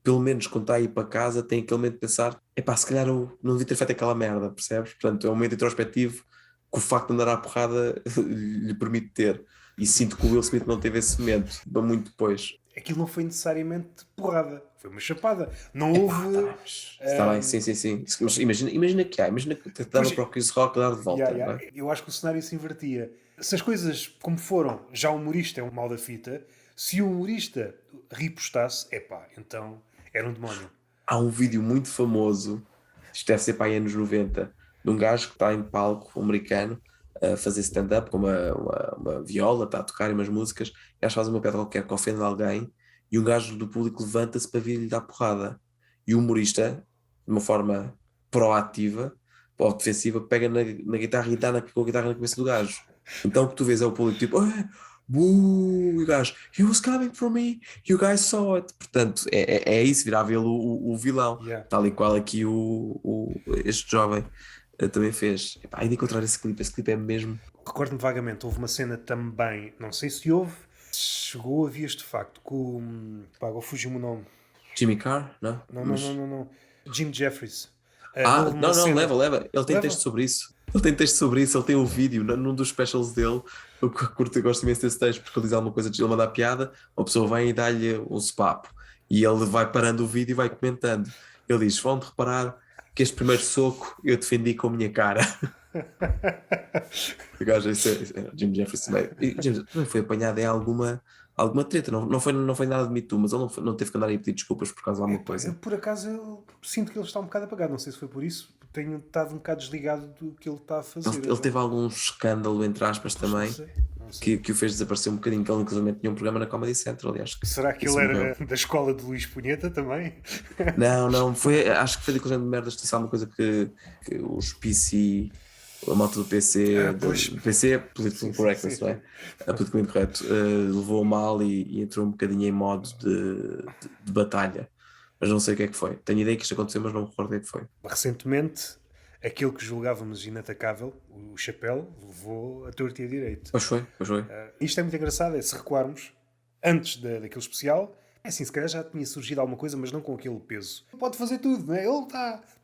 pelo menos quando está a ir para casa, tem aquele momento de pensar: epá, se calhar eu não devia ter feito aquela merda, percebes? Portanto, é um momento introspectivo que o facto de andar à porrada lhe permite ter. E sinto que o Will Smith não teve esse momento, muito depois.
Aquilo não foi necessariamente porrada, foi uma chapada. Não
Epá, tá
houve.
bem, mas está bem, sim, sim, sim. Mas imagina que há, imagina que te dava
Pois,
para o Chris Rock dar de
yeah,
volta, não
yeah,
é?
eu acho que o cenário se invertia. Se as coisas como foram, já o humorista é um mal da fita, se o humorista ripostasse, epá, então era um demónio.
Há um vídeo muito famoso, isto deve ser para aí anos 90, de um gajo que está em palco americano a fazer stand-up com uma viola, está a tocar umas músicas, e acho que faz uma pedra qualquer que ofende alguém, e um gajo do público levanta-se para vir lhe dar porrada. E o humorista, de uma forma proativa ou defensiva, pega na guitarra e dá com a guitarra na cabeça do gajo. Então o que tu vês é o público tipo, "Ah, buh", e o gajo, he was coming for me, you guys saw it. Portanto, é isso, virar vê-lo o vilão,
Yeah.
tal e qual aqui este jovem também fez. Epá, hei de encontrar esse clipe é mesmo.
Recordo-me vagamente, houve uma cena também, não sei se houve, chegou a vias de facto com. Pá, agora fugiu-me o nome.
Jimmy Carr, não?
Não, não, não,
Mas...
não, não. Jim Jeffries. Houve uma
não,
cena.
leva. Ele tem texto
Leva?
sobre isso. Ele tem texto sobre isso, ele tem um vídeo num dos specials dele. Eu gosto imenso desse texto porque ele diz alguma coisa, ele manda a piada, a pessoa vem e dá-lhe um sopapo. E ele vai parando o vídeo e vai comentando. Ele diz: vão-te reparar que este primeiro soco eu defendi com a minha cara. O gajo, Jim Jeffries também. E Jim também foi apanhado em alguma treta. Não foi nada de Me Too, mas ele não teve que andar aí a pedir desculpas por causa de alguma
Epá, eu
coisa.
por acaso sinto que ele está um bocado apagado. Não sei se foi por isso. Tenho estado um bocado desligado do que ele está a fazer.
Ele teve algum escândalo, entre aspas,
Pois não
também.
sei. Não
que o fez desaparecer um bocadinho, que ele inclusive tinha um programa na Comedy Central, aliás.
Será que ele era da escola de Luís Punheta também?
Não, acho que foi de de merdas, disse alguma coisa que os PC, a malta do PC, PC é Political Correctness, não é? A Political Incorreto, levou mal e entrou um bocadinho em modo de batalha. Mas não sei o que é que foi. Tenho ideia que isto aconteceu, mas não me recordo o que é que foi.
Recentemente, aquele que julgávamos inatacável, o Chapéu, levou a torto e a direito.
Pois foi.
Isto é muito engraçado, se recuarmos, antes daquele especial, assim, se calhar já tinha surgido alguma coisa, mas não com aquele peso. Pode fazer tudo, não é? Ele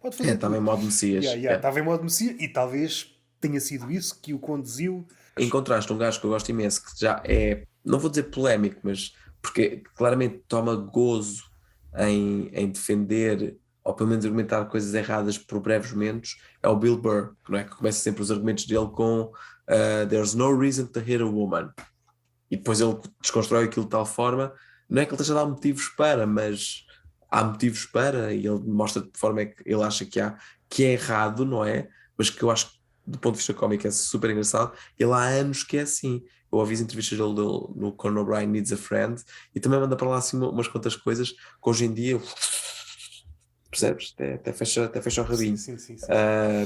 pode fazer tudo.
Estava em modo Messias.
Estava em modo Messias e talvez tenha sido isso que o conduziu.
Encontraste um gajo que eu gosto imenso, que já é, não vou dizer polémico, mas porque claramente toma gozo em defender ou pelo menos argumentar coisas erradas por breves momentos, é o Bill Burr, que, não é? Que começa sempre os argumentos dele com there's no reason to hit a woman. E depois ele desconstrói aquilo de tal forma, não é que ele esteja a dar motivos para, mas há motivos para, e ele mostra de que forma é que ele acha que é errado, não é? Mas que eu acho que do ponto de vista cómico é super engraçado. Ele há anos que é assim. Eu ouvi as entrevistas dele no Conan O'Brien Needs a Friend e também manda para lá assim umas quantas coisas que hoje em dia percebes? Até fecha o rabinho.
Sim.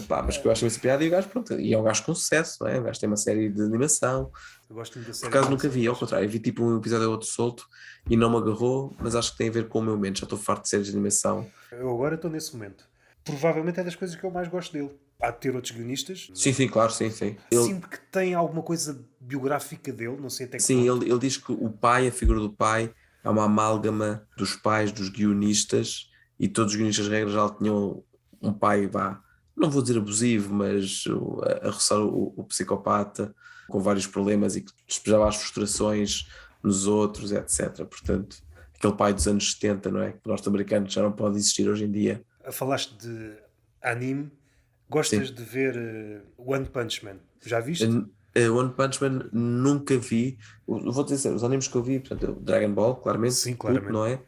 Mas que eu acho essa piada e o gajo, pronto, e é um gajo com sucesso, não é? O gajo tem uma série de animação.
Eu gosto muito da série.
Por acaso nunca vi, ao contrário, vi tipo um episódio ou outro solto e não me agarrou, mas acho que tem a ver com o meu momento. Já estou farto de séries de animação.
Eu agora estou nesse momento. Provavelmente é das coisas que eu mais gosto dele. Há de ter outros guionistas.
Sim, claro, sim.
Sinto que tem alguma coisa biográfica dele, não sei até que
Sim,
ponto.
ele diz que o pai, a figura do pai, é uma amálgama dos pais, dos guionistas, e todos os guionistas, de regra geral, tinham um pai, não vou dizer abusivo, mas a roçar o psicopata, com vários problemas e que despejava as frustrações nos outros, etc. Portanto, aquele pai dos anos 70, não é? Que norte-americano já não pode existir hoje em dia.
Falaste de anime. Gostas
Sim.
de ver One Punch Man? Já viste?
One Punch Man nunca vi. Vou dizer, os animes que eu vi, portanto, Dragon Ball, claramente,
Sim, claramente.
não é?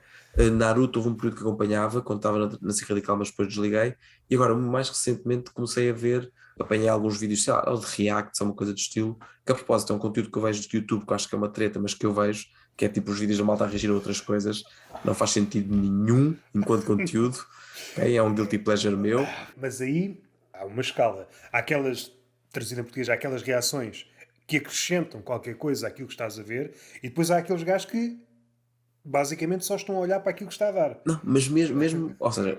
Naruto houve um período que acompanhava quando estava na SIC Radical, mas depois desliguei. E agora, mais recentemente, comecei a ver, apanhei alguns vídeos, sei lá, de reacts, uma coisa de estilo, que a propósito é um conteúdo que eu vejo do YouTube, que eu acho que é uma treta, mas que eu vejo, que é tipo os vídeos da malta a reagir a outras coisas, não faz sentido nenhum enquanto conteúdo, okay? É um guilty pleasure meu.
Mas aí há uma escala. Há aquelas, traduzido em português, há aquelas reações que acrescentam qualquer coisa àquilo que estás a ver, e depois há aqueles gajos que basicamente só estão a olhar para aquilo que está a dar.
Não, mas mesmo ou seja,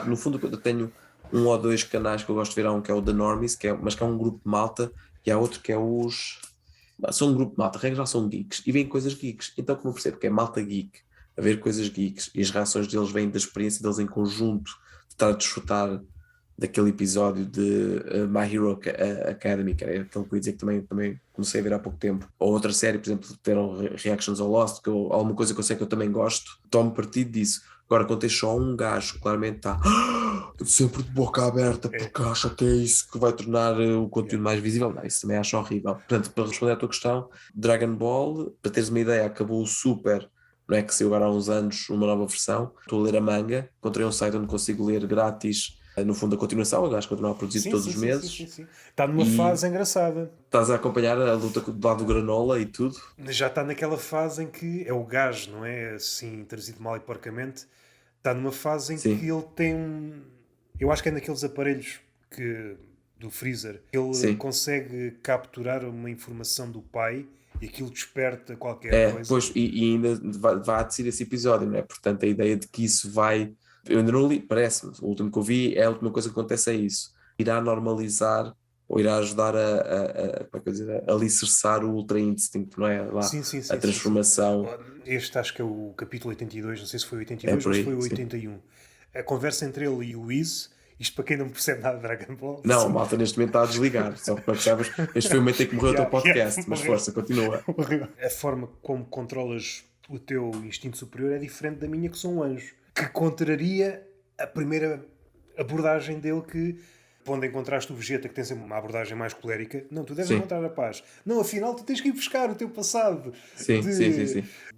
no fundo eu tenho um ou dois canais que eu gosto de ver, há um que é o The Normies, mas que é um grupo de malta, e há outro que é são um grupo de malta, regra já são geeks, e vêm coisas geeks, então como eu percebo que é malta geek, a ver coisas geeks, e as reações deles vêm da experiência deles em conjunto, de estar a desfrutar daquele episódio de My Hero Academy, que era aquele que eu ia dizer que também comecei a ver há pouco tempo, ou outra série, por exemplo, teram reactions ao Lost, alguma coisa que eu sei que eu também gosto, tomo partido disso. Agora, quando tens só um gajo que claramente está sempre de boca aberta porque acha que é isso que vai tornar o conteúdo mais visível, não, isso também acho horrível. Portanto, para responder à tua questão, Dragon Ball, para teres uma ideia, acabou o Super, não é, que saiu agora há uns anos uma nova versão. Estou a ler a manga, encontrei um site onde consigo ler grátis, no fundo, a continuação. O gajo continua a produzir todos os meses.
Sim. Está numa fase engraçada.
Estás a acompanhar a luta do lado do Granola e tudo.
Já está naquela fase em que é o gajo, não é? Assim, trazido mal e porcamente. Está numa fase em que ele tem eu acho que é naqueles aparelhos do freezer. Ele consegue capturar uma informação do pai e aquilo desperta qualquer coisa.
Pois, e ainda vai descer esse episódio, não é? Portanto, a ideia de que isso vai... Eu ainda não li, parece-me. O último que eu vi é a última coisa que acontece é isso. Irá normalizar ou irá ajudar a alicerçar o Ultra Instinct, não é? Lá,
sim,
a transformação.
Sim. Este acho que é o capítulo 82, não sei se foi 82 ou se foi o 81. A conversa entre ele e o Whis, isto para quem não percebe nada de Dragon Ball.
Não, a malta neste momento está a desligar, só para que sabes, este foi o momento em que morreu o teu podcast, mas força, continua.
A forma como controlas o teu instinto superior é diferente da minha, que sou um anjo, que contraria a primeira abordagem dele, que onde encontraste o Vegeta, que tem sempre uma abordagem mais colérica. Não, tu deves encontrar a paz. Não, afinal tu tens que ir buscar o teu passado
sim.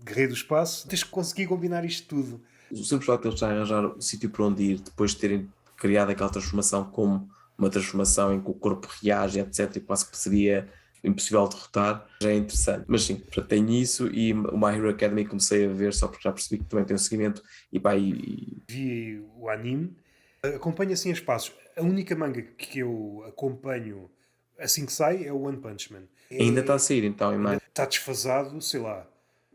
guerreiro do espaço. Tens que conseguir combinar isto tudo.
O simples facto de eles estarem a arranjar o sítio para onde ir, depois de terem criado aquela transformação como uma transformação em que o corpo reage, etc., e quase que seria impossível de derrotar, já é interessante. Mas sim, tenho isso e o My Hero Academy comecei a ver só porque já percebi que também tem um seguimento e pá,
Vi o anime, acompanho assim as passos. A única manga que eu acompanho assim que sai é o One Punch Man.
ainda está a sair então em
Ainda
maio.
está desfasado, sei lá,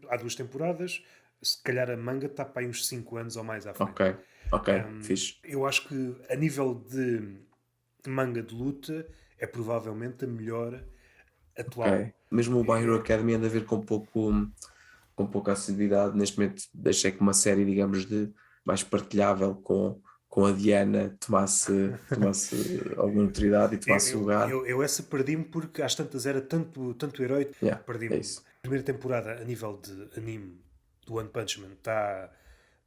há 2 temporadas, se calhar a manga está para aí uns 5 anos ou mais à frente.
Ok, ok, fixe.
Eu acho que a nível de manga de luta é provavelmente a melhor atual.
Ok. Mesmo o My Hero Academy anda a ver com pouca acessibilidade. Neste momento deixei que uma série, digamos, de mais partilhável com a Diana tomasse alguma notoriedade e tomasse lugar.
Eu essa perdi-me porque às tantas era tanto herói,
Yeah, é
perdi-me.
isso.
A primeira temporada, a nível de anime do One Punch Man, está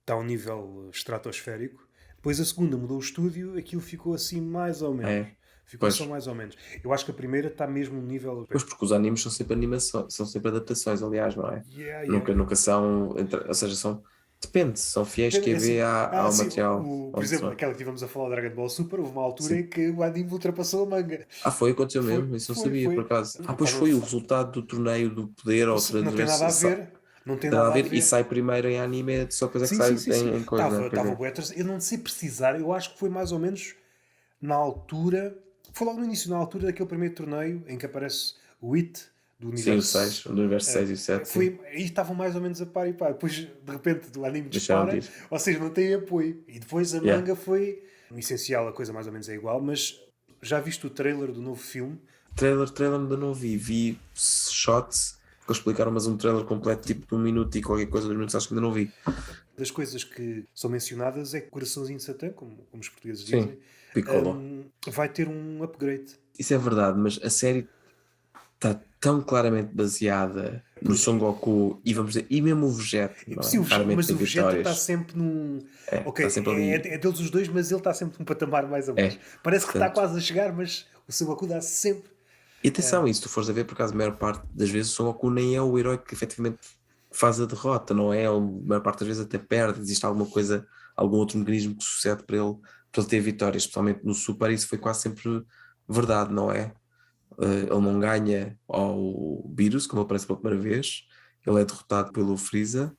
a um nível estratosférico. Depois a segunda mudou o estúdio, aquilo ficou assim mais ou menos.
É,
Ficou só
pois.
mais ou menos. Eu acho que a primeira está mesmo no nível.
Pois porque os animes são sempre animações, são sempre adaptações, aliás, não é?
Yeah, yeah,
Nunca,
yeah.
nunca são, ou seja, depende, são fiéis
É assim,
QB ao
sim,
material
por exemplo,
original.
aquela que tivemos a falar, Dragon Ball Super, houve uma altura em
Sim.
que o anime ultrapassou a manga.
Aconteceu
Foi,
mesmo, isso não
foi,
sabia, por
foi.
acaso. Pois
Estava,
foi o resultado do torneio do poder, ou outra
não tem
vez,
nada a ver. Não tem
nada a
nada a
ver, e
ver.
sai primeiro em anime, só depois é que
Sim,
sai
sim, sim, sim.
em coisa, não é? Pois
Estava
é.
bué eu não sei precisar, eu acho que foi mais ou menos na altura. Foi logo no início, na altura daquele primeiro torneio em que aparece o It do
Sim, o 6,
universo.
o universo 6 e o 7, sim,
Foi, aí estavam mais ou menos a par e par. Depois, de repente, o anime
deixaram de
dispara,
ir.
ou seja, não tem apoio. E depois a
Yeah.
manga foi. No essencial, a coisa mais ou menos é igual, mas já viste o trailer do novo filme?
Trailer ainda não vi shots, que eles explicaram, mas um trailer completo, tipo de 1 minuto e qualquer coisa, 2 minutos, acho que ainda não vi.
Das coisas que são mencionadas é que Coraçãozinho de Satã, como os portugueses
Sim,
dizem,
Piccolo.
vai ter um upgrade.
Isso é verdade, mas a série está tão claramente baseada no
Pois
Son
é.
Goku e vamos dizer, e mesmo o Vegeta, não
Sim,
é? Raramente
mas
tem
o Vegeta está
vitórias.
sempre num. Ok,
Está sempre ali.
é deles os dois, mas ele está sempre num patamar mais abaixo.
É,
Parece que está
portanto.
quase a chegar, mas o seu Goku dá sempre.
E atenção, e se tu fores a ver, por acaso, a maior parte das vezes o Son Goku nem é o herói que efetivamente faz a derrota, não é? Ele, a maior parte das vezes até perde, existe alguma coisa, algum outro mecanismo que sucede para ele ter vitórias, especialmente no Super, isso foi quase sempre verdade, não é? Ele não ganha ao Beerus, como ele aparece pela primeira vez, ele é derrotado pelo Freeza,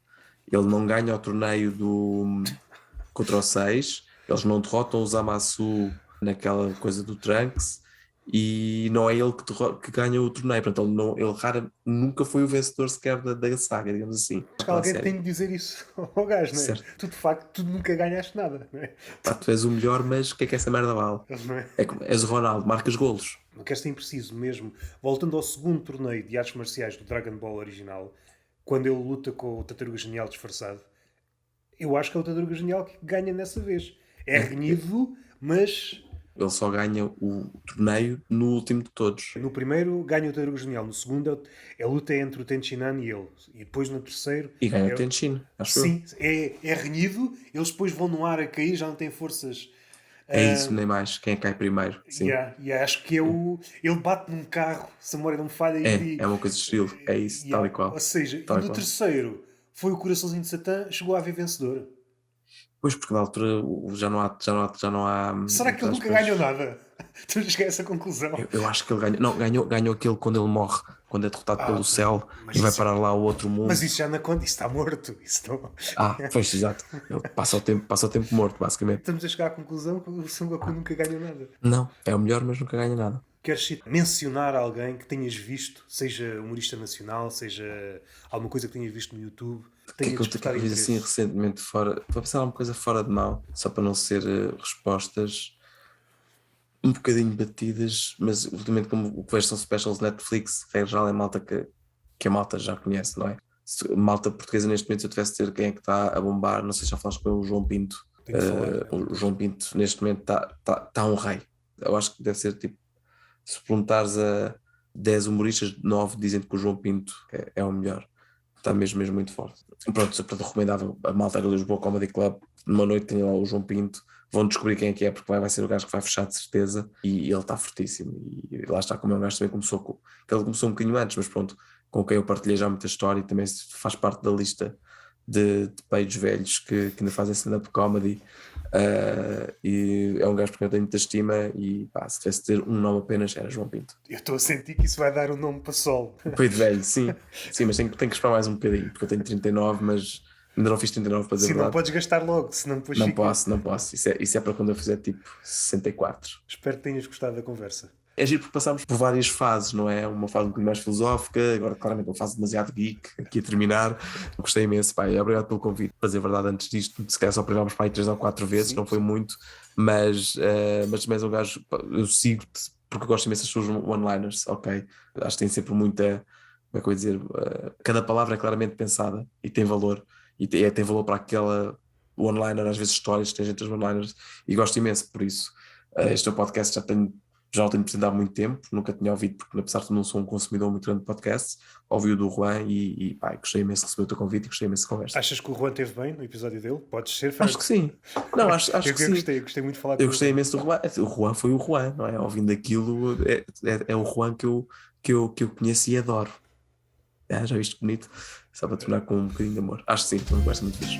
ele não ganha ao torneio contra o 6, eles não derrotam o Zamasu naquela coisa do Trunks e não é ele que ganha o torneio, portanto nunca foi o vencedor sequer da saga, digamos assim,
Acho que
aquela
alguém
série.
tem de dizer isso ao gajo, não é?
Certo,
Tu de facto tu nunca ganhaste nada, não é?
pá, tu és o melhor, mas o que é essa merda vale?
Não é?
És o Ronaldo, marcas golos.
Não quer ser impreciso mesmo. Voltando ao segundo torneio de artes marciais do Dragon Ball original, quando ele luta com o Tartaruga Genial disfarçado, eu acho que é o Tartaruga Genial que ganha nessa vez. É
É,
renhido, mas
ele só ganha o torneio no último de todos.
no primeiro ganha o Tartaruga Genial, no segundo é a luta entre o Tenchinan e ele. E depois no terceiro
E ganha o
é,
Tenshin, acho eu.
sim, é renhido, eles depois vão no ar a cair, já não têm forças.
É isso, nem mais. Quem é que cai primeiro? Sim.
Acho que é o. Ele bate num carro, se a memória não me falha,
É uma coisa de estilo. É isso, tal e
Ou
qual.
seja, e
Tal e
no
qual.
terceiro foi o Coraçãozinho de Satã, chegou a haver vencedor.
Pois, porque na altura já não há
Será que
entre
ele nunca ganhou
aspas,
nada? Tu cheguei a essa conclusão.
eu acho que ele ganhou. Não, ganhou aquele quando ele morre, quando é derrotado pelo céu
Mas
e vai
isso,
parar lá ao outro
mas
mundo.
isso já não conta, isso está morto. Isso não...
Pois, exato. Ele passa o tempo morto, basicamente.
Estamos a chegar à conclusão que o Son Goku nunca ganhou nada.
Não, é o melhor, mas nunca ganha nada.
Queres mencionar alguém que tenhas visto, seja humorista nacional, seja alguma coisa que tenhas visto no YouTube, que
O que é
tenha
que
despertado
eu fiz assim
interesse?
recentemente fora? Vou pensar uma coisa fora de mão, só para não ser respostas um bocadinho batidas, mas ultimamente como o que vejo são specials Netflix, regra geral é malta que a malta já conhece, não é? Malta portuguesa neste momento, se eu tivesse de ter quem é que está a bombar, não sei se já falaste com o João Pinto.
Tenho de falar com ele
O
depois.
João Pinto neste momento está um rei. Eu acho que deve ser tipo, se perguntares a 10 humoristas, 9 dizem que o João Pinto é o melhor. Está mesmo muito forte. Pronto, portanto, recomendava a malta do Lisboa Comedy Club. Numa noite tem lá o João Pinto. Vão descobrir quem é que é, porque vai ser o gajo que vai fechar de certeza. E ele está fortíssimo. E lá está, como é um gajo também começou que ele começou um bocadinho antes, mas pronto, com quem eu partilhei já muita história e também faz parte da lista de peitos velhos que ainda fazem stand-up comedy. E é um gajo porque eu tenho muita estima e pá, se tivesse de ter um nome apenas era João Pinto.
Eu estou a sentir que isso vai dar o nome para Sol.
Foi de velho, sim, sim, mas tenho que esperar mais um bocadinho, porque eu tenho 39, mas ainda não fiz 39 para dizer
Se
a
não
verdade.
podes gastar logo, senão depois
Não
fica.
posso, não posso. Isso é para quando eu fizer tipo 64.
Espero que tenhas gostado da conversa.
É giro porque passámos por várias fases, não é? Uma fase um bocadinho mais filosófica, agora claramente uma fase demasiado geek, aqui a terminar. Gostei imenso, pá, e obrigado pelo convite. Para dizer a verdade, antes disto, se calhar só primámos para aí 3 ou 4 vezes,
Sim,
não foi
sim.
muito, mas também és um gajo, pá, eu sigo-te porque eu gosto imenso das suas one-liners, ok? Acho que tem sempre muita, como é que eu ia dizer, cada palavra é claramente pensada e tem valor, e tem valor para aquela one-liner, às vezes histórias, tem gente das one-liners, e gosto imenso por isso. Este é o podcast, já o tenho apresentado há muito tempo, nunca tinha ouvido, porque apesar de não sou um consumidor muito grande de podcasts, ouvi o do Juan e pá, gostei imenso de receber o teu convite e gostei imenso de conversa.
Achas que o Juan esteve bem no episódio dele? Podes ser
Acho
franco.
que sim. Não, acho
Eu
que sim.
gostei muito de falar
Eu
com o
gostei
Juan.
imenso do Juan. O Juan foi o Juan, não é? Ouvindo aquilo, é o Juan que eu conheço e adoro. Já viste bonito? Só para terminar com um bocadinho de amor. Acho que sim, foi uma conversa muito fixe.